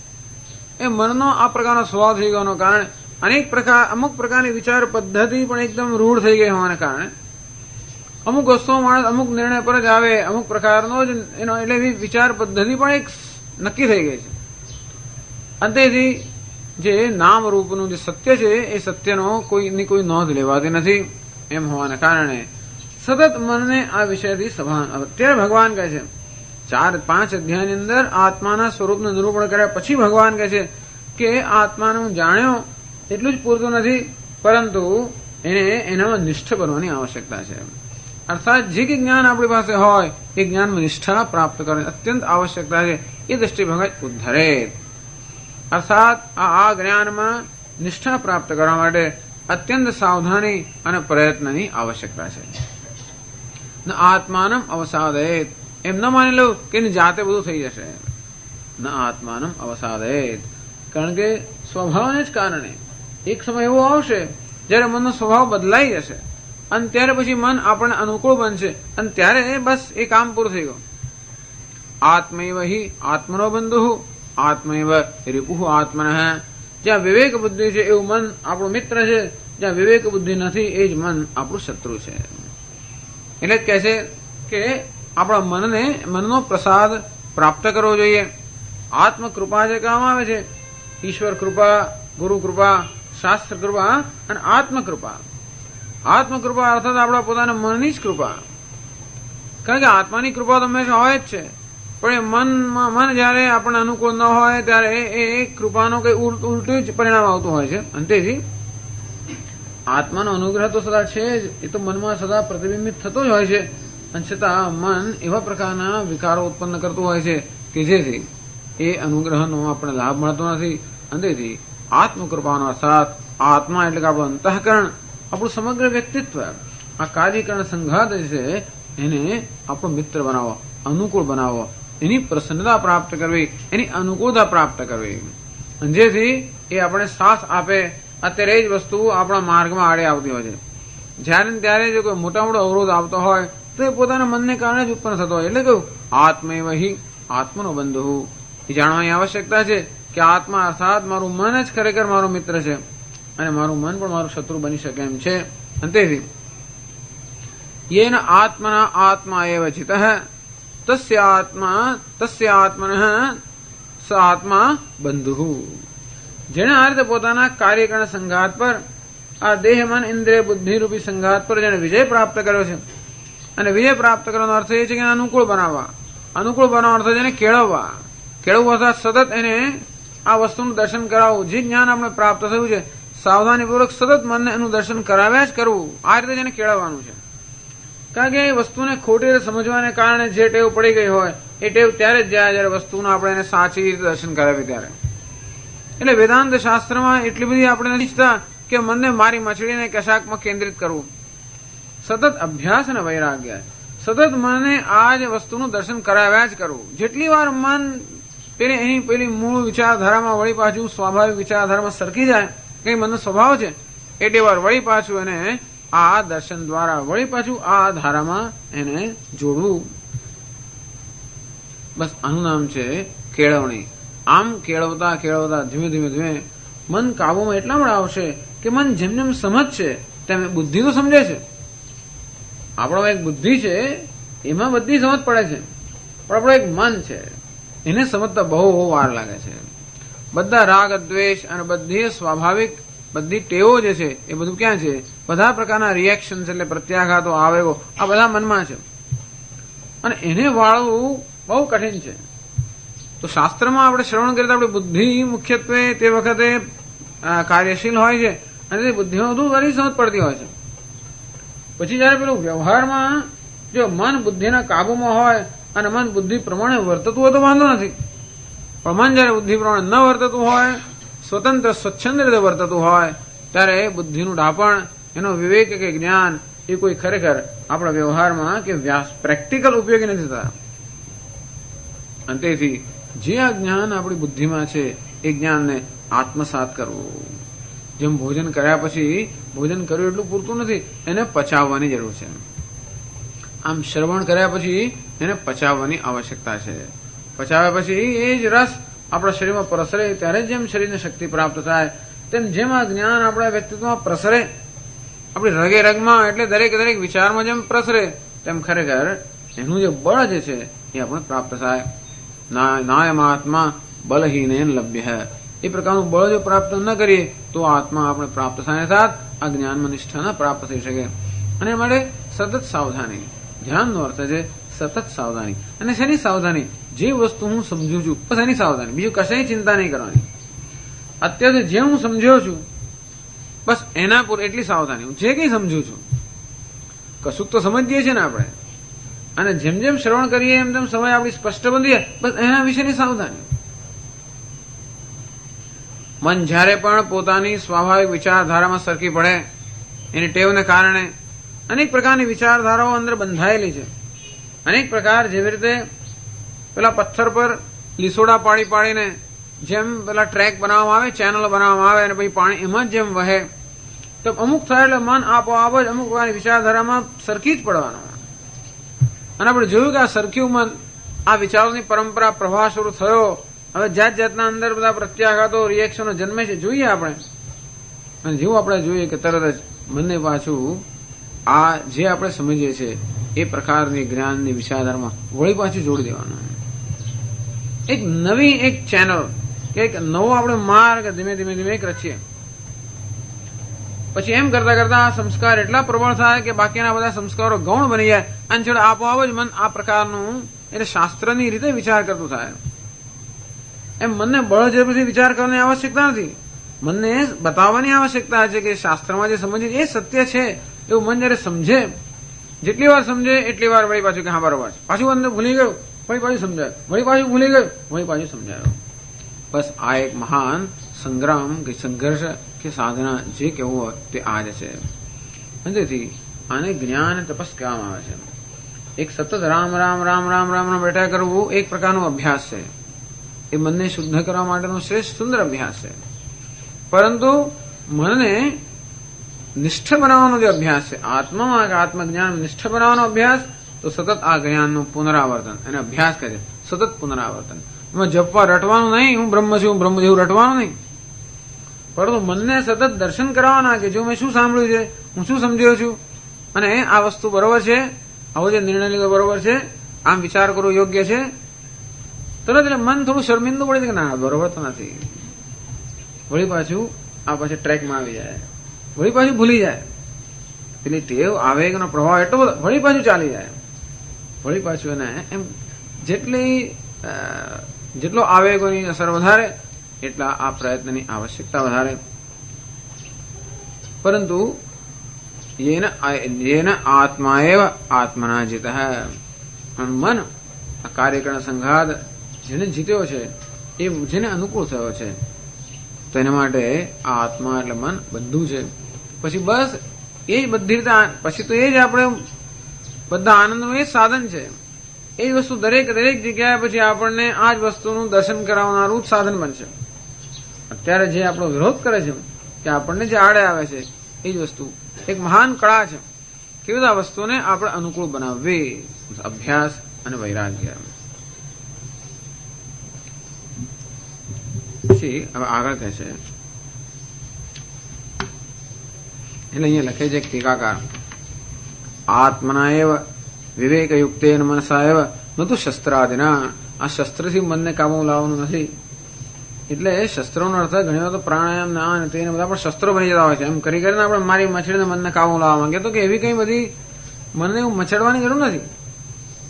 એ મનનો આ પ્રકારનો સ્વભાવ થઈ ગયાનો કારણે અમુક પ્રકારની વિચાર પદ્ધતિ પણ એકદમ રૂઢ થઈ ગઈ હોવાને કારણે અમુક વસ્તુઓ માણસ અમુક નિર્ણય પર જ આવે, અમુક પ્રકારનો જ એનો એટલે એવી વિચાર પદ્ધતિ પણ એક નક્કી થઈ ગઈ છે. અંતેથી જે નામ રૂપનું જે સત્ય છે એ સત્યનો કોઈની કોઈ નોંધ લેવાતી નથી. એમ હોવાને કારણે સતત મનને આ વિષયથી સભાન. અત્યારે ભગવાન કહે છે 4-5 અધ્યાયની અંદર આત્માના સ્વરૂપનું નિરૂપણ કર્યા પછી ભગવાન કહે છે કે આત્માનું જાણ્યો એટલું જ પૂરતું નથી, પરંતુ એને એનામાં નિષ્ઠ બનવાની આવશ્યકતા છે. અર્થાત જે કે જ્ઞાન આપણી પાસે હોય એ જ્ઞાનમાં નિષ્ઠા પ્રાપ્ત કરવાની અત્યંત આવશ્યકતા છે. એ દ્રષ્ટિ ભગવાન ઉદ્ધરે, અર્થાત આ જ્ઞાનમાં નિષ્ઠા પ્રાપ્ત કરવા માટે અત્યંત સાવધાની અને પ્રયત્નની આવશ્યકતા છે. આત્માનમ અવસાદયેત, એમ ન માની લો કે એની જાતે બધું થઈ જશે. ન આત્માનમ અવસાદયેત, કારણ કે સ્વભાવને જ કારણે એક સમય એવો આવશે જ્યારે મનનો સ્વભાવ બદલાઈ જશે અને ત્યારે પછી મન આપણને અનુકૂળ બનશે અને ત્યારે બસ એ કામ પૂરું થઈ ગયું. આત્મૈવ હિ આત્મનો બંધુ આત્મૈવ રિપુઃ આત્મનઃ. જ્યાં વિવેક બુદ્ધિ છે એવું મન આપણું મિત્ર છે, જ્યાં વિવેક બુદ્ધિ નથી એ જ મન આપણું શત્રુ છે. એટલે જ કહે છે કે આપણા મનનો પ્રસાદ પ્રાપ્ત કરવો જોઈએ. આત્મકૃપા જે કહેવામાં આવે છે, ઈશ્વર કૃપા, ગુરુ કૃપા, શાસ્ત્ર કૃપા અને આત્મકૃપા. આત્મકૃપા અર્થાત આપણા પોતાના મનની જ કૃપા. કારણ કે આત્માની કૃપા તો હંમેશા હોય જ છે, પણ એ મન જયારે આપણને અનુકૂળ ન હોય ત્યારે એ કૃપાનો કઈ ઉલટું જ પરિણામ આવતું હોય છે. અને તેથી આત્માનો અનુગ્રહ તો સદા છે જ, એ તો મનમાં સદા પ્રતિબિંબિત થતો જ હોય છે, અને છતાં મન એવા પ્રકારના વિકારો ઉત્પન્ન કરતું હોય છે કે જેથી એ અનુગ્રહનો આપણને લાભ મળતો નથી. અને તેથી આત્મકૃપાનો અર્થાત આત્મા એટલે કે આપણું અંતઃકરણ, આપણું સમગ્ર વ્યક્તિત્વ, આ કાર્યકરણ સંઘાત છે એને આપણો મિત્ર બનાવો, અનુકૂળ બનાવો, એની પ્રસન્નતા પ્રાપ્ત કરવી, એની અનુકૂળતા પ્રાપ્ત કરવી, જેથી એ આપણે સાથ આપે. અત્યારે એ જ વસ્તુ આપણા માર્ગમાં આડે આવતી હોય છે. જ્યારે ત્યારે જો કોઈ મોટા મોટો અવરોધ આવતો હોય તો એ પોતાના મનને કારણે જ ઉત્પન્ન થતો હોય. એટલે કહ્યું આત્મૈવ હિ આત્મનો બંધુ. એ જાણવાની આવશ્યકતા છે કે આત્મા અર્થાત મારું મન જ ખરેખર મારો મિત્ર છે અને મારું મન પણ મારું શત્રુ બની શકે એમ છે. અને તેથી યેન આત્મના આત્મા એવ ચિતઃ તસ્ય આત્મનઃ સ આત્મા બંધુ. જેણે આ રીતે પોતાના કાર્યકરણ સંઘાત પર, આ દેહ મન ઇન્દ્રિય બુદ્ધિ રૂપી સંઘાત પર જેને વિજય પ્રાપ્ત કર્યો છે, અને વિજય પ્રાપ્ત કરવાનો અર્થ એ છે કે અનુકૂળ બનાવવા. અનુકૂળ બનાવવાનો અર્થ જેને કેળવવા. કેળવવું અર્થાત સતત એને આ વસ્તુનું દર્શન કરાવવું. જે જ્ઞાન આપણે પ્રાપ્ત થયું છે સાવધાનીપૂર્વક સતત મનને એનું દર્શન કરાવ્યા જ કરવું. આ રીતે જેને કેળવવાનું છે. કારણ કે એ વસ્તુને ખોટી રીતે સમજવાને કારણે જે ટેવ પડી ગઈ હોય એ ટેવ ત્યારે જ જાય જયારે વસ્તુનું આપણે એને સાચી રીતે દર્શન કરાવીએ ત્યારે. એટલે વેદાંત શાસ્ત્રમાં એટલી બધી આપણે નથી ઈચ્છતા કે મનને મારી મછળીને કશાકમાં કેન્દ્રિત કરવું. સતત અભ્યાસ અને વૈરાગ્ય, સતત મનને આ જ વસ્તુનું દર્શન કરાવ્યા જ કરવું. જેટલી વાર મન પેલી મૂળ વિચારધારામાં વળી પાછું સ્વાભાવિક વિચારધારામાં સરકી જાય, કઈ મનનો સ્વભાવ છે, એટલી વાર વળી પાછું એને આ દર્શન દ્વારા વળી પાછું આ ધારામાં એને જોડવું. બસ આનું નામ છે કેળવણી. આમ કેળવતા કેળવતા ધીમે ધીમે ધીમે મન કાબુમાં એટલા માટે આવશે કે મન જેમ જેમ સમજશે તેમ બુદ્ધિ તો સમજે છે. આપણો એક બુદ્ધિ છે, એમાં બધી સમજ પડે છે, પણ આપણો એક મન છે, એને સમજતા બહુ વાર લાગે છે. બધા રાગ દ્વેષ અને બધી સ્વાભાવિક બધી ટેવો જે છે એ બધું ક્યાં છે? બધા પ્રકારના રિએક્શન એટલે પ્રત્યાઘાતો, આવેગો, આ બધા મનમાં છે અને એને વાળવું બહુ કઠિન છે. તો શાસ્ત્રમાં આપણે શ્રવણ કરીએ તો આપણી બુદ્ધિ મુખ્યત્વે તે વખતે કાર્યશીલ હોય છે અને તે બુદ્ધિમાં બધું સારી સમજ પડતી હોય છે. પછી જયારે પેલું વ્યવહારમાં જો મન બુદ્ધિના કાબુમાં હોય અને મન બુદ્ધિ પ્રમાણે વર્તતું હોય તો વાંધો નથી, પણ મન જયારે બુદ્ધિ પ્રમાણે ન વર્તતું હોય, સ્વતંત્ર સ્વચ્છંદ રીતે વર્તતું હોય, ત્યારે બુદ્ધિનું ડાપણ, એનો વિવેક કે જ્ઞાન એ કોઈ ખરેખર આપણા વ્યવહારમાં કે પ્રેક્ટિકલ ઉપયોગી નથી થતા. અને તેથી જે આ જ્ઞાન આપણી બુદ્ધિમાં છે એ જ્ઞાનને આત્મસાત કરવું. જેમ ભોજન કર્યા પછી ભોજન કર્યું એટલું પૂરતું નથી, એને પચાવવાની જરૂર છે. આમ શ્રવણ કર્યા પછી એને પચાવવાની આવશ્યકતા છે. પચાવ્યા પછી એ જ રસ આપણા શરીરમાં પ્રસરે, ત્યારે જેમ શરીરને શક્તિ પ્રાપ્ત થાય તેમ જેમ આ જ્ઞાન આપણા વ્યક્તિત્વમાં પ્રસરે, આપણી રગે રગમાં એટલે દરેક દરેક વિચારમાં જેમ પ્રસરે તેમ ખરેખર એનું જે બળ જે છે એ આપણે પ્રાપ્ત થાય. નાયમાત્મા બલહીનેન લભ્ય, એ પ્રકારનું બળ જો પ્રાપ્ત ન કરીએ તો આત્મા આપણે પ્રાપ્ત થાય સાથ આ જ્ઞાનમાં નિષ્ઠા ન પ્રાપ્ત થઈ શકે. અને એ માટે સતત સાવધાની, ધ્યાનનો અર્થ છે સતત સાવધાની. અને શેની સાવધાની? જે વસ્તુ હું સમજુ છું બસ એની સાવધાની, બીજું કશાની ચિંતા નહીં કરવાની. અત્યારે જે હું સમજ્યો છું બસ એના પર એટલી સાવધાની. હું જે કંઈ સમજુ છું, કશુંક તો સમજીએ છીએ ને આપણે, અને જેમ જેમ શ્રવણ કરીએ એમ તેમ સમય આપણી સ્પષ્ટ બનીએ, બસ એના વિશેની સાવધાની. મન જ્યારે પણ પોતાની સ્વાભાવિક વિચારધારામાં સરકી પડે, એની ટેવને કારણે અનેક પ્રકારની વિચારધારાઓ અંદર બંધાયેલી છે. અનેક પ્રકાર, જેવી રીતે પેલા પથ્થર પર લીસોડા પાડી પાડીને જેમ પેલા ટ્રેક બનાવવામાં આવે, ચેનલ બનાવવામાં આવે અને પછી પાણી એમાં જેમ વહે, તો અમુક થાય એટલે મન આપોઆપ જ અમુક પ્રકારની વિચારધારામાં સરખી જ પડવાનું. અને આપણે જોયું કે આ સરખ્યું મન, આ વિચારોની પરંપરા પ્રવાહ શરૂ થયો, હવે જાત જાતના અંદર બધા પ્રત્યાઘાતો, રિએક્શનો જન્મે છે, જોઈએ આપણે. અને જેવું આપણે જોઈએ કે તરત જ મનને પાછું આ જે આપણે સમજીએ છીએ એ પ્રકારની જ્ઞાનની વિચારધારામાં વળી પાછું જોડી દેવાનું. એક નવી એક ચેનલ કે એક નવો આપણે માર્ગ ધીમે ધીમે ધીમે રચીએ. પછી એમ કરતા કરતા આ સંસ્કાર એટલા પ્રબળ થાય કે બાકીના બધા સંસ્કારો ગૌણ બની જાય અને છેલ્લે આપોઆપ જ મન આ પ્રકારનું એટલે શાસ્ત્રની રીતે વિચાર કરતું થાય. એમ મનને બળજબરીથી વિચાર કરવાની આવશ્યકતા નથી, મનને બતાવવાની આવશ્યકતા છે કે શાસ્ત્રમાં જે સમજે એ સત્ય છે એવું મન જયારે સમજે, જેટલી વાર સમજે એટલી વાર વળી પાછું કે હા બરોબર છે, પાછું અંદર ભૂલી ગયું, વળી પાછું સમજાયું, વળી પાછું ભૂલી ગયું, વળી પાછું સમજાયું. બસ આ એક મહાન સંગ્રામ કે સંઘર્ષ કે સાધના જે કહેવું હોય તે આ જ છે. તેથી આને જ્ઞાન તપસ કહેવામાં આવે છે. એક સતત રામ રામ રામ રામ રામ રામ બેઠા કરવું એક પ્રકારનો અભ્યાસ છે. એ મનને શુદ્ધ કરવા માટેનો શ્રેષ્ઠ સુંદર અભ્યાસ છે. પરંતુ મનને નિષ્ઠ બનાવવાનો જે અભ્યાસ છે, આત્મામાં આત્મજ્ઞાન નિષ્ઠ બનાવવાનો અભ્યાસ, તો સતત આ જ્ઞાનનું પુનરાવર્તન એને અભ્યાસ કરે છે. સતત પુનરાવર્તન. એમાં જપવા રટવાનું નહીં, હું બ્રહ્મ છું, હું બ્રહ્મ જેવું રટવાનું નહીં, પરંતુ મનને સતત દર્શન કરાવવાના કે જો મેં શું સાંભળ્યું છે, હું શું સમજ્યો છું, અને આ વસ્તુ બરોબર છે, આવો જે નિર્ણય લીધો બરોબર છે, આમ વિચાર કરવો યોગ્ય છે. તરત એટલે મન થોડું શર્મિંદું પડે છે કે ના બરોબર તો નથી, વળી પાછું આ પાછું ટ્રેકમાં આવી જાય, વળી પાછું ભૂલી જાય. એટલે ટેવ આવેગનો પ્રભાવ એટલો બધો, વળી પાછું ચાલી જાય, વળી પાછું એને એમ જેટલો આવેગોની અસર વધારે એટલા આ પ્રયત્નની આવશ્યકતા વધારે. પરંતુ યેન આત્મા એવ આત્મના જીત. મન આ કાર્યકરણ સંઘાત જેને જીત્યો છે, એ જેને અનુકૂળ થયો છે, તો એના માટે આ આત્મા એટલે મન બધું છે. પછી બસ એ જ બધી રીતે, પછી તો એ જ આપણે બધા આનંદનું એ જ સાધન છે. એ જ વસ્તુ દરેક દરેક જગ્યાએ પછી આપણને આ જ વસ્તુનું દર્શન કરાવનારું જ સાધન બનશે. અત્યારે જે આપણો વિરોધ કરે છે કે આપણને જે આડે આવે છે એ જ વસ્તુ એક મહાન કળા છે. કેવી આ વસ્તુને આપણે અનુકૂળ બનાવવી, અભ્યાસ અને વૈરાગ્ય. પછી હવે આગળ કહે છે, એટલે અહીંયા લખે છે ટીકાકાર, આત્મના એવ વિવેકયુક્તેન મનસા એવ ન તો શસ્ત્રાદિના. આ શસ્ત્રથી મનને કાબુ લાવવાનું નથી. એટલે શસ્ત્રોનો અર્થ ઘણી વાર તો પ્રાણાયામ ના અને તેને બધા પણ શસ્ત્રો બની જતા હોય છે. એમ કરી કરીને આપણે મારી મછડીને મનને કાબુ લાવવા માંગે તો કે એવી કઈ બધી મનને એવું મચડવાની જરૂર નથી.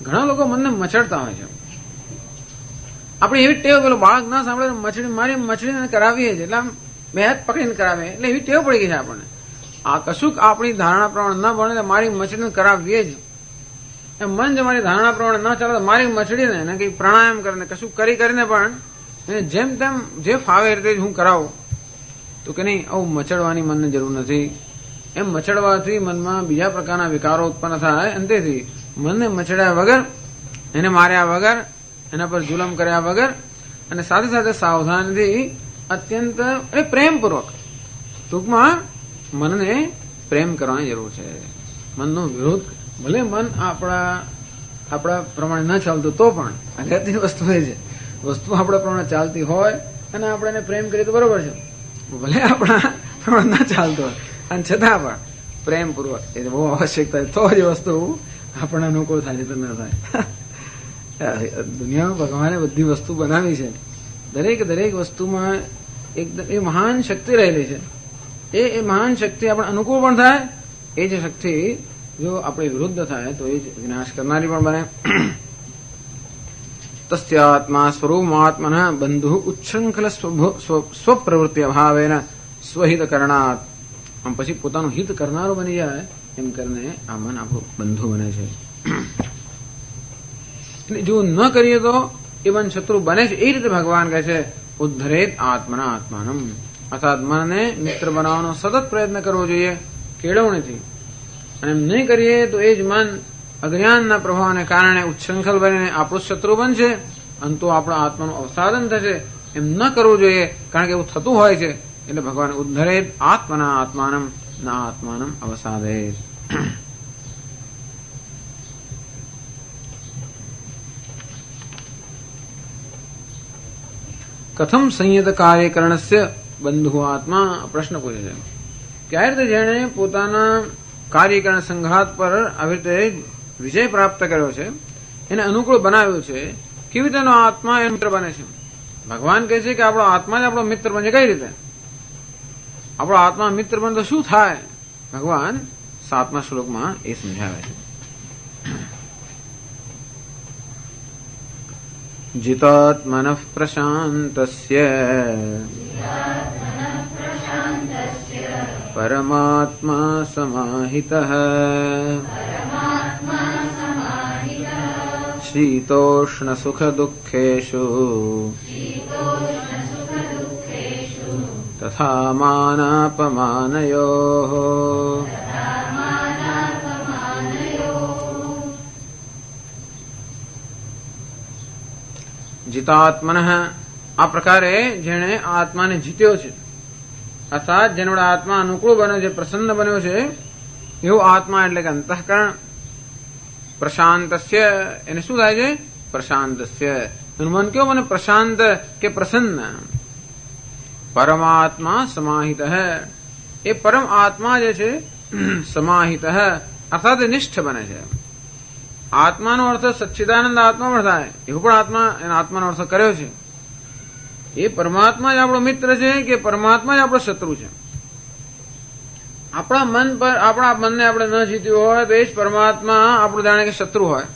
ઘણા લોકો મનને મચડતા હોય છે. આપણે એવી ટેવ, પેલો બાળક ના સાંભળે મછડી મારી મછડીને કરાવીએ છીએ એટલે આમ બે હાથ પકડીને કરાવે, એટલે એવી ટેવ પડી ગઈ છે આપણને. આ કશુંક આપણી ધારણા પ્રમાણે ન બને તો મારી મછડીને કરાવીએ જ. એમ મન જો મારી ધારણા પ્રમાણે ન ચાલે તો મારી મછડીને એને કઈ પ્રાણાયામ કરીને કશું કરીને પણ એને જેમ તેમ જે ફાવે એ રીતે હું કરાવું તો કે નહીં, આવું મચડવાની મનને જરૂર નથી. એમ મચડવાથી મનમાં બીજા પ્રકારના વિકારો ઉત્પન્ન થાય અને તેથી મનને મચડ્યા વગર, એને માર્યા વગર, એના પર જુલમ કર્યા વગર અને સાથે સાથે સાવધાનથી અત્યંત એટલે પ્રેમપૂર્વક, ટૂંકમાં મનને પ્રેમ કરવાની જરૂર છે. મનનો વિરોધ, ભલે મન આપણા પ્રમાણે ન ચાલતું તો પણ અગત્યની વસ્તુ એ છે, વસ્તુ આપણા પ્રમાણે ચાલતી હોય અને આપણે એને પ્રેમ કરીએ તો બરોબર છે. ભલે આપણા પ્રમાણે ન ચાલતું હોય અને છતાં પણ પ્રેમપૂર્વક એ બહુ આવશ્યકતા હોય તો જ વસ્તુ આપણને અનુકૂળ થાય તો ન થાય. દુનિયામાં ભગવાને બધી વસ્તુ બનાવી છે. દરેક વસ્તુમાં એકદમ એ મહાન શક્તિ રહેલી છે. એ મહાન શક્તિ આપણે અનુકૂળ પણ થાય, એ જ શક્તિ જો આપણે વિરુદ્ધ થાય તો એ જ વિનાશ કરનારી પણ બને. તસ્યાત્મા સ્વરૂપમાત્મન બંધુ ઉચ્છૃંખલ સ્વપ્રવૃત્તિ અભાવેન સ્વહિત કરણાત. આમ પછી પોતાનું હિત કરનારો બની જાય એમ કરીને આ મન આપણું બંધુ બને છે. એટલે જો ન કરીએ તો એ મન શત્રુ બને છે. એ રીતે ભગવાન કહે છે ઉદ્ધરેત આત્મના આત્માનમ, અર્થાત મનને મિત્ર બનાવવાનો સતત પ્રયત્ન કરવો જોઈએ કેળવણીથી. અને એમ નહીં કરીએ તો એ જ મન અજ્ઞાનના પ્રભાવને કારણે ઉચ્છૃંખલ બનીને આપણું શત્રુ બનશે અને તો આપણા આત્માનું અવસાદન થશે. એમ ન કરવું જોઈએ, કારણ કે એવું થતું હોય છે. એટલે ભગવાન ઉદ્ધરેત આત્મના આત્માનમ ના આત્માનમ અવસાદેત. કથમ સંયત કાર્યકરણસ્ય બંધુ આત્મા. પ્રશ્ન પૂછે છે ક્યારે રીતે જેણે પોતાના કાર્યકરણ સંઘાત પર આવી રીતે વિજય પ્રાપ્ત કર્યો છે, એને અનુકૂળ બનાવ્યું છે, કેવી રીતે એનો આત્મા એ મિત્ર બને છે. ભગવાન કહે છે કે આપણો આત્મા જ આપણો મિત્ર બને. કઈ રીતે આપણો આત્મા મિત્ર બને તો શું થાય? ભગવાન 7મા શ્લોકમાં એ સમજાવે છે. જીતાત્મનઃ પ્રશાંતસ્ય પરમાત્મા સમાહિતઃ શીતોષ્ણ સુખ દુઃખેષુ તથા માનાપમાનયોઃ. જીતાત્મન, આ પ્રકારે જેણે આત્માને જીત્યો છે, અર્થાત જેનો આત્મા અનુકૂળ બન્યો છે, પ્રસન્ન બન્યો છે, એવો આત્મા એટલે કે અંતઃકરણ. પ્રશાંતસ્ય, એને શું થાય છે? પ્રશાંતસ્ય, એનું મન કેવું બને? પ્રશાંત કે પ્રસન્ન. પરમાત્મા સમાહિત, એ પરમ આત્મા જે છે સમાહિત અર્થાત નિષ્ઠ બને છે. આત્માનો અર્થ સચ્ચિદાનંદ આત્મા પણ થાય, એવું પણ એના આત્માનો અર્થ કર્યો છે. એ પરમાત્મા જ આપણો મિત્ર છે કે પરમાત્મા જ આપણો શત્રુ છે? આપણા મન પર, આપણા મનને આપણે ન જીત્યું હોય તો એ જ પરમાત્મા આપણું જાણે કે શત્રુ હોય.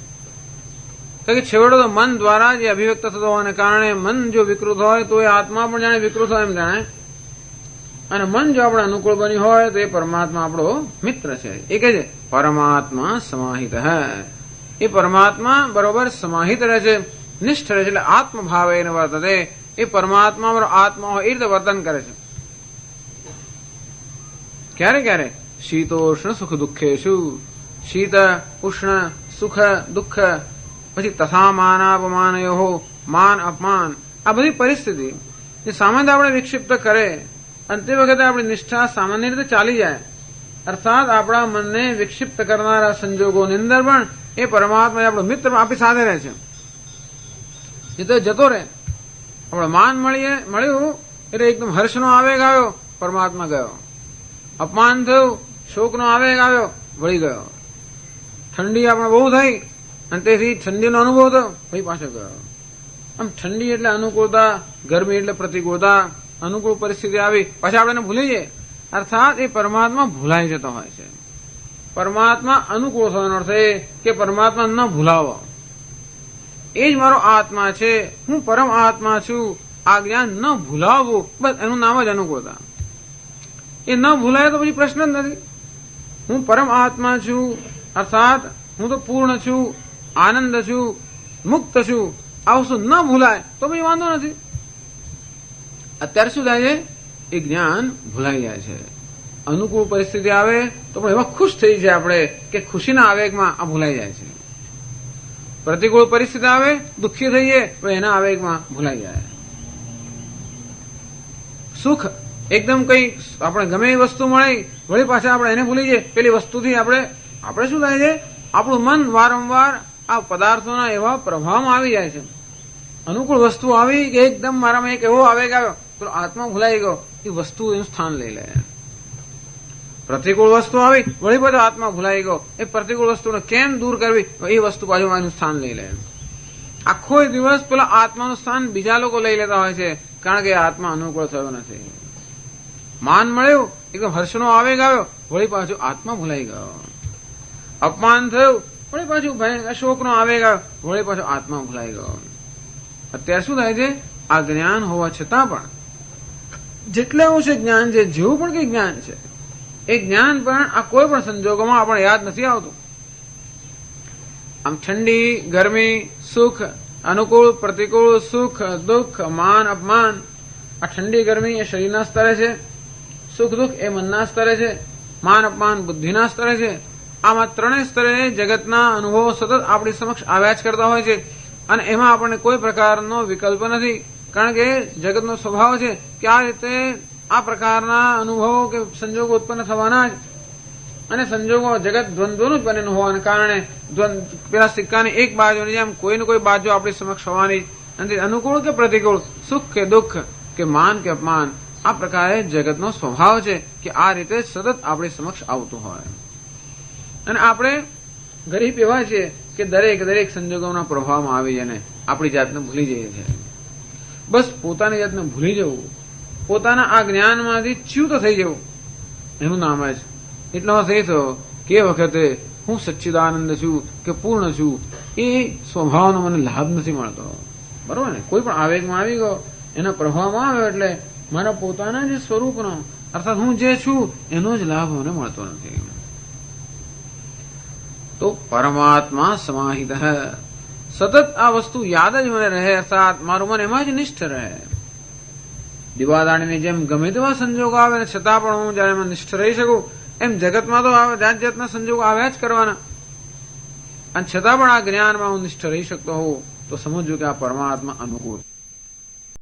કે છેવટે તો મન દ્વારા જે અભિવ્યક્ત થતો હોવાને કારણે મન જો વિકૃત હોય તો એ આત્મા પણ જાણે વિકૃત હોય એમ જાણે. અને મન જો આપણે અનુકૂળ બન્યું હોય તો એ પરમાત્મા આપણો મિત્ર છે. એ કે છે પરમાત્મા સમાહિત. એ પરમાત્મા બરોબર સમાહિત રહે છે, નિષ્ઠ રહે છે. એટલે આત્મભાવે એને વર્તતે, એ પરમાત્મા આત્મા હોય એ રીતે વર્તન કરે છે. ક્યારે ક્યારે? શીતોષ્ણ સુખ દુઃખેશુ, શીત ઉષ્ણ સુખ દુઃખ, પછી તથા માનાપમાનયો, માન અપમાન, આ બધી પરિસ્થિતિ જે સામાન્ય આપણે વિક્ષિપ્ત કરે અને તે વખતે આપણી નિષ્ઠા સામાન્ય રીતે ચાલી જાય. અર્થાત આપણા મનને વિક્ષિપ્ત કરનારા સંજોગોની અંદર પણ એ પરમાત્મા આપણો મિત્ર આપણી સાથે રહે છે. એ તો જતો રહે. આપણે માન મળ્યું એટલે એકદમ હર્ષનો આવેગ આવ્યો, પરમાત્મા ગયો. અપમાન થયું, શોકનો આવેગ આવ્યો, વળી ગયો. ઠંડી આપણે બહુ થઈ અને તેથી ઠંડીનો અનુભવ થયો, ભાઈ પાછો ગયો. આમ ઠંડી એટલે અનુકૂળતા, ગરમી એટલે પ્રતિકૂળતા, અનુકૂળ પરિસ્થિતિ આવી પછી આપણે એને ભૂલી જઈએ. અર્થાત એ પરમાત્મા ભૂલાઈ જતો હોય છે. પરમાત્મા અનુકૂળ થવાનો અર્થ એ કે પરમાત્મા ન ભૂલાવો. એ જ મારો આત્મા છે, હું પરમ આત્મા છું. આ જ્ઞાન ન ભૂલાવવું, બસ એનું નામ જ અનુકૂળતા. એ ન ભૂલાય તો પછી પ્રશ્ન જ નથી. હું પરમ આત્મા છું, અર્થાત હું તો પૂર્ણ છું, આનંદ છું, મુક્ત છું. આ વસ્તુ ન ભૂલાય તો પછી વાંધો નથી. અત્યારે શું થાય છે? એ જ્ઞાન ભૂલાઈ જાય છે. અનુકૂળ પરિસ્થિતિ આવે તો પણ એમાં ખુશ થઈ જાય આપણે કે ખુશીના આવેગમાં આ ભૂલાઈ જાય છે. પ્રતિકૂળ પરિસ્થિતિ આવે દુઃખી થઈએ તો એના આવેગમાં ભૂલાઈ જાય. સુખ એકદમ કઈ આપણે ગમે એ વસ્તુ મળે વળી પાછા આપણે એને ભૂલી જઈએ. પેલી વસ્તુથી આપણે શું થાય છે? આપણું મન વારંવાર આ પદાર્થોના એવા પ્રભાવમાં આવી જાય છે. અનુકૂળ વસ્તુ આવી કે એકદમ મારામાં એક એવો આવેગ આવ્યો તો આત્મા ભૂલાઈ ગયો, એ વસ્તુ એનું સ્થાન લઈ લે. પ્રતિકૂળ વસ્તુ આવી વળી પાછો આત્મા ભૂલાઈ ગયો, એ પ્રતિકૂળ વસ્તુને કેમ દૂર કરવી એ વસ્તુ બાજુ એનું સ્થાન લઈ લે. આખો દિવસ પેલા આત્માનું સ્થાન બીજા લોકો લઈ લેતા હોય છે, કારણ કે આત્મા અનુકૂળ થયો નથી. માન મળ્યું, એકદમ હર્ષનો આવેગ આવ્યો, વળી પાછું આત્મા ભૂલાઈ ગયો. અપમાન થયું, વળી પાછું શોકનો આવેગ આવ્યો, વળી પાછો આત્મા ભૂલાઈ ગયો. અત્યારે શું થાય છે? આ જ્ઞાન હોવા છતાં પણ જેટલે અંશે જ્ઞાન છે, જેવું પણ કઈ જ્ઞાન છે, એ જ્ઞાન પણ આ કોઈ પણ સંજોગોમાં આપણને યાદ નથી આવતું. આમ ઠંડી, ગરમી, સુખ, અનુકૂળ, પ્રતિકૂળ, સુખ, દુઃખ, માન, અપમાન, આ ઠંડી ગરમી એ શરીરના સ્તરે છે, સુખ દુઃખ એ મનના સ્તરે છે, માન અપમાન બુદ્ધિના સ્તરે છે. આમાં ત્રણેય સ્તરે જગતના અનુભવો સતત આપણી સમક્ષ આવ્યા જ કરતા હોય છે અને એમાં આપણને કોઈ પ્રકારનો વિકલ્પ નથી, કારણ કે જગતનો સ્વભાવ છે કે આ રીતે આ પ્રકારના અનુભવો કે સંજોગો ઉત્પન્ન થવાના જ. અને સંજોગો જગત દ્વંદ્વનું જ બનેલું હોવાને કારણે પેલા સિક્કાની એક બાજુની જેમ કોઈ ને કોઈ બાજુ આપણી સમક્ષ હોવાની. અને અનુકૂળ કે પ્રતિકૂળ, સુખ કે દુઃખ કે માન કે અપમાન, આ પ્રકારે જગતનો સ્વભાવ છે કે આ રીતે સતત આપણી સમક્ષ આવતું હોય. અને આપણે ગરીબ એવા છીએ કે દરેક સંજોગોના પ્રભાવમાં આવી જઈને આપણી જાતને ભૂલી જઈએ છીએ. બસ પોતાની જાતને ભૂલી જવું, પોતાના આ જ્ઞાનમાંથી ચ્યુત થઈ જવું, એનું નામ જ. એટલો અર્થ એ થયો કે વખતે હું સચ્ચિદાનંદ છું કે પૂર્ણ છું એ સ્વભાવનો મને લાભ નથી મળતો. બરોબર ને? કોઈ પણ આવેગમાં આવી ગયો, એના પ્રભાવમાં આવ્યો એટલે મારા પોતાના જે સ્વરૂપનો અર્થાત હું જે છું એનો જ લાભ મને મળતો નથી. તો પરમાત્મા સમાહિત સતત આ વસ્તુ યાદ જ મને રહે, અર્થાત મારું મન એમાં જ નિષ્ઠ રહે. દીવાદાણીની જેમ ગમે તેવા સંજોગો આવે ને છતાં પણ હું જયારે એમાં નિષ્ઠ રહી શકું, એમ જગતમાં તો જાત જાતના સંજોગો આવ્યા જ કરવાના, અને છતાં પણ આ જ્ઞાનમાં હું નિષ્ઠ રહી શકતો હોઉં તો સમજવું કે આ પરમાત્મા અનુકૂળ